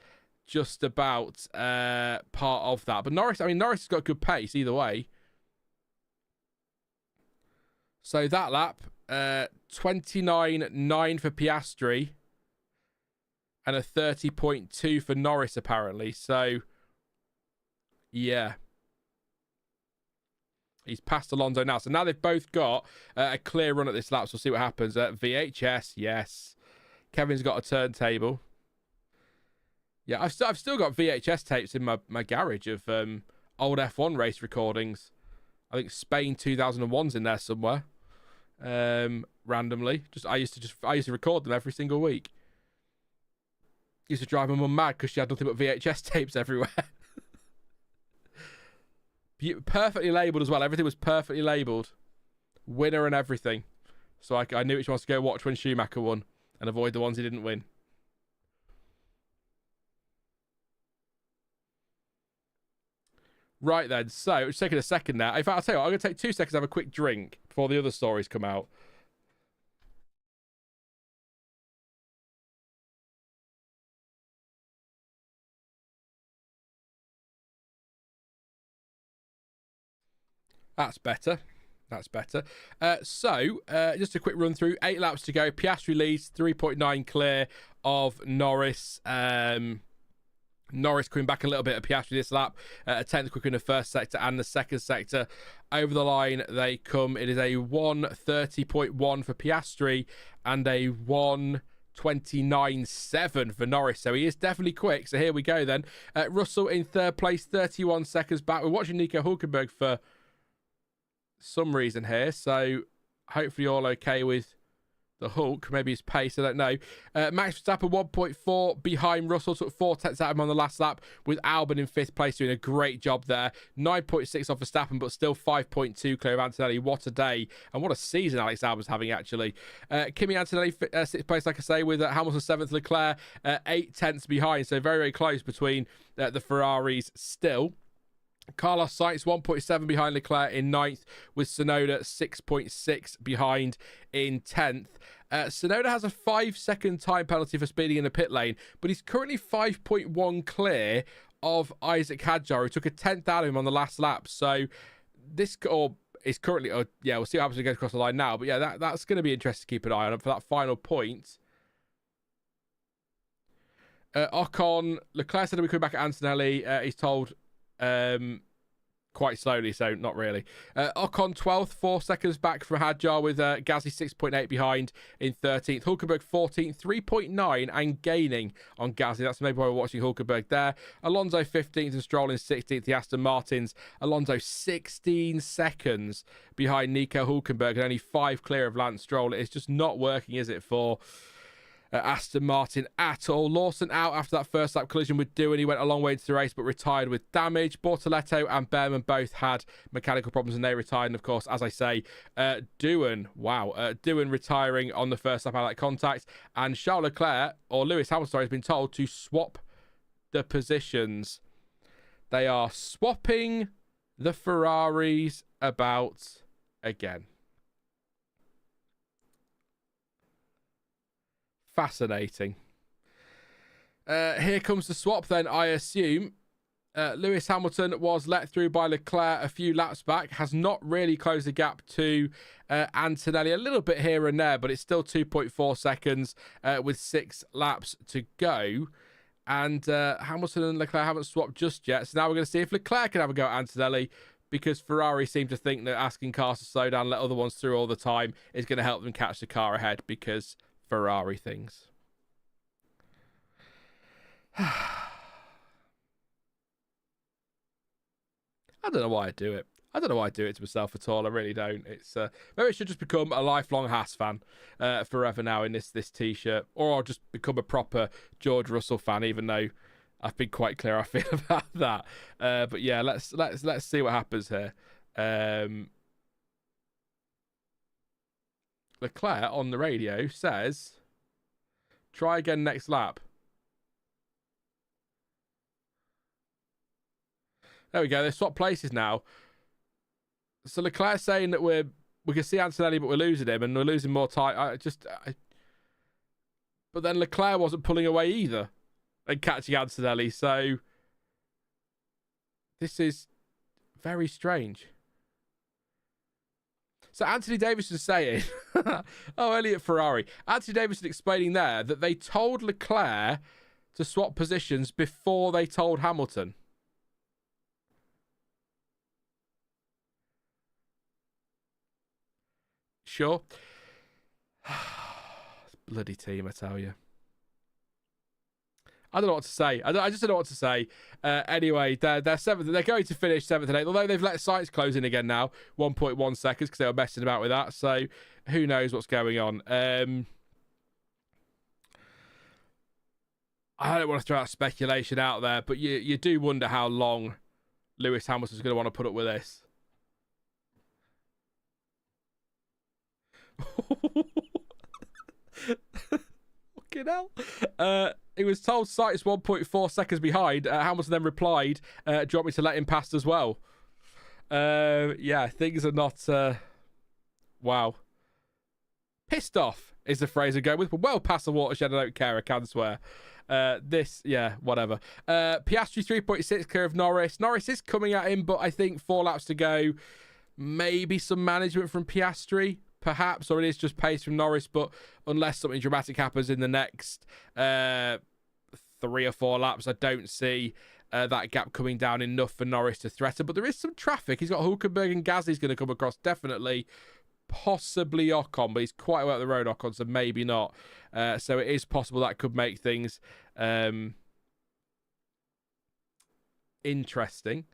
just about part of that. But Norris has got good pace either way. So, that lap... 29.9 for Piastri and a 30.2 for Norris, apparently. So, yeah. He's passed Alonso now. So now they've both got a clear run at this lap. So we'll see what happens. VHS, yes. Kevin's got a turntable. Yeah, I've still got VHS tapes in my garage of old F1 race recordings. I think Spain 2001's in there somewhere. Randomly, I used to record them every single week. Used to drive my mum mad because she had nothing but VHS tapes everywhere. Perfectly labelled as well. Everything was perfectly labelled, winner and everything. So I knew which ones to go watch when Schumacher won and avoid the ones he didn't win. Right then, so it's taking a second now. In fact, I'll tell you what, I'm going to take 2 seconds to have a quick drink before the other stories come out. That's better. That's better. So, just a quick run through. 8 laps to go. Piastri leads, 3.9 clear of Norris. Norris coming back a little bit at Piastri this lap, a 10th quicker in the first sector and the second sector. Over the line they come. It is a 1:30.1 for Piastri and a 1:29.7 for Norris. So he is definitely quick. So here we go then. Russell in third place, 31 seconds back. We're watching Nico Hulkenberg for some reason here. So hopefully all okay with the Hulk, maybe his pace, I don't know. Max Verstappen 1.4 behind Russell, took 4 tenths out of him on the last lap, with Albon in 5th place doing a great job there. 9.6 off Verstappen, but still 5.2 clear of Antonelli. What a day, and what a season Alex Albon's having, actually. Kimi Antonelli 6th place, like I say, with Hamilton 7th, Leclerc 8 tenths behind, so very, very close between the Ferraris still. Carlos Sainz 1.7 behind Leclerc in 9th, with Tsunoda 6.6 behind in 10th. Tsunoda has a 5-second time penalty for speeding in the pit lane, but he's currently 5.1 clear of Isaac Hadjar, who took a 10th out of him on the last lap. So this is currently, yeah, we'll see what happens when he goes across the line now. But yeah, that's going to be interesting to keep an eye on for that final point. Ocon, Leclerc said he'll be coming back at Antonelli. He's told quite slowly, so not really. Ocon 12th, 4 seconds back from Hadjar, with Gasly 6.8 behind in 13th. Hulkenberg 14th, 3.9 and gaining on Gasly. That's maybe why we're watching Hulkenberg there. Alonso 15th and Stroll in 16th. The Aston Martins. Alonso 16 seconds behind Nico Hulkenberg and only 5 clear of Lance Stroll. It's just not working, is it, for Aston Martin at all. Lawson out after that first lap collision with Doohan. He went a long way into the race but retired with damage. Bortoleto and Bearman both had mechanical problems and they retired. And of course, as I say, Doohan retiring on the first lap out of that contact. And Charles Leclerc, or Lewis Hamilton, has been told to swap the positions. They are swapping the Ferraris about again. Fascinating. Here comes the swap then, I assume. Lewis Hamilton was let through by Leclerc a few laps back. Has not really closed the gap to Antonelli. A little bit here and there, but it's still 2.4 seconds with 6 laps to go. And Hamilton and Leclerc haven't swapped just yet. So now we're going to see if Leclerc can have a go at Antonelli, because Ferrari seem to think that asking cars to slow down, let other ones through all the time, is going to help them catch the car ahead, because Ferrari things. I don't know why I do it. I don't know why I do it to myself at all. I really don't. It's maybe I should just become a lifelong Haas fan forever now in this t-shirt, or I'll just become a proper George Russell fan, even though I've been quite clear how I feel about that. But yeah, let's see what happens here. Leclerc on the radio says, try again next lap. There we go. They swap places now. So Leclerc's saying that we can see Antonelli, but we're losing him, and we're losing more time. But then Leclerc wasn't pulling away either and catching Antonelli. So this is very strange. So Anthony Davidson saying, Elliott Ferrari. Anthony Davidson explaining there that they told Leclerc to swap positions before they told Hamilton. Sure. Bloody team, I tell you. I don't know what to say. I just don't know what to say. Anyway, they're seventh. They're going to finish 7th and 8th, although they've let Sainz close in again now, 1.1 seconds, because they were messing about with that. So who knows what's going on. I don't want to throw out speculation out there, but you do wonder how long Lewis Hamilton's going to want to put up with this. Fucking hell. He was told Sainz 1.4 seconds behind. Hamilton then replied, do you want me to let him past as well? Yeah, things are not... wow. Pissed off is the phrase I'm going with. But well past the watershed, I don't care, I can swear. Yeah, whatever. Piastri 3.6 clear of Norris. Norris is coming at him, but I think 4 laps to go. Maybe some management from Piastri, perhaps, or it is just pace from Norris, but unless something dramatic happens in the next 3 or 4 laps, I don't see that gap coming down enough for Norris to threaten. But there is some traffic. He's got Hulkenberg and Gasly's going to come across, definitely. Possibly Ocon, but he's quite well up the road, Ocon, so maybe not. So it is possible that could make things interesting.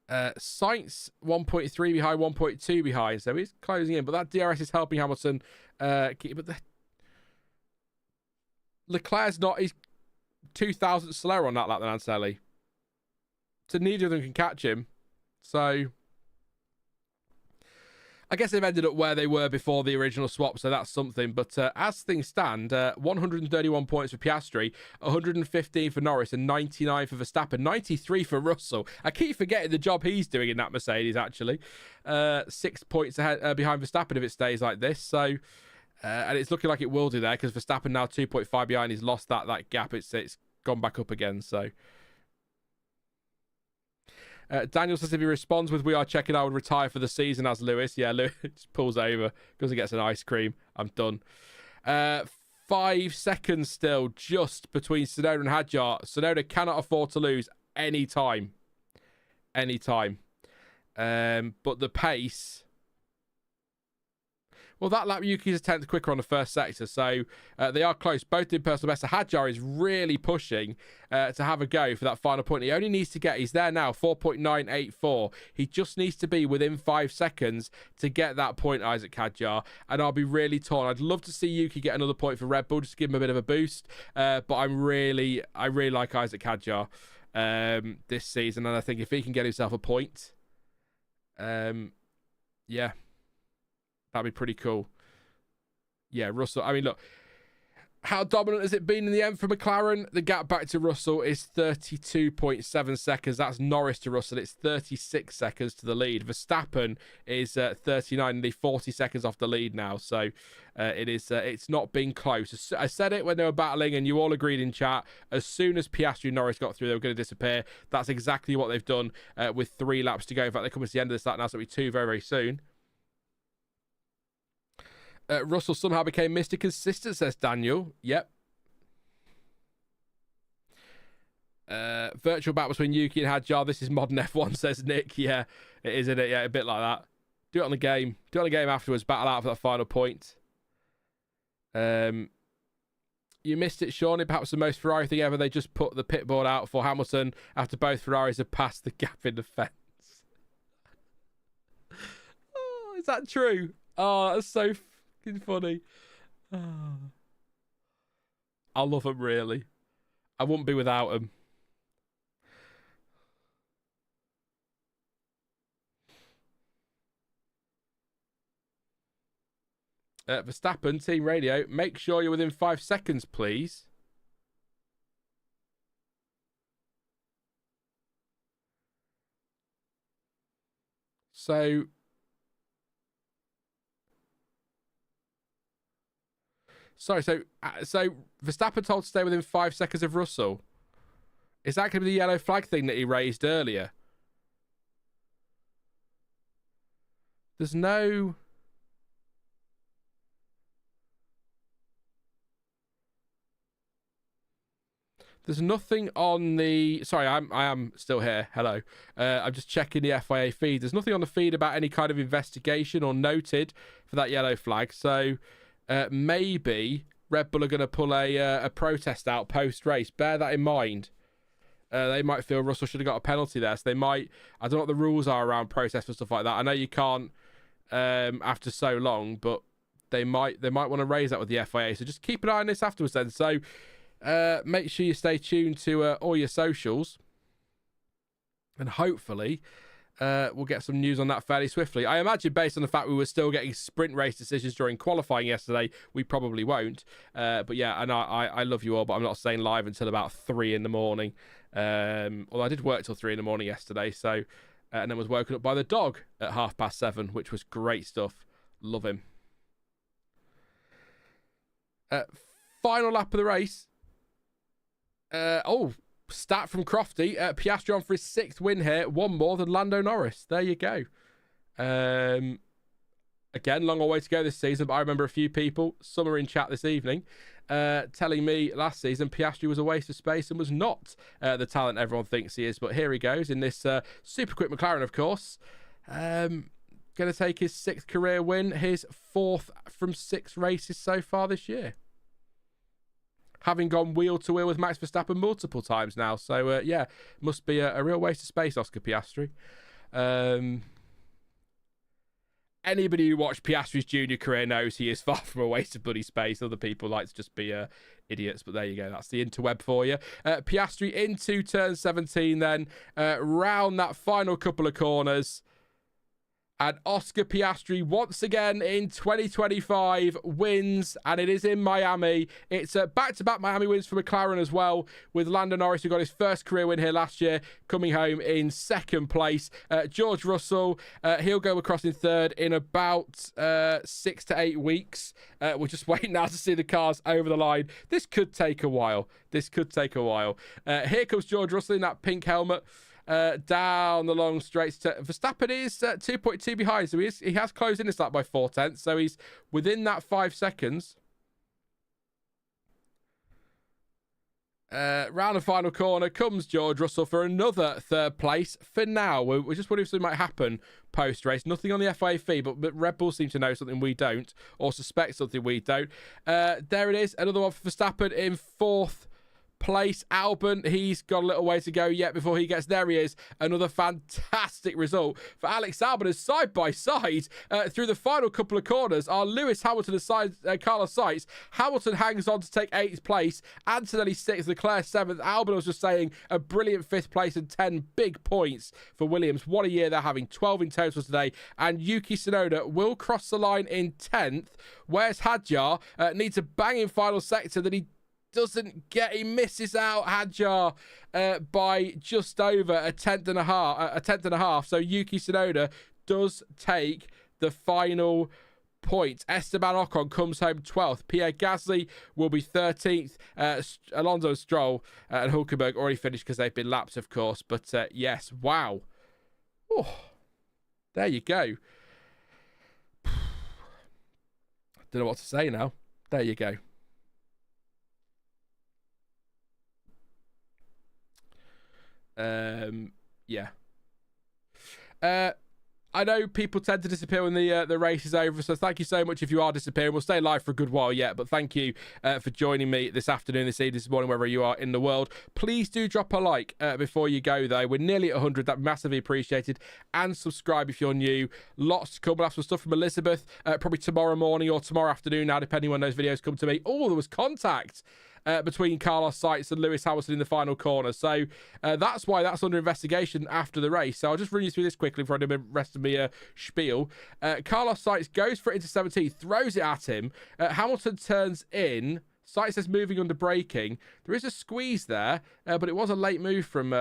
Sainz 1.3 behind, 1.2 behind, so he's closing in, but that DRS is helping Hamilton keep. But Leclerc's not, he's 2,000 slower on that lap than Antonelli, so neither of them can catch him. So I guess they've ended up where they were before the original swap, so that's something. But as things stand, 131 points for Piastri, 115 for Norris, and 99 for Verstappen, 93 for Russell. I keep forgetting the job he's doing in that Mercedes, actually. 6 points ahead, behind Verstappen if it stays like this. So, and it's looking like it will do there, because Verstappen now 2.5 behind. He's lost that gap. It's gone back up again, so... Daniel says if he responds with "we are checking, I would retire for the season as Lewis." Yeah, Lewis just pulls over because he gets an ice cream. I'm done. 5 seconds still just between Tsunoda and Hadjar. Tsunoda cannot afford to lose any time. But the pace... Well, that lap, Yuki's a tenth quicker on the first sector, so they are close. Both did personal best. So Hadjar is really pushing to have a go for that final point. He only needs to get, he's there now, 4.984. He just needs to be within 5 seconds to get that point, Isaac Hadjar, and I'll be really torn. I'd love to see Yuki get another point for Red Bull, just to give him a bit of a boost, but I really like Isaac Hadjar this season, and I think if he can get himself a point, yeah, that'd be pretty cool. Yeah, Russell, I mean, look, how dominant has it been in the end for McLaren? The gap back to Russell is 32.7 seconds. That's Norris to Russell. It's 36 seconds to the lead. Verstappen is 39, nearly 40 seconds off the lead now. So it's not been close. I said it when they were battling, and you all agreed in chat. As soon as Piastri and Norris got through, they were going to disappear. That's exactly what they've done with 3 laps to go. In fact, they're coming to the end of this lap now, so it'll be 2 very, very soon. Russell somehow became Mr. Consistent, says Daniel. Yep. Virtual battle between Yuki and Hadjar. This is modern F1, says Nick. Yeah, it is, isn't it? Yeah, a bit like that. Do it on the game. Do it on the game afterwards. Battle out for that final point. You missed it, Sean. Perhaps the most Ferrari thing ever. They just put the pit board out for Hamilton after both Ferraris had passed the gap in the fence. Oh, is that true? Oh, that's so funny. I love him, really. I wouldn't be without him. Verstappen, team radio, make sure you're within 5 seconds, please. So sorry, so Verstappen told to stay within 5 seconds of Russell. Is that going to be the yellow flag thing that he raised earlier? There's no... There's nothing on the... Sorry, I am still here. Hello. I'm just checking the FIA feed. There's nothing on the feed about any kind of investigation or noted for that yellow flag. So maybe Red Bull are going to pull a protest out post-race. Bear that in mind. They might feel Russell should have got a penalty there. So they might... I don't know what the rules are around protests and stuff like that. I know you can't after so long, but they might want to raise that with the FIA. So just keep an eye on this afterwards then. So... make sure you stay tuned to all your socials, and hopefully we'll get some news on that fairly swiftly. I imagine based on the fact we were still getting sprint race decisions during qualifying yesterday, we probably won't. But yeah, and I love you all, but I'm not staying live until about 3 in the morning. Although I did work till 3 in the morning yesterday, so and then was woken up by the dog at 7:30, which was great stuff. Love him. Final lap of the race. Stat from Crofty. Piastri on for his 6th win here. One more than Lando Norris. There you go. Again, long way to go this season, but I remember a few people, some are in chat this evening, telling me last season Piastri was a waste of space and was not the talent everyone thinks he is. But here he goes in this super quick McLaren, of course. Going to take his 6th career win, his 4th from 6 races so far this year. Having gone wheel to wheel with Max Verstappen multiple times now. So, yeah, must be a real waste of space, Oscar Piastri. Anybody who watched Piastri's junior career knows he is far from a waste of bloody space. Other people like to just be idiots, but there you go. That's the interweb for you. Piastri into turn 17 then. Round that final couple of corners. And Oscar Piastri, once again in 2025, wins, and it is in Miami. It's back-to-back Miami wins for McLaren as well, with Lando Norris, who got his first career win here last year, coming home in 2nd place. George Russell, he'll go across in 3rd in about 6 to 8 weeks. We're just waiting now to see the cars over the line. This could take a while. Here comes George Russell in that pink helmet. Down the long straights. Verstappen is 2.2 behind, so he has closed in this lap by 4/10, so he's within that 5 seconds. Round the final corner comes George Russell for another third place. For now, we're just wondering if something might happen post-race. Nothing on the FIA, but Red Bull seem to know something we don't, or suspect something we don't. There it is, another one for Verstappen in fourth place. Albon, he's got a little way to go yet before he gets there. He is. Another fantastic result for Alex Albon, as side by side through the final couple of corners are Lewis Hamilton and Carlos Sainz. Hamilton hangs on to take 8th place. Antonelli 6th, Leclerc 7th. Albon, was just saying, a brilliant 5th place and 10 big points for Williams. What a year they're having. 12 in total today. And Yuki Tsunoda will cross the line in 10th. Where's Hadjar? Needs a banging final sector that he doesn't get. He misses out, Hadjar, by just over a tenth and a half. So Yuki Tsunoda does take the final point. Esteban Ocon comes home 12th. Pierre Gasly will be 13th. Alonso, Stroll, and Hulkenberg already finished because they've been lapped, of course. But yes, wow. Oh, there you go. Don't know what to say now. There you go. Yeah. I know people tend to disappear when the race is over, so thank you so much if you are disappearing. We'll stay live for a good while yet, but thank you for joining me this afternoon, this evening, this morning, wherever you are in the world. Please do drop a like before you go, though. We're nearly at 100. That'd be massively appreciated. And subscribe if you're new. Lots to come. We'll have some stuff from Elizabeth probably tomorrow morning or tomorrow afternoon now, depending when those videos come to me. Oh, there was contact between Carlos Sainz and Lewis Hamilton in the final corner. So that's why that's under investigation after the race. So I'll just run you through this quickly before I do the rest of my spiel. Carlos Sainz goes for it into 17, throws it at him. Hamilton turns in. Sainz is moving under braking. There is a squeeze there, but it was a late move from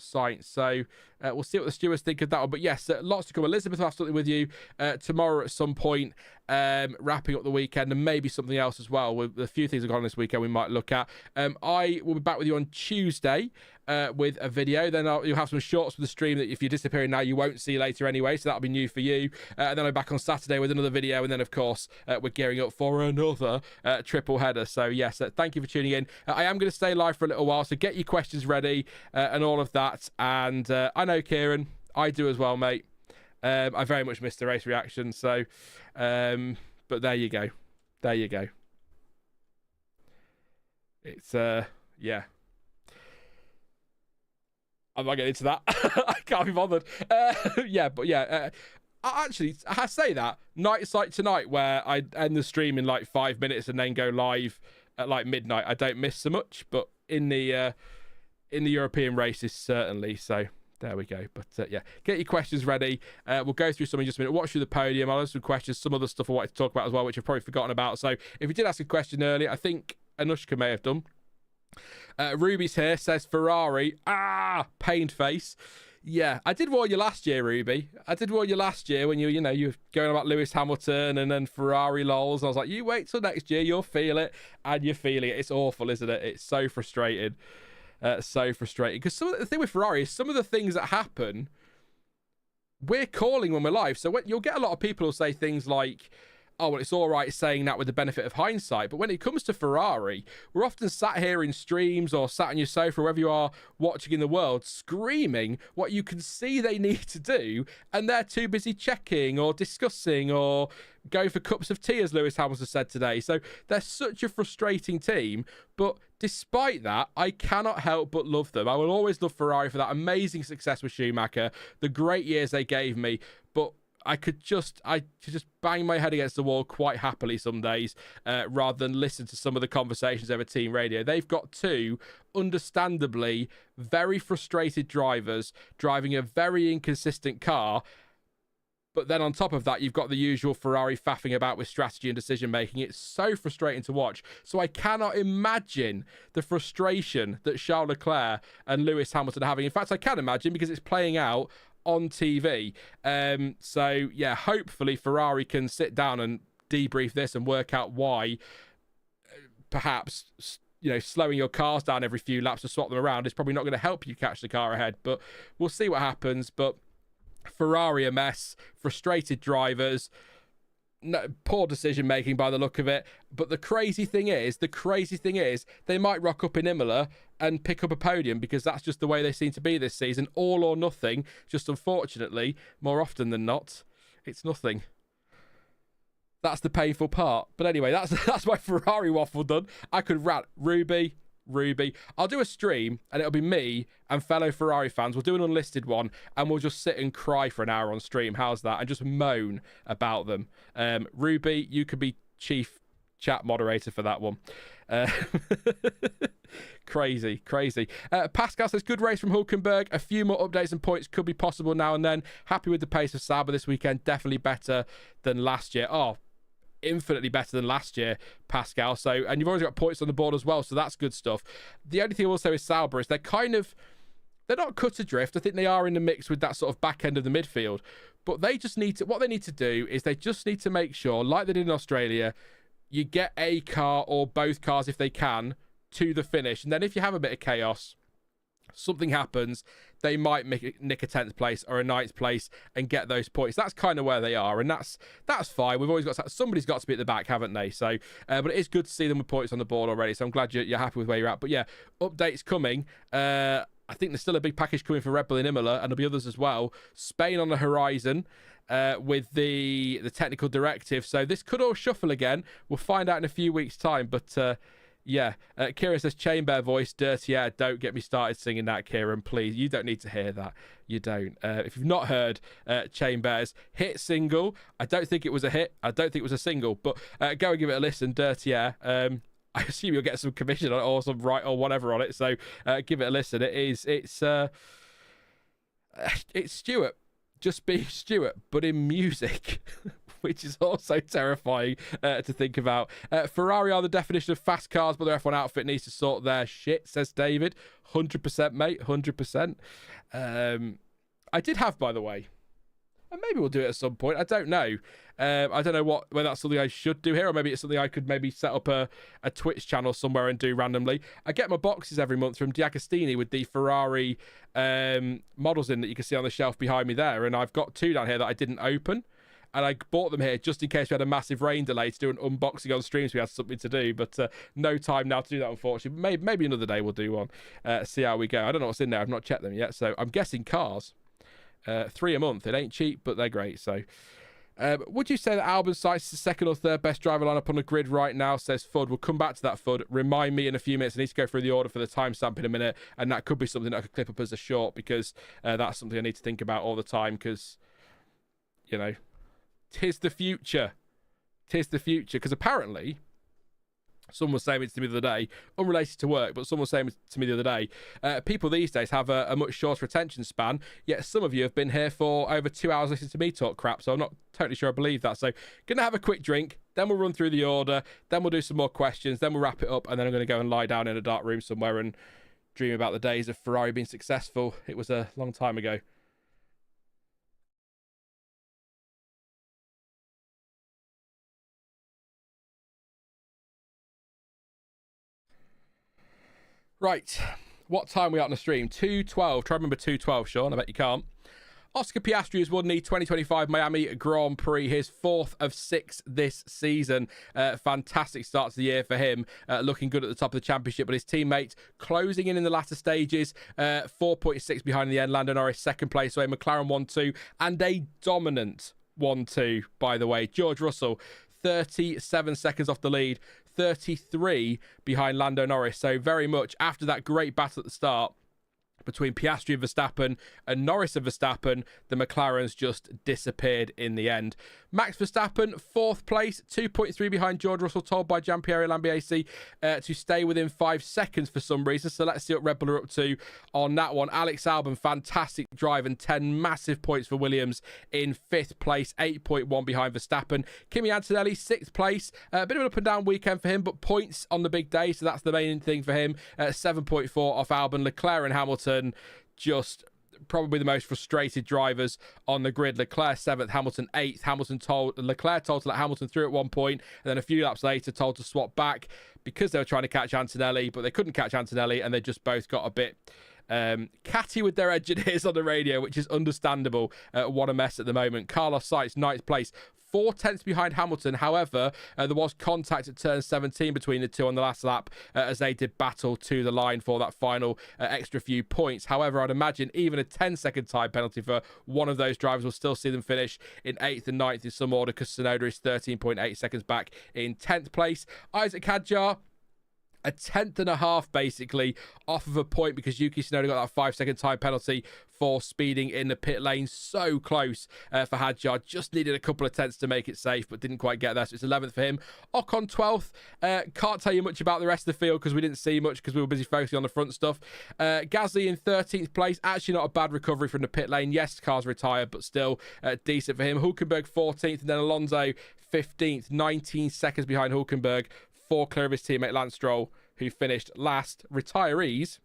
Sainz. So we'll see what the stewards think of that one. But yes, lots to come. Elizabeth will have something with you tomorrow at some point, wrapping up the weekend, and maybe something else as well. With a few things that are on this weekend we might look at. I will be back with you on Tuesday with a video. Then you'll have some shorts for the stream that if you're disappearing now, you won't see later anyway. So that'll be new for you. And then I'm back on Saturday with another video. And then, of course, we're gearing up for another triple header. So, yes, thank you for tuning in. I am going to stay live for a little while. So get your questions ready and all of that. And I know, Kieran, I do as well, mate. I very much missed the race reaction. So, but there you go. There you go. It's, yeah. I'm not getting into that. I can't be bothered. Yeah, but yeah. Actually, I say that. Nights like tonight where I end the stream in like 5 minutes and then go live at like midnight, I don't miss so much. But in the European races, certainly. So there we go. But yeah, get your questions ready. We'll go through some in just a minute. Watch through the podium. I'll have some questions, some other stuff I wanted to talk about as well, which I've probably forgotten about. So if you did ask a question earlier, I think Anushka may have done. Ruby's here, says Ferrari. Pained face. Yeah, I did warn you last year, Ruby. I did warn you last year when you were going about Lewis Hamilton and then Ferrari lols. I was like, you wait till next year, you'll feel it. And you're feeling it. It's awful, isn't it? It's so frustrating. So frustrating. Because the thing with Ferrari is some of the things that happen, we're calling when we're live. So you'll get a lot of people who say things like, oh, well, it's all right saying that with the benefit of hindsight. But when it comes to Ferrari, we're often sat here in streams or sat on your sofa, wherever you are watching in the world, screaming what you can see they need to do, and they're too busy checking or discussing or going for cups of tea, as Lewis Hamilton said today. So they're such a frustrating team. But despite that, I cannot help but love them. I will always love Ferrari for that amazing success with Schumacher, the great years they gave me. But I could just bang my head against the wall quite happily some days rather than listen to some of the conversations over team radio. They've got two, understandably, very frustrated drivers driving a very inconsistent car. But then on top of that, you've got the usual Ferrari faffing about with strategy and decision making. It's so frustrating to watch. So I cannot imagine the frustration that Charles Leclerc and Lewis Hamilton are having. In fact, I can imagine because it's playing out on TV. So yeah, hopefully Ferrari can sit down and debrief this and work out why perhaps slowing your cars down every few laps to swap them around is probably not going to help you catch the car ahead. But we'll see what happens. But Ferrari a mess, frustrated drivers. no, poor decision making by the look of it. But the crazy thing is, they might rock up in Imola and pick up a podium, because that's just the way they seem to be this season. All or nothing. Just unfortunately, more often than not, it's nothing. That's the painful part. But anyway, that's my Ferrari waffle done. I could rant Ruby. I'll do a stream, and it'll be me and fellow Ferrari fans. We'll do an unlisted one, and we'll just sit and cry for an hour on stream. How's that? And just moan about them. Ruby, you could be chief chat moderator for that one. Crazy. Pascal says, good race from Hulkenberg. A few more updates and points could be possible now and then. Happy with the pace of Sauber this weekend. Definitely better than last year. Oh, infinitely better than last year, Pascal. So, and you've already got points on the board as well, so that's good stuff. The only thing I will say with Sauber is they're not cut adrift. I think they are in the mix with that sort of back end of the midfield, but they just need to, what they need to do is they just need to make sure, like they did in Australia, you get a car or both cars if they can to the finish, and then if you have a bit of chaos, something happens, they might nick a 10th place or a 9th place and get those points. That's kind of where they are, and that's fine. We've always got, somebody's got to be at the back, haven't they? So, but it is good to see them with points on the board already. So I'm glad you're happy with where you're at. But yeah, updates coming. I think there's still a big package coming for Red Bull in Imola, and there'll be others as well. Spain on the horizon with the technical directive. So this could all shuffle again. We'll find out in a few weeks' time. But yeah, Kieran says, Chamber voice, dirty air. Don't get me started singing that, Kieran, please. You don't need to hear that. You don't. If you've not heard Chamber's hit single, I don't think it was a hit. I don't think it was a single, but go and give it a listen, Dirty Air. I assume you'll get some commission on it or some right or whatever on it. So give it a listen. It's Stuart. Just be Stuart, but in music, which is also terrifying to think about. Ferrari are the definition of fast cars, but their F1 outfit needs to sort their shit, says David. 100%, mate, 100%. I did have, by the way, and maybe we'll do it at some point. I don't know. I don't know whether that's something I should do here, or maybe it's something I could maybe set up a Twitch channel somewhere and do randomly. I get my boxes every month from D'Agostini with the Ferrari models in that you can see on the shelf behind me there, and I've got 2 down here that I didn't open, and I bought them here just in case we had a massive rain delay to do an unboxing on stream, so we had something to do, but no time now to do that, unfortunately. Maybe another day we'll do one, see how we go. I don't know what's in there. I've not checked them yet, so I'm guessing cars. 3 a month. It ain't cheap, but they're great. So would you say that Albon cites the second or third best driver lineup on the grid right now, says Fudd? We'll come back to that, Fudd. Remind me in a few minutes. I need to go through the order for the timestamp in a minute, and that could be something that I could clip up as a short, because that's something I need to think about all the time, because, you know, tis the future, because apparently someone was saying it to me the other day, unrelated to work, but someone was saying it to me the other day, people these days have a much shorter attention span, yet some of you have been here for over 2 hours listening to me talk crap, so I'm not totally sure I believe that. So gonna have a quick drink, then we'll run through the order, then we'll do some more questions, then we'll wrap it up, and then I'm going to go and lie down in a dark room somewhere and dream about the days of Ferrari being successful. It was a long time ago. Right, what time are we out on the stream? 2:12. Try to remember 2:12, Sean. I bet you can't. Oscar Piastri has won the 2025 Miami Grand Prix, his 4th of 6 this season. Fantastic start to the year for him, looking good at the top of the championship, but his teammates closing in the latter stages, 4.6 behind the end. Lando Norris, second place away, McLaren 1-2, and a dominant 1-2, by the way. George Russell, 37 seconds off the lead, 33 behind Lando Norris. So very much after that great battle at the start between Piastri and Verstappen and Norris and Verstappen, the McLarens just disappeared in the end. Max Verstappen, 4th place, 2.3 behind George Russell, told by Gianpiero Lambiase to stay within 5 seconds for some reason. So let's see what Red Bull are up to on that one. Alex Albon, fantastic drive, and 10 massive points for Williams in 5th place, 8.1 behind Verstappen. Kimi Antonelli, 6th place. A bit of an up and down weekend for him, but points on the big day, so that's the main thing for him. 7.4 off Albon. Leclerc and Hamilton, just probably the most frustrated drivers on the grid. Leclerc 7th, Hamilton 8th. Leclerc told to let Hamilton through at one point, and then a few laps later told to swap back because they were trying to catch Antonelli, but they couldn't catch Antonelli, and they just both got a bit catty with their engineers on the radio, which is understandable. What a mess at the moment. Carlos Sainz, 9th place, 4 tenths behind Hamilton. However, there was contact at turn 17 between the two on the last lap as they did battle to the line for that final extra few points. However, I'd imagine even a 10-second time penalty for one of those drivers will still see them finish in 8th and 9th in some order, because Tsunoda is 13.8 seconds back in 10th place. Isaac Hadjar, a 10.5 basically off of a point, because Yuki Tsunoda got that 5-second time penalty for speeding in the pit lane. So close for Hadjar. Just needed a couple of tenths to make it safe, but didn't quite get there. So it's 11th for him. Ocon 12th. Can't tell you much about the rest of the field because we didn't see much because we were busy focusing on the front stuff. Gasly in 13th place. Actually not a bad recovery from the pit lane. Yes, car's retired, but still decent for him. Hulkenberg 14th, and then Alonso 15th. 19 seconds behind Hulkenberg. 4 clear of his teammate Lance Stroll, who finished last. Retirees: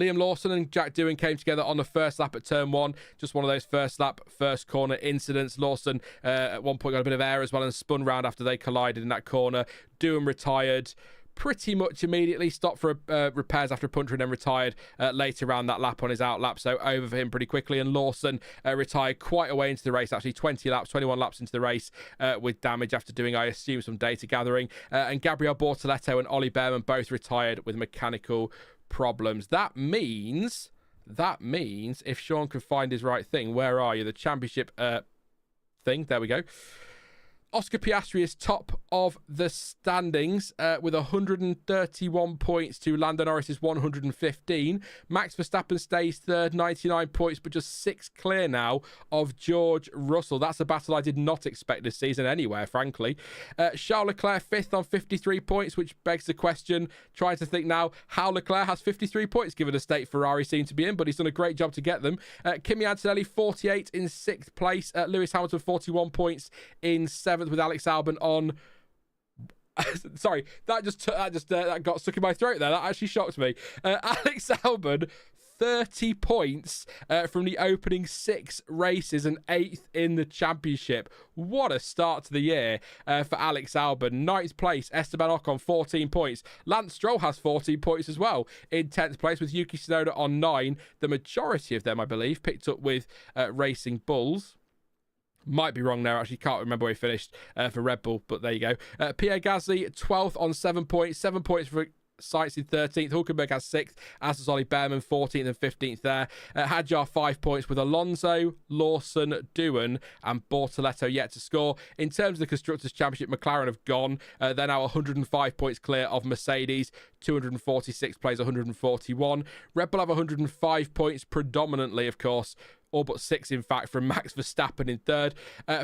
Liam Lawson and Jack Doohan came together on the first lap at turn 1. Just one of those first lap, first corner incidents. Lawson at one point got a bit of air as well and spun round after they collided in that corner. Doohan retired pretty much immediately, stopped for repairs after a puncture, and then retired later around that lap on his out lap. So over for him pretty quickly. And Lawson retired quite a way into the race, actually 21 laps into the race with damage after doing, I assume, some data gathering. And Gabriel, Bortoleto and Ollie Bearman both retired with mechanical problems. That means if Sean can find his right thing, where are you? The championship thing. There we go. Oscar Piastri is top of the standings with 131 points to Lando Norris's 115. Max Verstappen stays third, 99 points, but just 6 clear now of George Russell. That's a battle I did not expect this season anywhere, frankly. Charles Leclerc fifth on 53 points, which begs the question, trying to think now, how Leclerc has 53 points given the state Ferrari seem to be in, but he's done a great job to get them. Kimi Antonelli 48 in 6th place. Lewis Hamilton 41 points in 7th, with Alex Albon on sorry, that got stuck in my throat there. That actually shocked me. Alex Albon 30 points from the opening 6 races and 8th in the championship. What a start to the year for Alex Albon. 9th place, Esteban Ocon 14 points. Lance Stroll has 14 points as well in 10th place, with Yuki Tsunoda on 9. The majority of them, I believe, picked up with Racing Bulls. Might be wrong there, actually. Can't remember where he finished for Red Bull, but there you go. Pierre Gasly, 12th on 7 points. 7 points for Sainz in 13th. Hulkenberg has 6th, as does Ollie Bearman, 14th and 15th there. Hadjar 5 points, with Alonso, Lawson, Doohan and Bortoleto yet to score. In terms of the Constructors' Championship, McLaren have gone. They're now 105 points clear of Mercedes. 246 plays 141. Red Bull have 105 points, predominantly, of course, all but 6, in fact, from Max Verstappen in 3rd.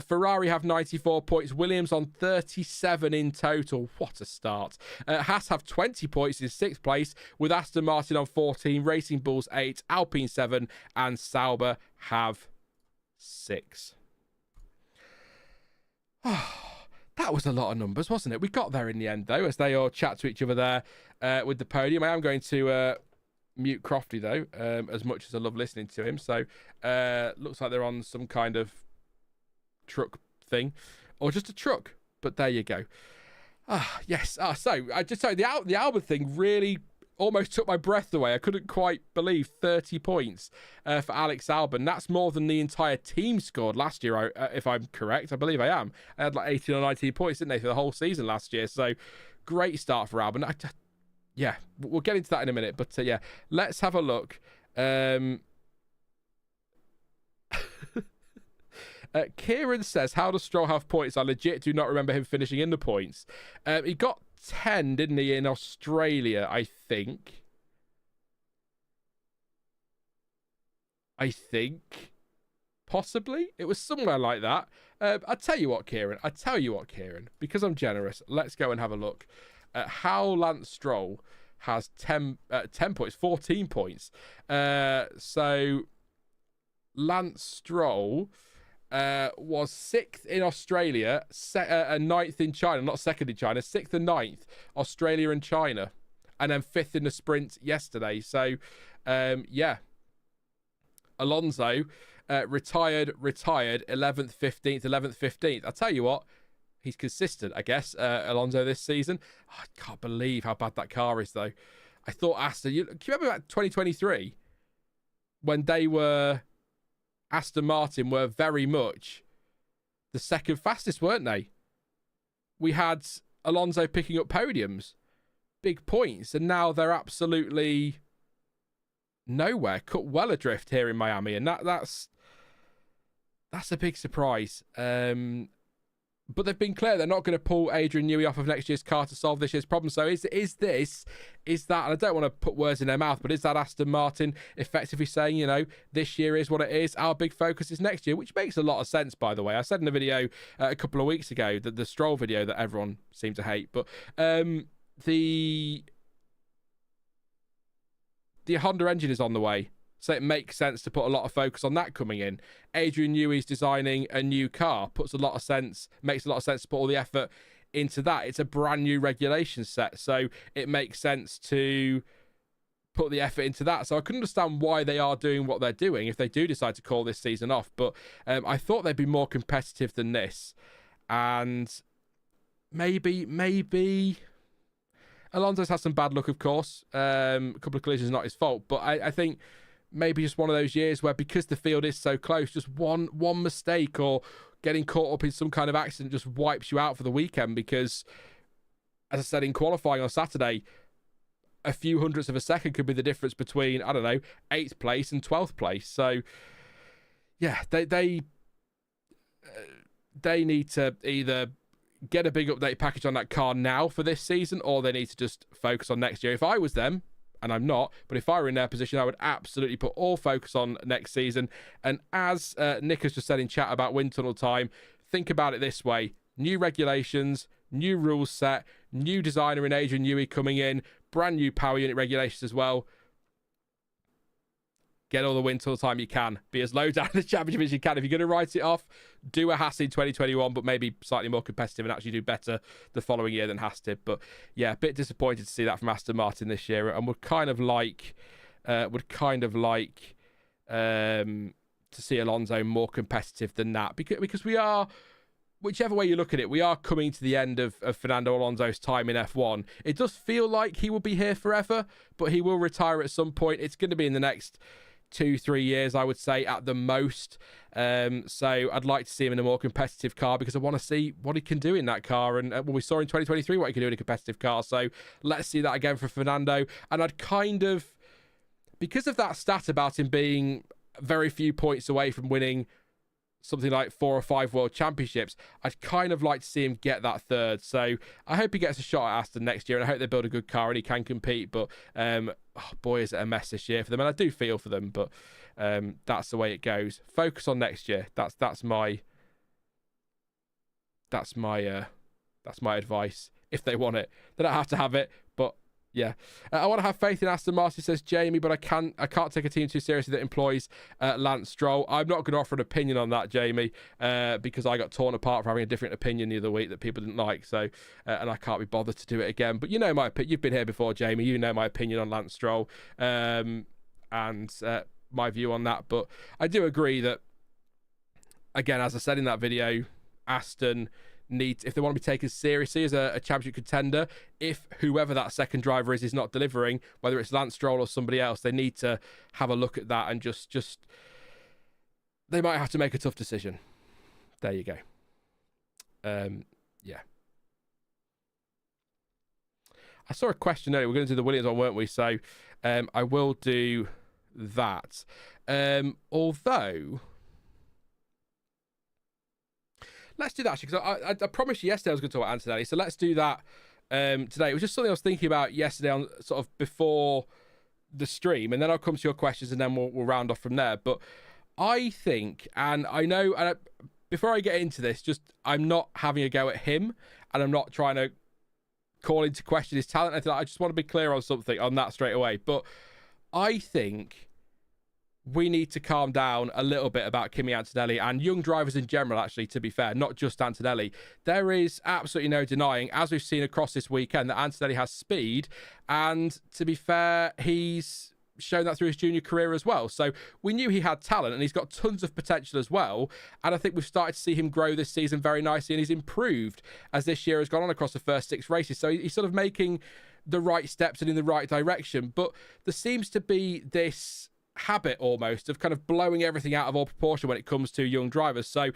Ferrari have 94 points. Williams on 37 in total. What a start. Haas have 20 points in 6th place, with Aston Martin on 14, Racing Bulls 8, Alpine 7, and Sauber have 6. That was a lot of numbers, wasn't it? We got there in the end, though, as they all chat to each other there with the podium. I am going to mute Crofty, though, as much as I love listening to him. So looks like they're on some kind of truck thing, or just a truck, but there you go. Yes. So I just say the Albon thing really almost took my breath away. I couldn't quite believe 30 points for Alex Albon. That's more than the entire team scored last year, if I'm correct. I believe I am. I had like 18 or 19 points, didn't they, for the whole season last year? So great start for Albon. Yeah, we'll get into that in a minute. But yeah, let's have a look. Kieran says, how does Stroll have points? I legit do not remember him finishing in the points. He got 10, didn't he, in Australia, I think. Possibly. It was somewhere like that. I tell you what, Kieran, because I'm generous, let's go and have a look at how Lance Stroll has 10 points, 14 points. So Lance Stroll was 6th in Australia, and 9th in China, not 2nd in China, 6th and 9th, Australia and China, and then 5th in the sprint yesterday. So, yeah. Alonso retired, 11th, 15th. I'll tell you what, he's consistent, I guess, Alonso this season. I can't believe how bad that car is, though. I thought Aston... Can you remember about 2023? When they were... Aston Martin were very much the second fastest, weren't they? We had Alonso picking up podiums, big points, and now they're absolutely nowhere, cut well adrift here in Miami, and that's a big surprise. But they've been clear they're not going to pull Adrian Newey off of next year's car to solve this year's problem. So is that, and I don't want to put words in their mouth, but is that Aston Martin effectively saying, you know, this year is what it is, our big focus is next year, which makes a lot of sense, by the way. I said in a video a couple of weeks ago, that the Stroll video that everyone seemed to hate, but the Honda engine is on the way. So it makes sense to put a lot of focus on that coming in. Adrian Newey's designing a new car. Makes a lot of sense to put all the effort into that. It's a brand new regulation set. So it makes sense to put the effort into that. So I can understand why they are doing what they're doing if they do decide to call this season off. But I thought they'd be more competitive than this. And maybe Alonso's had some bad luck, of course. A couple of collisions, not his fault. But I think maybe just one of those years where, because the field is so close, just one mistake or getting caught up in some kind of accident just wipes you out for the weekend. Because, as I said in qualifying on Saturday, a few hundredths of a second could be the difference between, I don't know, 8th place and 12th place. So, yeah, they need to either get a big update package on that car now for this season, or they need to just focus on next year. If I was them, and I'm not, but if I were in their position, I would absolutely put all focus on next season. And as Nick has just said in chat about wind tunnel time, think about it this way: new regulations, new rules set, new designer in Adrian Newey coming in, brand new power unit regulations as well. Get all the wind tunnel time you can. Be as low down the championship as you can. If you're going to write it off, do a Haas in 2021, but maybe slightly more competitive and actually do better the following year than Haas did. But yeah, a bit disappointed to see that from Aston Martin this year, and would kind of like to see Alonso more competitive than that, because we are, whichever way you look at it, we are coming to the end of Fernando Alonso's time in F1. It does feel like he will be here forever, but he will retire at some point. It's going to be in the next 2-3 years, I would say, at the most. So I'd like to see him in a more competitive car, because I want to see what he can do in that car. And we saw in 2023 what he can do in a competitive car. So let's see that again for Fernando. And I'd kind of, because of that stat about him being very few points away from winning something like 4 or 5 world championships, I'd kind of like to see him get that third. So I hope he gets a shot at Aston next year, and I hope they build a good car and he can compete. But boy, is it a mess this year for them, and I do feel for them, but that's the way it goes. Focus on next year. That's my advice. If they want it, they don't have to have it, but yeah. I want to have faith in Aston Martin, says Jamie, but I can't take a team too seriously that employs Lance Stroll. I'm not going to offer an opinion on that, Jamie, because I got torn apart for having a different opinion the other week that people didn't like. So, and I can't be bothered to do it again. But you know my opinion. You've been here before, Jamie. You know my opinion on Lance Stroll, and my view on that. But I do agree that, again, as I said in that video, Aston need, if they want to be taken seriously as a championship contender, if whoever that second driver is not delivering, whether it's Lance Stroll or somebody else, they need to have a look at that and just they might have to make a tough decision. There you go. Yeah. I saw a question earlier. We're going to do the Williams one, weren't we? So I will do that. Although, let's do that, actually, because I promised you yesterday I was going to talk about Antonelli, so let's do that today. It was just something I was thinking about yesterday, on sort of before the stream, and then I'll come to your questions, and then we'll round off from there. But I think, and I know, before I get into this, just I'm not having a go at him, and I'm not trying to call into question his talent. I just want to be clear on something on that straight away. But I think we need to calm down a little bit about Kimi Antonelli and young drivers in general, actually, to be fair, not just Antonelli. There is absolutely no denying, as we've seen across this weekend, that Antonelli has speed. And to be fair, he's shown that through his junior career as well. So we knew he had talent, and he's got tons of potential as well. And I think we've started to see him grow this season very nicely, and he's improved as this year has gone on across the first 6 races. So he's sort of making the right steps and in the right direction. But there seems to be this habit almost of kind of blowing everything out of all proportion when it comes to young drivers. So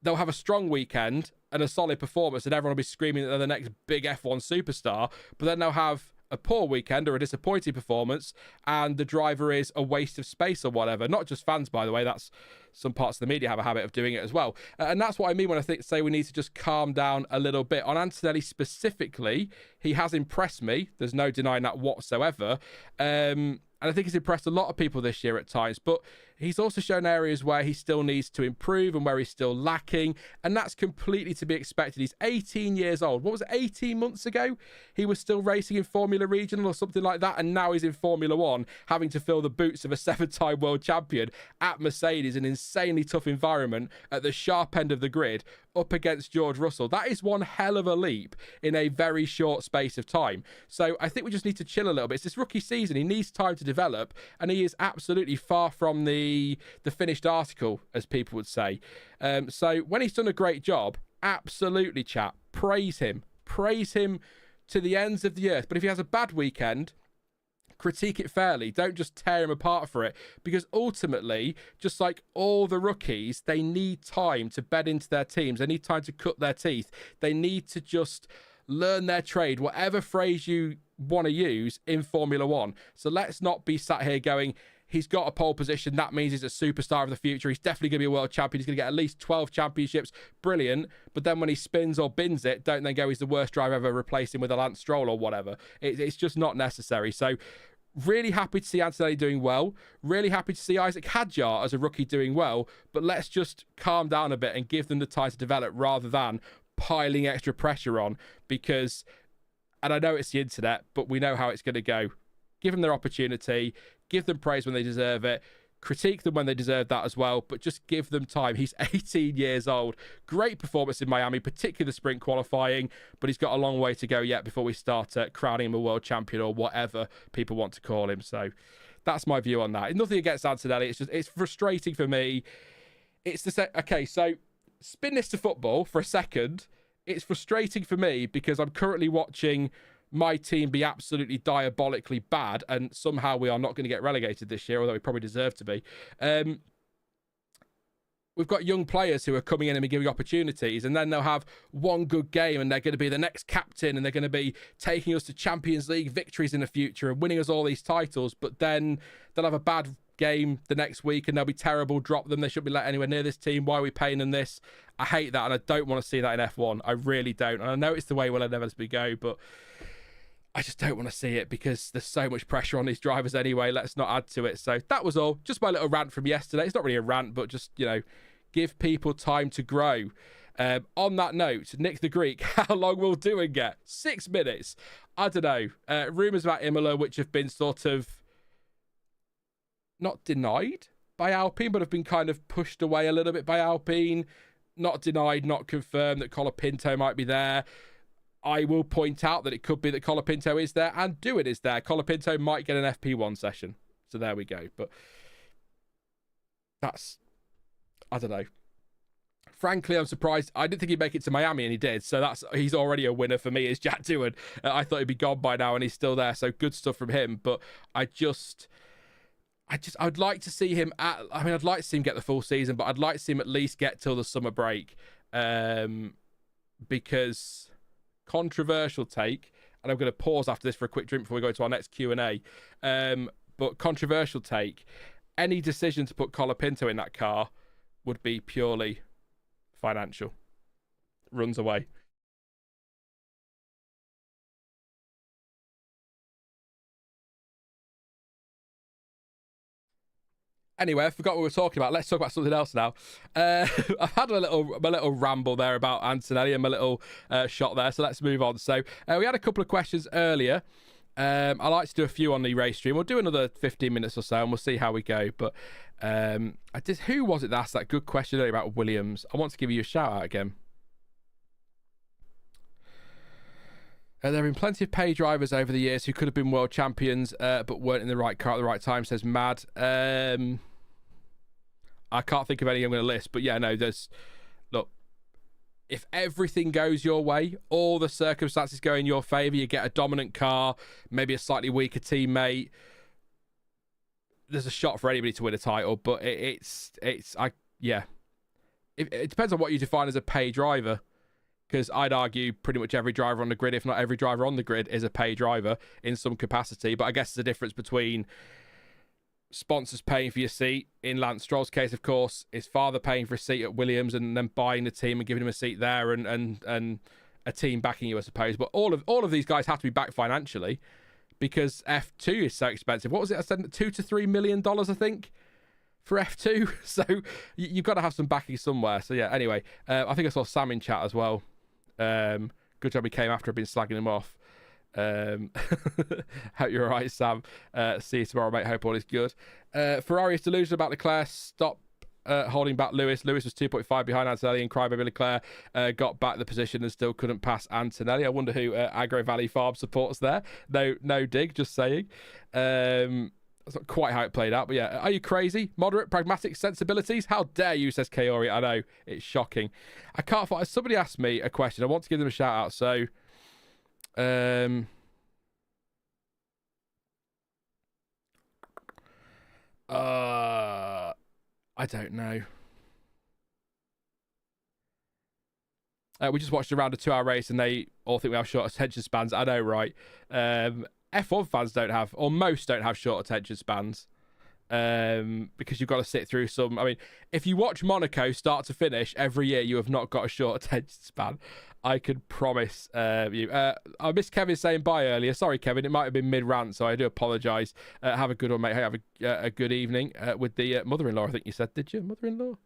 they'll have a strong weekend and a solid performance, and everyone will be screaming that they're the next big F1 superstar, but then they'll have a poor weekend or a disappointing performance, and the driver is a waste of space or whatever. Not just fans, by the way. That's some parts of the media have a habit of doing it as well. And that's what I mean when I say we need to just calm down a little bit. On Antonelli specifically, he has impressed me. There's no denying that whatsoever. And I think he's impressed a lot of people this year at times, but he's also shown areas where he still needs to improve and where he's still lacking, and that's completely to be expected. He's 18 years old. What was it, 18 months ago? He was still racing in Formula Regional or something like that, and now he's in Formula One, having to fill the boots of a 7-time world champion at Mercedes, an insanely tough environment at the sharp end of the grid, up against George Russell. That is one hell of a leap in a very short space of time. So I think we just need to chill a little bit. It's this rookie season. He needs time to develop, and he is absolutely far from the finished article, as people would say. So when he's done a great job, absolutely, chat, praise him to the ends of the earth. But if he has a bad weekend, critique it fairly. Don't just tear him apart for it, because ultimately, just like all the rookies, they need time to bed into their teams. They need time to cut their teeth. They need to just learn their trade, whatever phrase you want to use in Formula One. So let's not be sat here going, he's got a pole position, that means he's a superstar of the future, he's definitely going to be a world champion, he's going to get at least 12 championships, brilliant. But then when he spins or bins it, don't then go, he's the worst driver ever, replace him with a Lance Stroll or whatever. It's just not necessary. So really happy to see Antonelli doing well, really happy to see Isaac Hadjar as a rookie doing well, but let's just calm down a bit and give them the time to develop rather than piling extra pressure on, because, and I know it's the internet, but we know how it's going to go. Give them their opportunity, give them praise when they deserve it, critique them when they deserve that as well, but just give them time. He's 18 years old. Great performance in Miami, particularly the sprint qualifying, but he's got a long way to go yet before we start crowning him a world champion or whatever people want to call him. So that's my view on that. Nothing against Antonelli. It's frustrating for me. It's the okay, so spin this to football for a second. It's frustrating for me because I'm currently watching my team be absolutely diabolically bad, and somehow we are not going to get relegated this year, although we probably deserve to be. We've got young players who are coming in and giving opportunities, and then they'll have one good game and they're going to be the next captain and they're going to be taking us to Champions League victories in the future and winning us all these titles, but then they'll have a bad game the next week and they'll be terrible, drop them, they shouldn't be let anywhere near this team, why are we paying them this? I hate that, and I don't want to see that in F1. I really don't. And I know it's the way we'll inevitably go, but I just don't want to see it because there's so much pressure on these drivers anyway. Let's not add to it. So that was all. Just my little rant from yesterday. It's not really a rant, but just, you know, give people time to grow. On that note, Nick the Greek, how long will Doohan get? 6 minutes. I don't know. Rumours about Imola, which have been sort of not denied by Alpine, but have been kind of pushed away a little bit by Alpine. Not denied, not confirmed that Colapinto might be there. I will point out that it could be that Colapinto is there and Doohan is there. Colapinto might get an FP1 session. So there we go. But that's, I don't know. Frankly, I'm surprised. I didn't think he'd make it to Miami, and he did. So he's already a winner for me, is Jack Doohan. I thought he'd be gone by now, and he's still there. So good stuff from him. But I'd like to see him I'd like to see him get the full season, but I'd like to see him at least get till the summer break. Because controversial take, and I'm going to pause after this for a quick drink before we go to our next Q&A. But controversial take, any decision to put Colapinto in that car would be purely financial. Runs away. Anyway, I forgot what we were talking about. Let's talk about something else now. I've had my little ramble there about Antonelli and my little shot there, so let's move on. So we had a couple of questions earlier. I like to do a few on the race stream. We'll do another 15 minutes or so, and we'll see how we go. But who was it that asked that good question earlier about Williams? I want to give you a shout out again. There have been plenty of pay drivers over the years who could have been world champions, but weren't in the right car at the right time, says Mad. I can't think of any I'm going to list, but yeah, no, look, if everything goes your way, all the circumstances go in your favour, you get a dominant car, maybe a slightly weaker teammate, there's a shot for anybody to win a title, but if it depends on what you define as a pay driver. Because I'd argue pretty much every driver on the grid, if not every driver on the grid, is a pay driver in some capacity. But I guess there's a difference between sponsors paying for your seat. In Lance Stroll's case, of course, his father paying for a seat at Williams and then buying the team and giving him a seat there and a team backing you, I suppose. But all of these guys have to be backed financially because F2 is so expensive. What was it? I said $2 to $3 million, I think, for F2. So you've got to have some backing somewhere. So yeah, anyway, I think I saw Sam in chat as well. Good job he came after I've been slagging him off. Hope you're all right, Sam. See you tomorrow, mate. Hope all is good. Ferrari is delusional about Leclerc. Stop holding back Lewis. Lewis was 2.5 behind Antonelli, and crybaby Leclerc got back the position and still couldn't pass Antonelli. I wonder who Agro Valley Farm supports there. No dig, just saying. That's not quite how it played out, but yeah. Are you crazy? Moderate, pragmatic sensibilities? How dare you, says Kaori. I know, it's shocking. I can't find... Somebody asked me a question. I want to give them a shout out, so... I don't know. We just watched around a 2-hour race and they all think we have short attention spans. I know, right? F1 fans don't have, or most don't have short attention spans, because you've got to sit through some. I mean, if you watch Monaco start to finish every year, you have not got a short attention span. I can promise you. I missed Kevin saying bye earlier. Sorry, Kevin. It might have been mid-rant, so I do apologise. Have a good one, mate. Hey, have a good evening with the mother-in-law, I think you said. Did you? Mother-in-law?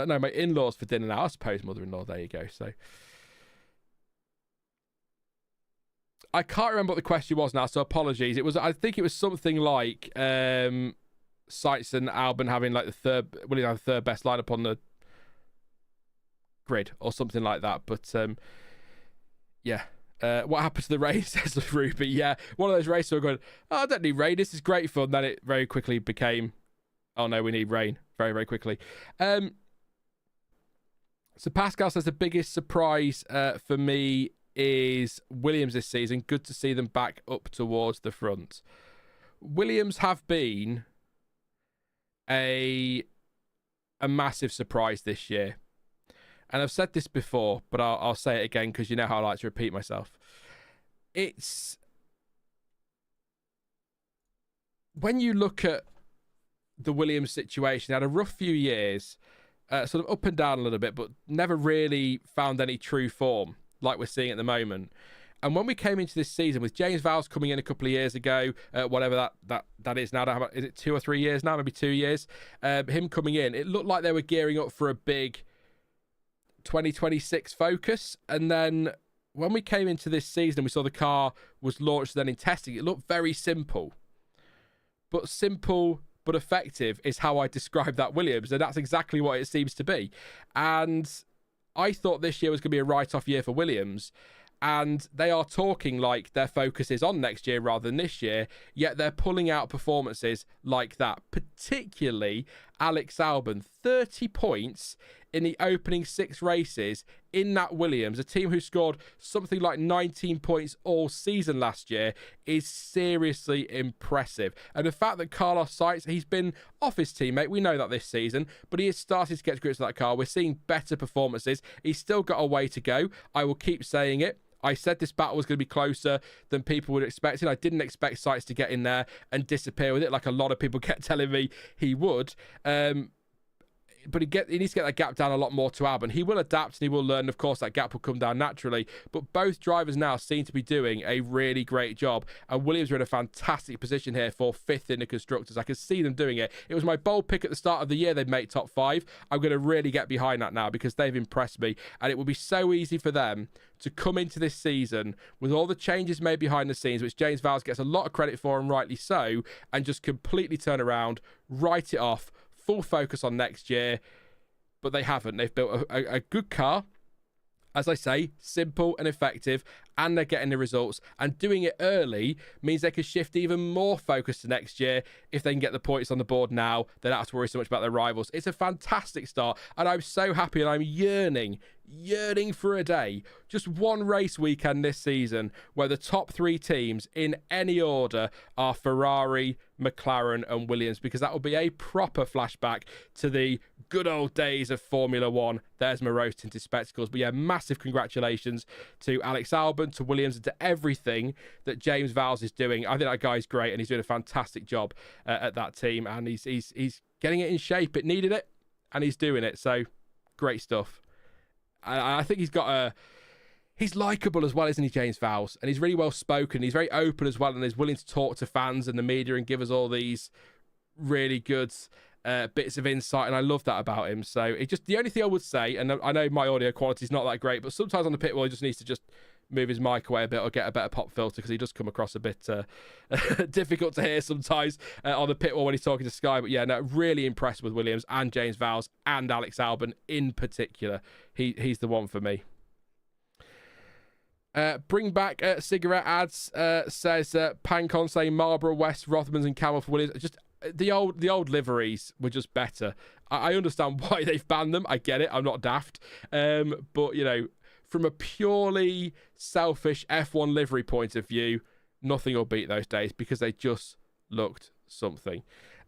No, my in-laws for dinner now. I suppose mother-in-law. There you go. So I can't remember what the question was now, so apologies. I think it was something like Sainz and Albon having like Williams have the third best lineup on the grid or something like that. But yeah. What happened to the rain, says Ruby? Yeah, one of those races where we're going, I don't need rain. This is great fun. Then it very quickly became, oh no, we need rain very, very quickly. So Pascal says the biggest surprise for me is Williams this season. Good to see them back up towards the front. Williams have been a massive surprise this year. And I've said this before, but I'll say it again because you know how I like to repeat myself. It's... When you look at the Williams situation, they had a rough few years, sort of up and down a little bit, but never really found any true form like we're seeing at the moment. And when we came into this season with James Vowles coming in a couple of years ago, whatever that is now, is it 2 or 3 years now? Maybe 2 years. Him coming in, it looked like they were gearing up for a big 2026 focus. And then when we came into this season, we saw the car was launched then in testing. It looked very simple. But simple but effective is how I describe that Williams, and that's exactly what it seems to be. And I thought this year was going to be a write-off year for Williams, and they are talking like their focus is on next year rather than this year, yet they're pulling out performances like that, particularly Alex Albon. 30 points in the opening 6 races in that Williams, a team who scored something like 19 points all season last year, is seriously impressive. And the fact that Carlos Sainz, he's been off his teammate, we know that this season, but he has started to get to grips with that car. We're seeing better performances. He's still got a way to go. I will keep saying it. I said this battle was going to be closer than people would expect. I didn't expect Sainz to get in there and disappear with it like a lot of people kept telling me he would. But he needs to get that gap down a lot more to Albon. He will adapt and he will learn. Of course, that gap will come down naturally. But both drivers now seem to be doing a really great job. And Williams are in a fantastic position here for 5th in the Constructors. I can see them doing it. It was my bold pick at the start of the year they'd make top 5. I'm going to really get behind that now because they've impressed me. And it will be so easy for them to come into this season with all the changes made behind the scenes, which James Vowles gets a lot of credit for, and rightly so, and just completely turn around, write it off, full focus on next year. But they haven't. They've built a good car, as I say, simple and effective, and they're getting the results. And doing it early means they can shift even more focus to next year. If they can get the points on the board now, they don't have to worry so much about their rivals. It's a fantastic start, and I'm so happy, and I'm yearning for a day, just one race weekend this season where the top 3 teams in any order are Ferrari, McLaren and Williams, because that will be a proper flashback to the good old days of Formula One. There's my rose tinted spectacles. But yeah, massive congratulations to Alex Albon, to Williams, and to everything that James Vowles is doing. I think that guy's great, and he's doing a fantastic job at that team, and he's getting it in shape. It needed it, and he's doing it. So great stuff. I think he's likeable as well, isn't he, James Vowles? And he's really well spoken. He's very open as well, and he's willing to talk to fans and the media and give us all these really good bits of insight. And I love that about him. So the only thing I would say, and I know my audio quality is not that great, but sometimes on the pit wall he just needs to just move his mic away a bit or get a better pop filter, because he does come across a bit difficult to hear sometimes on the pit wall when he's talking to Sky. But yeah, no, really impressed with Williams and James Vowles and Alex Albon in particular. He's the one for me. Bring back cigarette ads, says Pancon, saying Marlborough, West, Rothmans and Camel for Williams. Just the old liveries were just better. I understand why they've banned them. I get it. I'm not daft. But, you know, from a purely selfish F1 livery point of view, nothing will beat those days, because they just looked something.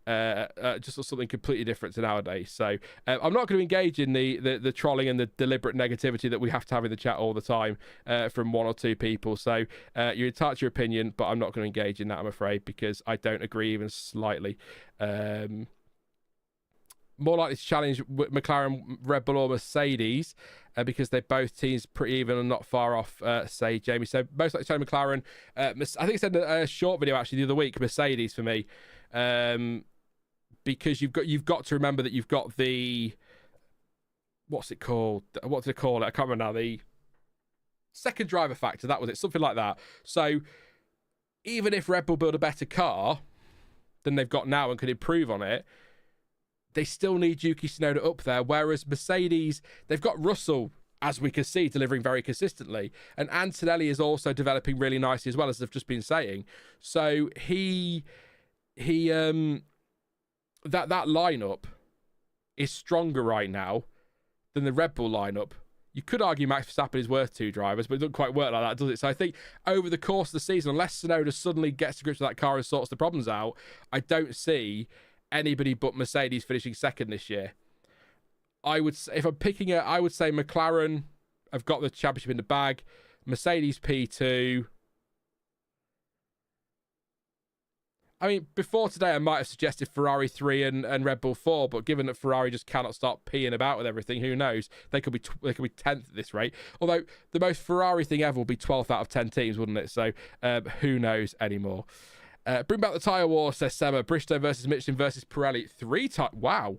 Just something completely different to nowadays. So I'm not going to engage in the trolling and the deliberate negativity that we have to have in the chat all the time from one or two people. So you're entitled to your opinion, but I'm not going to engage in that, I'm afraid, because I don't agree even slightly. More likely to challenge McLaren, Red Bull or Mercedes, because they're both teams pretty even and not far off, say Jamie. So most likely to challenge McLaren. I think I said in a short video actually the other week, Mercedes for me. Because you've got to remember that you've got the, what's it called? What did they call it? I can't remember now. The second driver factor, that was it, something like that. So even if Red Bull build a better car than they've got now and could improve on it, they still need Yuki Tsunoda up there. Whereas Mercedes, they've got Russell, as we can see, delivering very consistently, and Antonelli is also developing really nicely as well, as I've just been saying. So that lineup is stronger right now than the Red Bull lineup. You could argue Max Verstappen is worth 2 drivers, but it doesn't quite work like that, does it? So I think over the course of the season, unless Tsunoda suddenly gets to grips with that car and sorts the problems out, I don't see anybody but Mercedes finishing second this year. I would say, if I'm picking it, I would say McLaren have got the championship in the bag, Mercedes P2. I mean, before today, I might have suggested Ferrari 3 and Red Bull 4, but given that Ferrari just cannot stop peeing about with everything, who knows? They could be 10th at this rate. Although the most Ferrari thing ever will be 12th out of 10 teams, wouldn't it? So who knows anymore? Bring back the tyre war, says Sema. Bristow versus Michelin versus Pirelli. 3 times. Wow.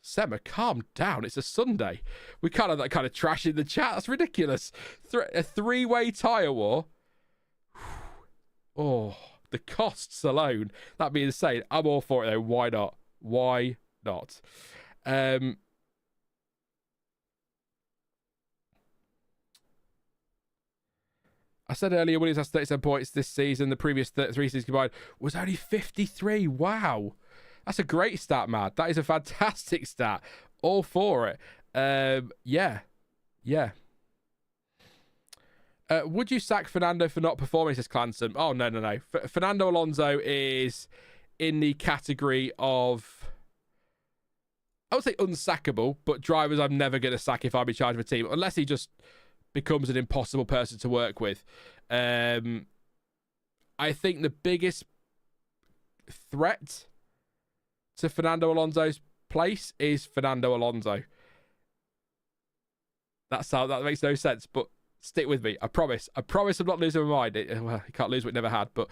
Sema, calm down. It's a Sunday. We can't have that kind of trash in the chat. That's ridiculous. A 3-way tyre war. Oh. The costs alone, that'd be insane. I'm all for it though. Why not? Why not? I said earlier, Williams has 37 points this season. The previous 3 seasons combined was only 53. Wow. That's a great stat, Mad. That is a fantastic stat. All for it. Yeah. Would you sack Fernando for not performing, says Clanson? Oh, no. Fernando Alonso is in the category of, I would say unsackable, but drivers I'm never going to sack if I'm in charge of a team, unless he just becomes an impossible person to work with. I think the biggest threat to Fernando Alonso's place is Fernando Alonso. That makes no sense, but stick with me. I promise I'm not losing my mind. Well, he can't lose what he never had, but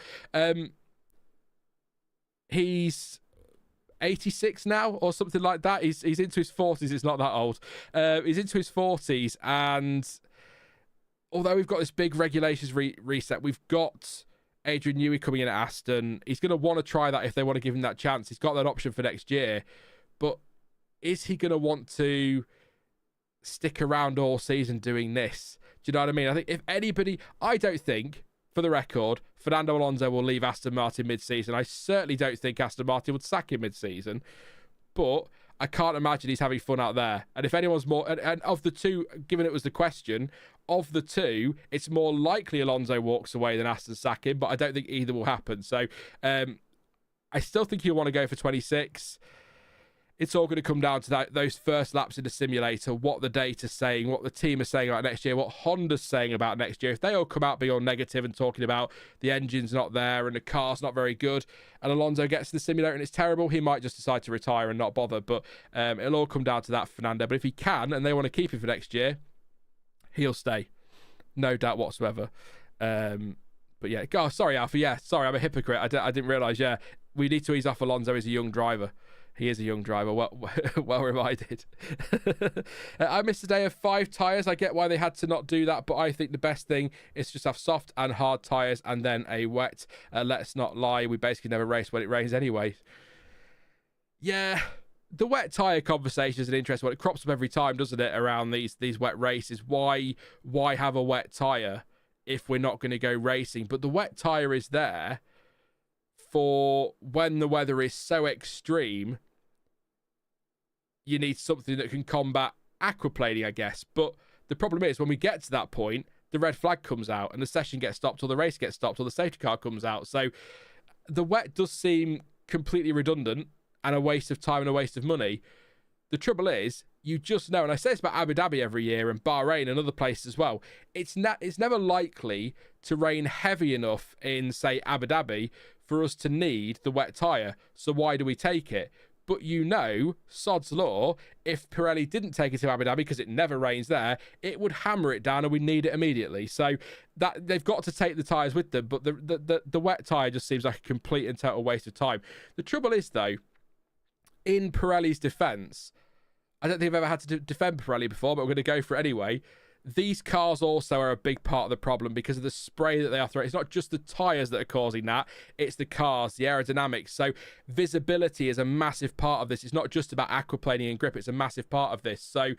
he's 86 now or something like that. He's into his 40s. It's not that old. He's into his 40s, and although we've got this big regulations reset, we've got Adrian Newey coming in at Aston. He's going to want to try that if they want to give him that chance. He's got that option for next year, but is he going to want to stick around all season doing this? you know what I mean? I think if anybody, I don't think, for the record, Fernando Alonso will leave Aston Martin mid-season. I certainly don't think Aston Martin would sack him mid-season, but I can't imagine he's having fun out there. And if anyone's more, and of the two, given it was the question, of the two, it's more likely Alonso walks away than Aston sack him, but I don't think either will happen. So I still think he'll want to go for 26. It's all going to come down to those first laps in the simulator, what the data's saying, what the team is saying about next year, what Honda's saying about next year. If they all come out being all negative and talking about the engine's not there and the car's not very good, and Alonso gets to the simulator and it's terrible, he might just decide to retire and not bother. But it'll all come down to that, Fernando. But if he can, and they want to keep him for next year, he'll stay. No doubt whatsoever. But yeah, sorry, Alfie. Yeah, sorry, I'm a hypocrite. I didn't realise, yeah, we need to ease off Alonso. He's a young driver. He is a young driver, well reminded. I missed a day of 5 tyres. I get why they had to not do that, but I think the best thing is just have soft and hard tyres and then a wet. Let's not lie, we basically never race when it rains anyway. Yeah, the wet tyre conversation is an interesting one. It crops up every time, doesn't it, around these wet races. Why have a wet tyre if we're not going to go racing? But the wet tyre is there for when the weather is so extreme, you need something that can combat aquaplaning, I guess. But the problem is, when we get to that point, the red flag comes out and the session gets stopped or the race gets stopped or the safety car comes out. So the wet does seem completely redundant and a waste of time and a waste of money. The trouble is, you just know, and I say this about Abu Dhabi every year and Bahrain and other places as well, it's never likely to rain heavy enough in, say, Abu Dhabi for us to need the wet tyre. So why do we take it? But you know, sod's law, if Pirelli didn't take it to Abu Dhabi because it never rains there, it would hammer it down and we need it immediately. So that they've got to take the tyres with them, but the wet tyre just seems like a complete and total waste of time. The trouble is, though, in Pirelli's defence, I don't think I've ever had to defend Pirelli before, but I'm going to go for it anyway. These cars also are a big part of the problem because of the spray that they are throwing. It's not just the tyres that are causing that, it's the cars, the aerodynamics. So visibility is a massive part of this. It's not just about aquaplaning and grip, it's a massive part of this. So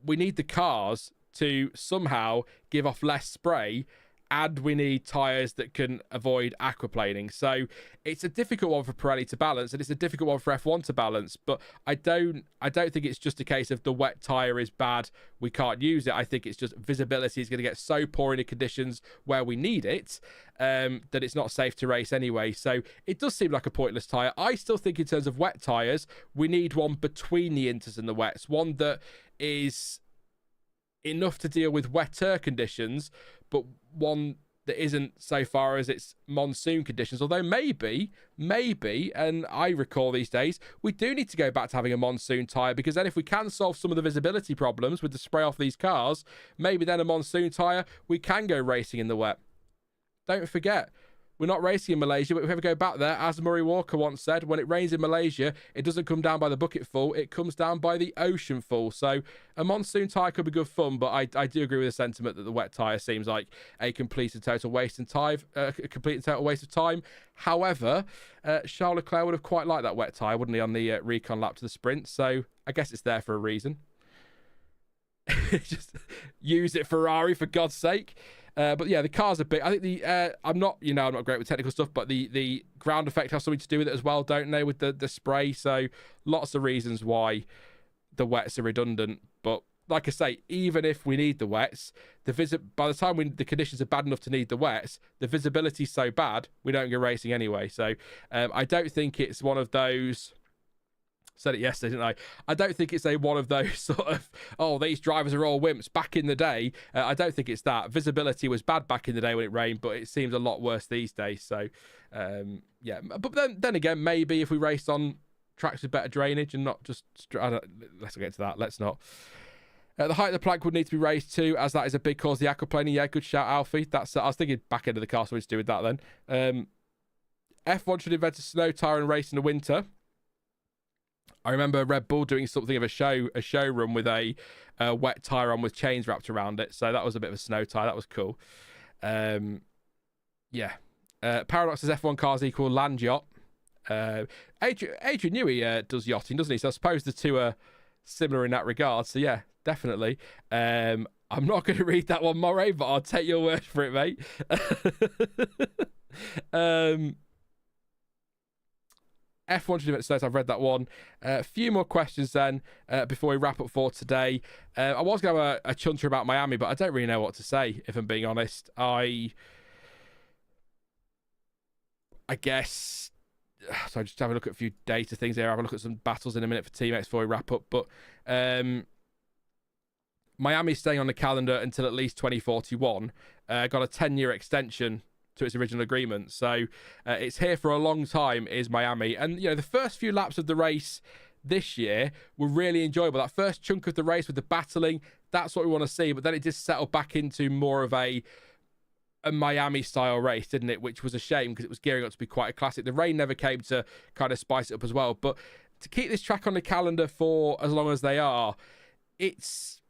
we need the cars to somehow give off less spray, and we need tyres that can avoid aquaplaning. So it's a difficult one for Pirelli to balance, and it's a difficult one for F1 to balance. But I don't think it's just a case of the wet tyre is bad, we can't use it. I think it's just visibility is going to get so poor in the conditions where we need it that it's not safe to race anyway. So it does seem like a pointless tyre. I still think in terms of wet tyres, we need one between the inters and the wets, one that is enough to deal with wetter conditions, but one that isn't so far as it's monsoon conditions. Although maybe, and I recall these days, we do need to go back to having a monsoon tyre, because then if we can solve some of the visibility problems with the spray off these cars, maybe then a monsoon tyre, we can go racing in the wet. Don't forget, we're not racing in Malaysia, but if we ever go back there, as Murray Walker once said, when it rains in Malaysia, it doesn't come down by the bucket full, it comes down by the ocean full. So a monsoon tyre could be good fun, but I do agree with the sentiment that the wet tyre seems like a complete and total waste of time. However, Charles Leclerc would have quite liked that wet tyre, wouldn't he, on the recon lap to the sprint? So I guess it's there for a reason. Just use it, Ferrari, for God's sake. But yeah, the car's a bit. I think I'm not great with technical stuff, but the ground effect has something to do with it as well, don't they? With the spray. So lots of reasons why the wets are redundant. But like I say, even if we need the wets, by the time the conditions are bad enough to need the wets, the visibility's so bad we don't go racing anyway. So I don't think it's one of those. Said it yesterday, didn't I? I don't think it's one of those sort of, these drivers are all wimps. Back in the day, I don't think it's that. Visibility was bad back in the day when it rained, but it seems a lot worse these days. So, yeah. But then again, maybe if we raced on tracks with better drainage and not just... let's get to that. Let's not. The height of the plank would need to be raised too, as that is a big cause of the aquaplaning. Yeah, good shout, Alfie. I was thinking back end of the car, something to do with that then. F1 should invent a snow tyre and race in the winter. I remember Red Bull doing something of a show run with a wet tyre on with chains wrapped around it. So that was a bit of a snow tyre. That was cool. Yeah. Paradox's F1 cars equal land yacht. Adrian Newey does yachting, doesn't he? So I suppose the two are similar in that regard. So yeah, definitely. I'm not going to read that one, Moray, but I'll take your word for it, mate. F100 says I've read that one. A few more questions then before we wrap up for today. I was going to have a chunter about Miami, but I don't really know what to say, if I'm being honest. I guess... So just have a look at a few data things here. Have a look at some battles in a minute for teammates before we wrap up. But Miami's staying on the calendar until at least 2041. Got a 10-year extension to its original agreement. So it's here for a long time, is Miami. And, you know, the first few laps of the race this year were really enjoyable. That first chunk of the race with the battling, that's what we want to see. But then it just settled back into more of a Miami-style race, didn't it? Which was a shame because it was gearing up to be quite a classic. The rain never came to kind of spice it up as well. But to keep this track on the calendar for as long as they are, it's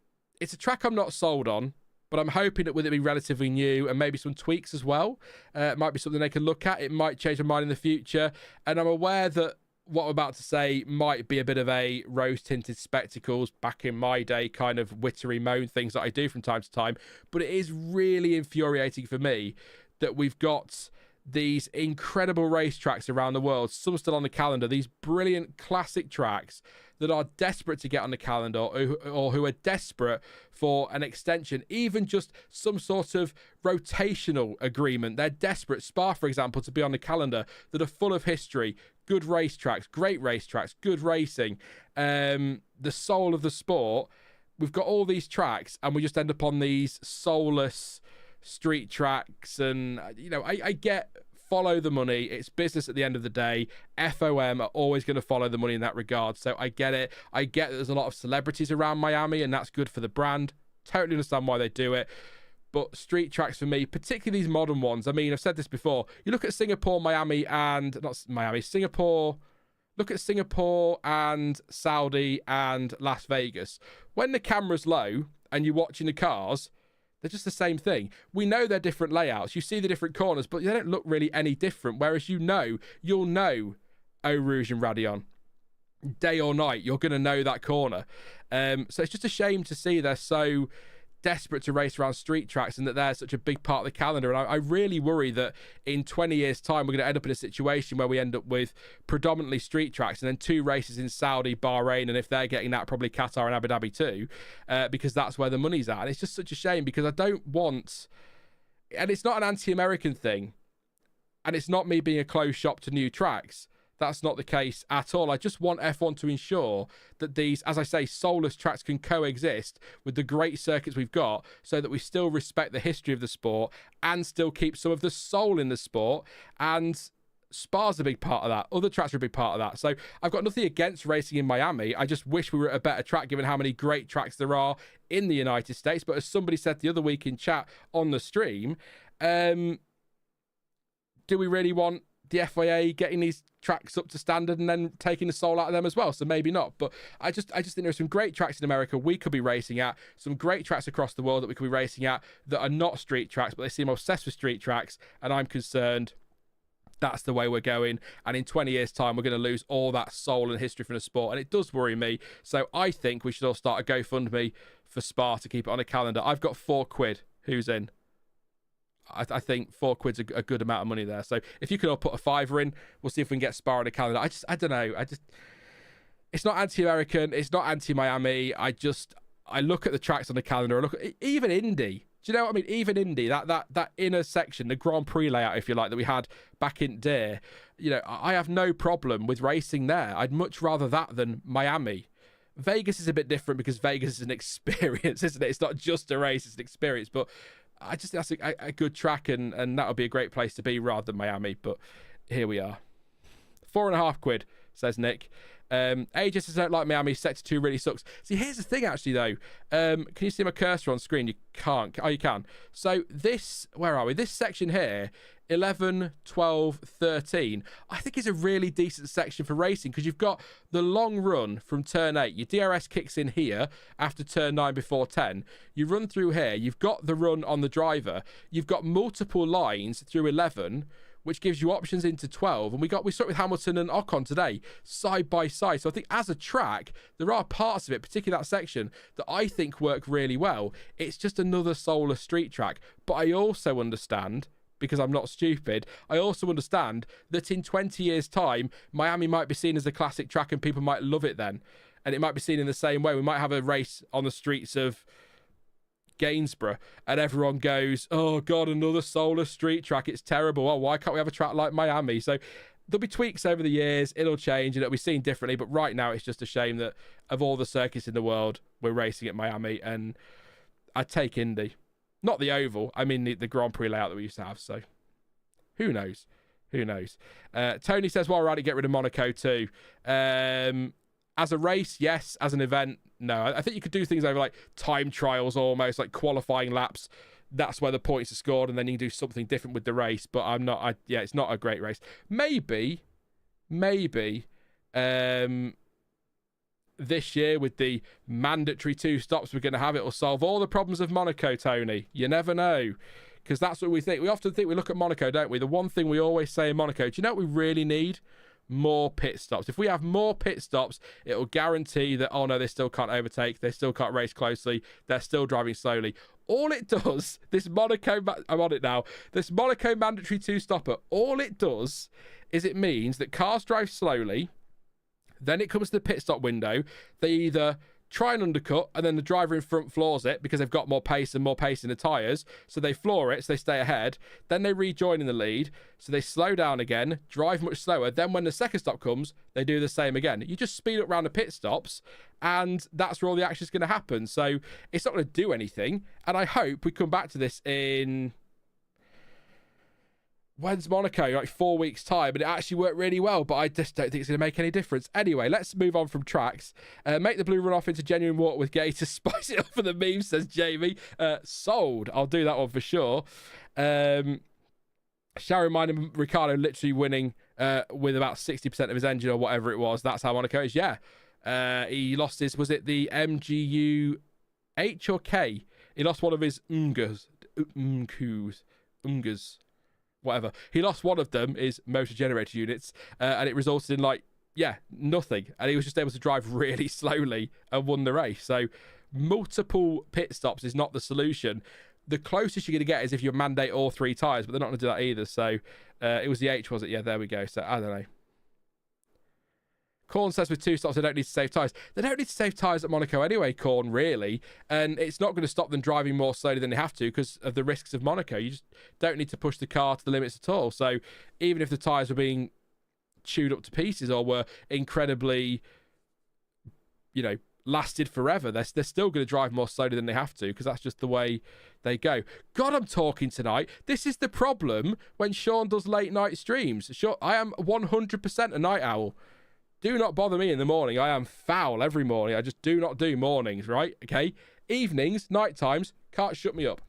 a track I'm not sold on. But I'm hoping that with it being relatively new and maybe some tweaks as well, it might be something they can look at. It might change their mind in the future. And I'm aware that what I'm about to say might be a bit of a rose-tinted spectacles, back in my day kind of wittery moan things that I do from time to time. But it is really infuriating for me that we've got these incredible racetracks around the world, some still on the calendar, these brilliant classic tracks that are desperate to get on the calendar or who are desperate for an extension, even just some sort of rotational agreement. They're desperate, Spa, for example, to be on the calendar, that are full of history, good racetracks, great racetracks, good racing, the soul of the sport. We've got all these tracks and we just end up on these soulless street tracks. And, you know, I get... follow the money. It's business at the end of the day. FOM are always going to follow the money in that regard. So I get it. I get that there's a lot of celebrities around Miami and that's good for the brand. Totally understand why they do it. But street tracks for me, particularly these modern ones. I mean, I've said this before. You look at Singapore, Singapore. Look at Singapore and Saudi and Las Vegas. When the camera's low and you're watching the cars, they're just the same thing. We know they're different layouts. You see the different corners, but they don't look really any different. Whereas you'll know Eau Rouge and Radion. Day or night, you're going to know that corner. So it's just a shame to see they're so desperate to race around street tracks and that they're such a big part of the calendar. And I really worry that in 20 years' time, we're going to end up in a situation where we end up with predominantly street tracks and then 2 races in Saudi, Bahrain, and if they're getting that, probably Qatar and Abu Dhabi too, because that's where the money's at. And it's just such a shame because I don't want... And it's not an anti-American thing. And it's not me being a closed shop to new tracks. That's not the case at all. I just want F1 to ensure that these, as I say, soulless tracks can coexist with the great circuits we've got so that we still respect the history of the sport and still keep some of the soul in the sport. And Spa's a big part of that. Other tracks are a big part of that. So I've got nothing against racing in Miami. I just wish we were at a better track given how many great tracks there are in the United States. But as somebody said the other week in chat on the stream, do we really want the FIA getting these tracks up to standard and then taking the soul out of them as well? So maybe not. But I just think there's some great tracks in America we could be racing at, some great tracks across the world that we could be racing at that are not street tracks, but they seem obsessed with street tracks, and I'm concerned that's the way we're going. And in 20 years' time, we're going to lose all that soul and history from the sport, and it does worry me. So I think we should all start a GoFundMe for Spa to keep it on a calendar. I've got £4. Who's in? I think £4's a good amount of money there. So if you could all put a £5 in, we'll see if we can get Spa on the calendar. I don't know. It's not anti-American. It's not anti-Miami. I look at the tracks on the calendar. I look at even Indy. Do you know what I mean? Even Indy, that inner section, the Grand Prix layout, if you like, that we had back in Deer. You know, I have no problem with racing there. I'd much rather that than Miami. Vegas is a bit different because Vegas is an experience, isn't it? It's not just a race, it's an experience. But I just think that's a good track, and that would be a great place to be rather than Miami. But here we are. £4.50, says Nick. AJ says, I don't like Miami. Sector 2 really sucks. See, here's the thing, actually, though. Can you see my cursor on screen? You can't. Oh, you can. So this, where are we? This section here, 11, 12, 13, I think is a really decent section for racing because you've got the long run from turn 8. Your DRS kicks in here after turn 9 before 10. You run through here. You've got the run on the driver. You've got multiple lines through 11 which gives you options into 12. And we started with Hamilton and Ocon today, side by side. So I think as a track, there are parts of it, particularly that section, that I think work really well. It's just another soulless street track. But I also understand, because I'm not stupid, I also understand that in 20 years' time, Miami might be seen as a classic track and people might love it then. And it might be seen in the same way. We might have a race on the streets of Gainsborough and everyone goes, oh God, another soulless street track. It's terrible. Oh, why can't we have a track like Miami? So there'll be tweaks over the years. It'll change and it'll be seen differently. But right now, it's just a shame that of all the circuits in the world, we're racing at Miami. And I'd take Indy. Not the oval. I mean, the Grand Prix layout that we used to have. So who knows? Who knows? Tony says, well, right, get rid of Monaco too. As a race, yes. As an event, no. I think you could do things over like time trials almost, like qualifying laps. That's where the points are scored, and then you can do something different with the race. But it's not a great race. Maybe this year with the mandatory 2 stops we're going to have, it will solve all the problems of Monaco, Tony. You never know. Because that's what we think. We often think, we look at Monaco, don't we? The one thing we always say in Monaco, do you know what we really need? More pit stops. If we have more pit stops, it will guarantee that, oh no, they still can't overtake, they still can't race closely, they're still driving slowly. All it does, this Monaco, I'm on it now, this Monaco mandatory 2-stopper, all it does is it means that cars drive slowly, then it comes to the pit stop window, they either try and undercut, and then the driver in front floors it because they've got more pace and more pace in the tyres. So they floor it, so they stay ahead. Then they rejoin in the lead. So they slow down again, drive much slower. Then when the second stop comes, they do the same again. You just speed up around the pit stops, and that's where all the action is going to happen. So it's not going to do anything. And I hope we come back to this in... When's Monaco? Like 4 weeks' time, and it actually worked really well, but I just don't think it's going to make any difference. Anyway, let's move on from tracks. Make the blue run off into genuine water with Gay to spice it up for the meme, says Jamie. Sold. I'll do that one for sure. Shall remind him, Ricciardo literally winning with about 60% of his engine or whatever it was. That's how Monaco is. Yeah. He lost his, was it the MGU H or K? He lost one of his Ungers. Whatever. He lost one of them, his motor generator units, and it resulted in nothing. And he was just able to drive really slowly and won the race. So multiple pit stops is not the solution. The closest you're going to get is if you mandate all 3 tyres, but they're not going to do that either. So it was the H, was it? Yeah, there we go. So I don't know. Corn says with 2 stops, they don't need to save tyres. They don't need to save tyres at Monaco anyway, Corn, really. And it's not going to stop them driving more slowly than they have to because of the risks of Monaco. You just don't need to push the car to the limits at all. So even if the tyres were being chewed up to pieces or were incredibly, lasted forever, they're still going to drive more slowly than they have to because that's just the way they go. God, I'm talking tonight. This is the problem when Sean does late night streams. Sure, I am 100% a night owl. Do not bother me in the morning. I am foul every morning. I just do not do mornings, right? Okay? Evenings, night times, can't shut me up.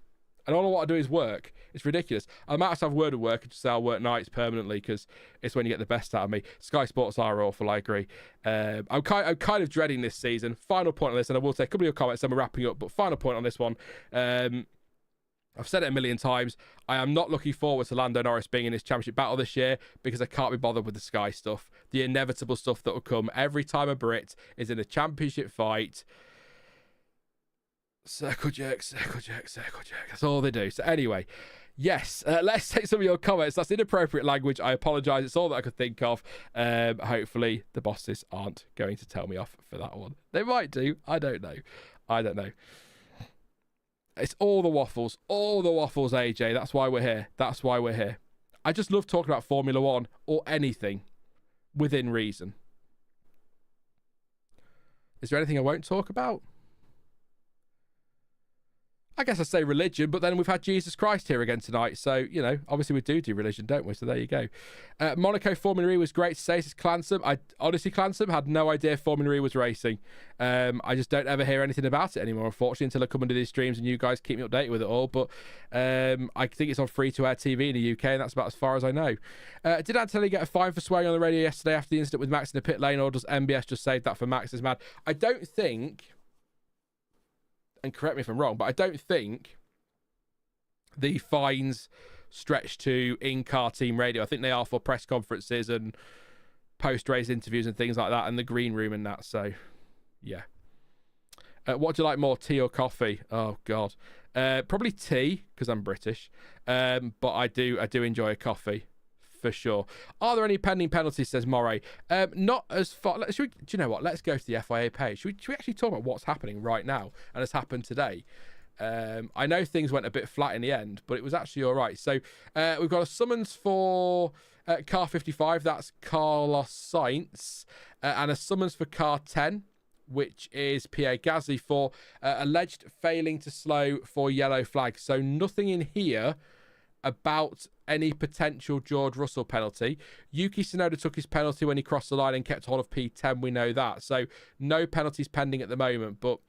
And all I want to do is work. It's ridiculous. I might have to have a word of work and just say I'll work nights permanently because it's when you get the best out of me. Sky Sports are awful, I agree. I'm kind of dreading this season. Final point on this, and I will take a couple of your comments and we're wrapping up, but final point on this one. I've said it a million times. I am not looking forward to Lando Norris being in this championship battle this year because I can't be bothered with the Sky stuff. The inevitable stuff that will come every time a Brit is in a championship fight. Circle jerk, circle jerk, circle jerk. That's all they do. So anyway, yes, let's take some of your comments. That's inappropriate language. I apologise. It's all that I could think of. Hopefully the bosses aren't going to tell me off for that one. They might do. I don't know. It's all the waffles, AJ. That's why we're here. I just love talking about Formula One or anything within reason. Is there anything I won't talk about? I guess I'd say religion, but then we've had Jesus Christ here again tonight. So, obviously we do religion, don't we? So there you go. Monaco Formula E was great to say. This is Clansom. I honestly, Clansom, had no idea Formula E was racing. I just don't ever hear anything about it anymore, unfortunately, until I come into these streams and you guys keep me updated with it all. But I think it's on free-to-air TV in the UK, and that's about as far as I know. Did Antonelli get a fine for swearing on the radio yesterday after the incident with Max in the pit lane, or does MBS just save that for Max? Is mad. I don't think... And correct me if I'm wrong, but I don't think the fines stretched to in-car team radio. I think they are for press conferences and post-race interviews and things like that, and the green room and that. So, yeah. What do you like more, tea or coffee? Oh, God. Probably tea, because I'm British. But I do enjoy a coffee, for sure. Are there any pending penalties, says Moray? Not as far... do you know what? Let's go to the FIA page. Should we actually talk about what's happening right now and has happened today? I know things went a bit flat in the end, but it was actually all right. So we've got a summons for car 55. That's Carlos Sainz. And a summons for car 10, which is Pierre Gasly, for alleged failing to slow for yellow flag. So nothing in here about any potential George Russell penalty. Yuki Tsunoda took his penalty when he crossed the line and kept hold of P10. We know that. So no penalties pending at the moment. But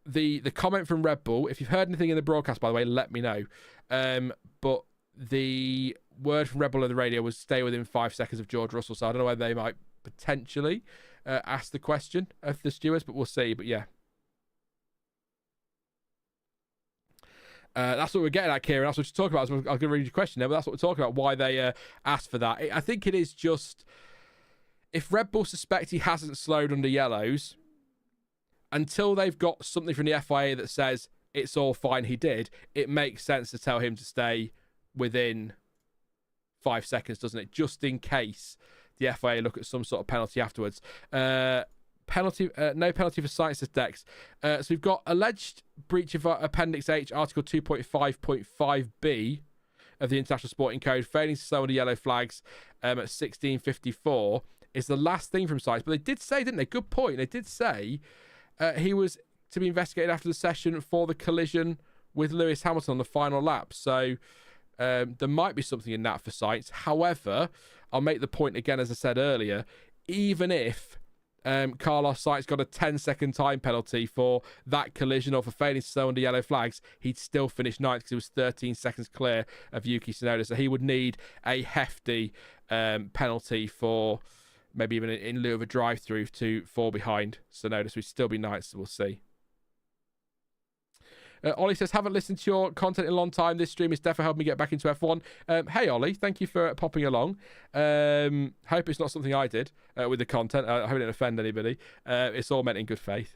the comment from Red Bull, if you've heard anything in the broadcast, by the way, let me know. But the word from Red Bull on the radio was stay within 5 seconds of George Russell. So I don't know whether they might potentially ask the question of the stewards, but we'll see. But yeah, that's what we're getting at, Kieran. That's what you're talking about. I was going to read your question there, but that's what we're talking about, why they asked for that. I think it is just, if Red Bull suspect he hasn't slowed under yellows, until they've got something from the FIA that says it's all fine, he did, it makes sense to tell him to stay within 5 seconds, doesn't it? Just in case the FIA look at some sort of penalty afterwards. No penalty for Sainz, says Dex. So we've got alleged breach of Appendix H, Article 2.5.5b of the International Sporting Code, failing to slow under yellow flags at 16:54 is the last thing from Sainz. But they did say, didn't they? Good point. They did say he was to be investigated after the session for the collision with Lewis Hamilton on the final lap. So there might be something in that for Sainz. However, I'll make the point again, as I said earlier, even if Carlos Sainz got a 10-second time penalty for that collision or for failing to slow under yellow flags, he'd still finish ninth because he was 13 seconds clear of Yuki Tsunoda. So he would need a hefty penalty for maybe even in lieu of a drive-through to fall behind Tsunoda. So he'd still be ninth, so we'll see. Ollie says, haven't listened to your content in a long time. This stream has definitely helped me get back into F1. Hey, Ollie, thank you for popping along. Hope it's not something I did with the content. I hope it didn't offend anybody. It's all meant in good faith.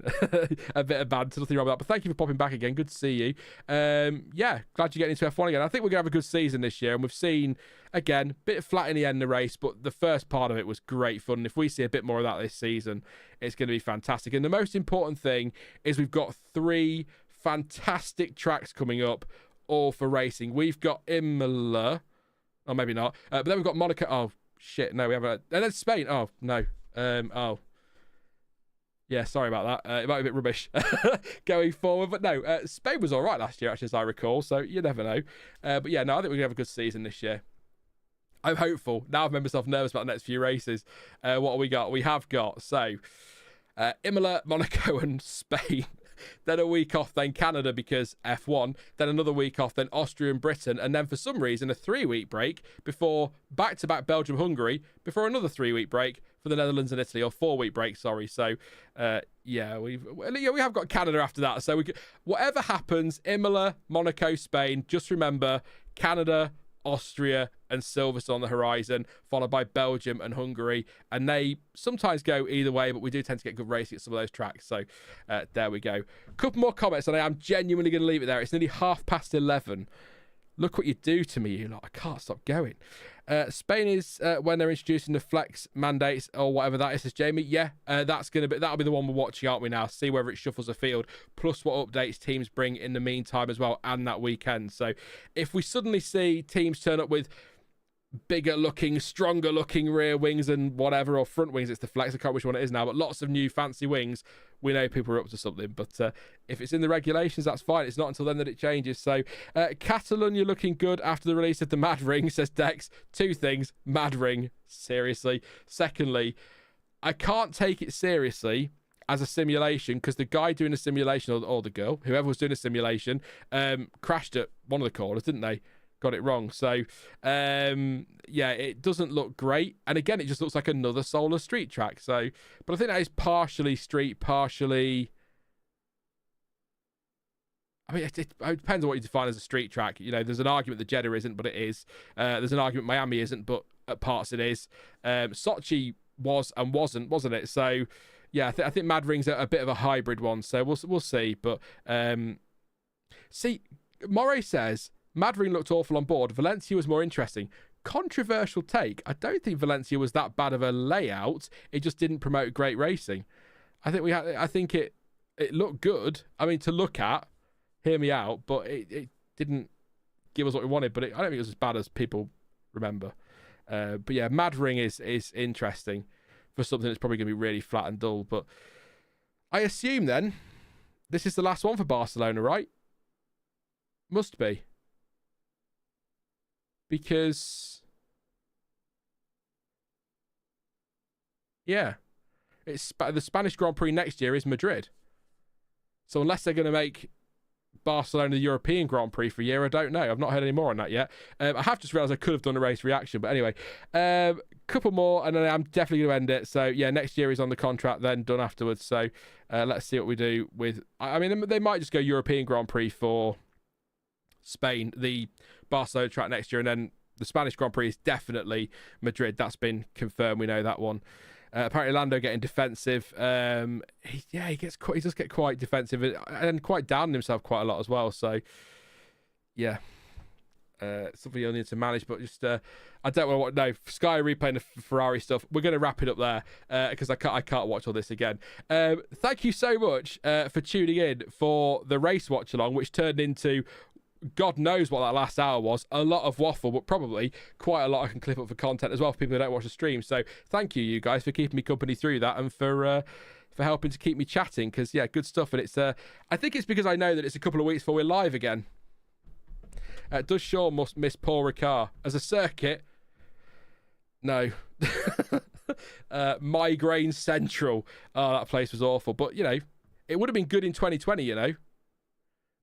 A bit of banter, nothing wrong with that. But thank you for popping back again. Good to see you. Yeah, glad you're getting into F1 again. I think we're going to have a good season this year. And we've seen, again, a bit flat in the end of the race, but the first part of it was great fun. And if we see a bit more of that this season, it's going to be fantastic. And the most important thing is we've got 3 fantastic tracks coming up, all for racing. We've got Imola, or maybe not, but then we've got Monaco. Oh shit, no, we haven't. And then Spain. Oh no. Oh yeah, sorry about that. It might be a bit rubbish going forward, but no, Spain was all right last year, actually, as I recall. So you never know. But yeah, no, I think we're gonna have a good season this year. I'm hopeful. Now I've made myself nervous about the next few races. What have we got? We have got Imola, Monaco, and Spain. Then a week off, then Canada because F1, then another week off, then Austria and Britain, and then for some reason a 3-week break before back-to-back Belgium, Hungary, before another 3-week break for the Netherlands and Italy, or 4-week break, sorry. So, yeah, we have got Canada after that. So whatever happens, Imola, Monaco, Spain, just remember Canada, Austria and Silverstone on the horizon, followed by Belgium and Hungary, and they sometimes go either way, but we do tend to get good racing at some of those tracks. So there we go. Couple more comments, and I am genuinely going to leave it there. It's nearly 11:30. Look what you do to me, you lot. I can't stop going. Spain is when they're introducing the flex mandates or whatever that is, says Jamie. Yeah, that'll be the one we're watching, aren't we now? See whether it shuffles the field, plus what updates teams bring in the meantime as well, and that weekend. So if we suddenly see teams turn up with bigger looking, stronger looking rear wings and whatever, or front wings, it's the flex, I can't remember which one it is now, but lots of new fancy wings, we know people are up to something. But if it's in the regulations, that's fine. It's not until then that it changes. So Catalonia looking good after the release of the Mad Ring, says Dex. 2 things. Mad Ring, seriously. Secondly, I can't take it seriously as a simulation because the guy doing a simulation, or the girl, whoever was doing a simulation, crashed at one of the corners, didn't they? Got it wrong. So yeah, it doesn't look great, and again it just looks like another Solar Street track. So but I think that is partially street, partially I mean, it depends on what you define as a street track. You know, there's an argument that Jeddah isn't, but it is. There's an argument Miami isn't, but at parts it is. Sochi was and wasn't it? So, yeah, I think Mad Ring's a bit of a hybrid one. So we'll see. But see, Moray says Mad Ring looked awful on board. Valencia was more interesting. Controversial take. I don't think Valencia was that bad of a layout. It just didn't promote great racing. I think it looked good. I mean, to look at. Hear me out, but it didn't give us what we wanted. But I don't think it was as bad as people remember. But yeah, Mad Ring is interesting for something that's probably going to be really flat and dull. But I assume then this is the last one for Barcelona, right? Must be. Because yeah, it's the Spanish Grand Prix next year is Madrid. So unless they're going to make Barcelona the European Grand Prix for a year, I don't know. I've not heard any more on that yet. I have just realised I could have done a race reaction, but anyway, couple more and then I'm definitely going to end it. So yeah, next year is on the contract, then done afterwards. So let's see what we do with. I mean, they might just go European Grand Prix for Spain, the Barcelona track next year, and then the Spanish Grand Prix is definitely Madrid. That's been confirmed. We know that one. Apparently Lando getting defensive. He does get quite defensive and quite down on himself quite a lot as well. So yeah, something you'll need to manage. But just I don't know what. No, Sky replaying the Ferrari stuff. We're going to wrap it up there because I can't watch all this again. Thank you so much for tuning in for the race watch along, which turned into. God knows what that last hour was. A lot of waffle, but probably quite a lot I can clip up for content as well for people who don't watch the stream. So thank you guys, for keeping me company through that and for helping to keep me chatting. Because, yeah, good stuff. And it's I think it's because I know that it's a couple of weeks before we're live again. Does Shaw must miss Paul Ricard? As a circuit, no. Migraine Central. Oh, that place was awful. But, you know, it would have been good in 2020, you know.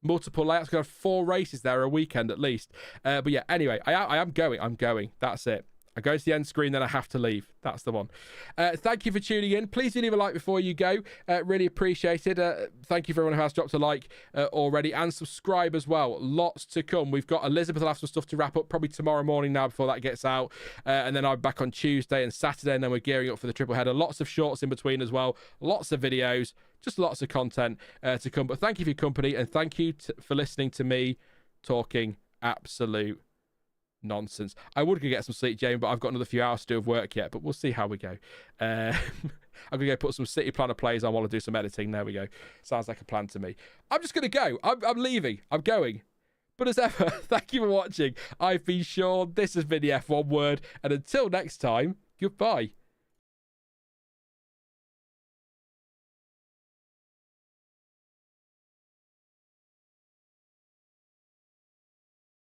Multiple layouts, going to have 4 races there a weekend at least. But yeah, anyway, I am going. I'm going. That's it. I go to the end screen, then I have to leave. That's the one. Thank you for tuning in. Please do leave a like before you go. Really appreciate it. Thank you for everyone who has dropped a like already. And subscribe as well. Lots to come. We've got Elizabeth will have some stuff to wrap up probably tomorrow morning now before that gets out. And then I'm back on Tuesday and Saturday. And then we're gearing up for the triple header. Lots of shorts in between as well. Lots of videos. Just lots of content to come. But thank you for your company. And thank you for listening to me talking absolute nonsense. I would go get some sleep, Jamie, but I've got another few hours to do of work yet, but we'll see how we go. I'm gonna go put some City Planner plays on while I do some editing. There we go. Sounds like a plan to me. I'm just gonna go. I'm leaving. I'm going. But as ever, thank you for watching. I've been Sean. This has been the F1 Word, and until next time, goodbye.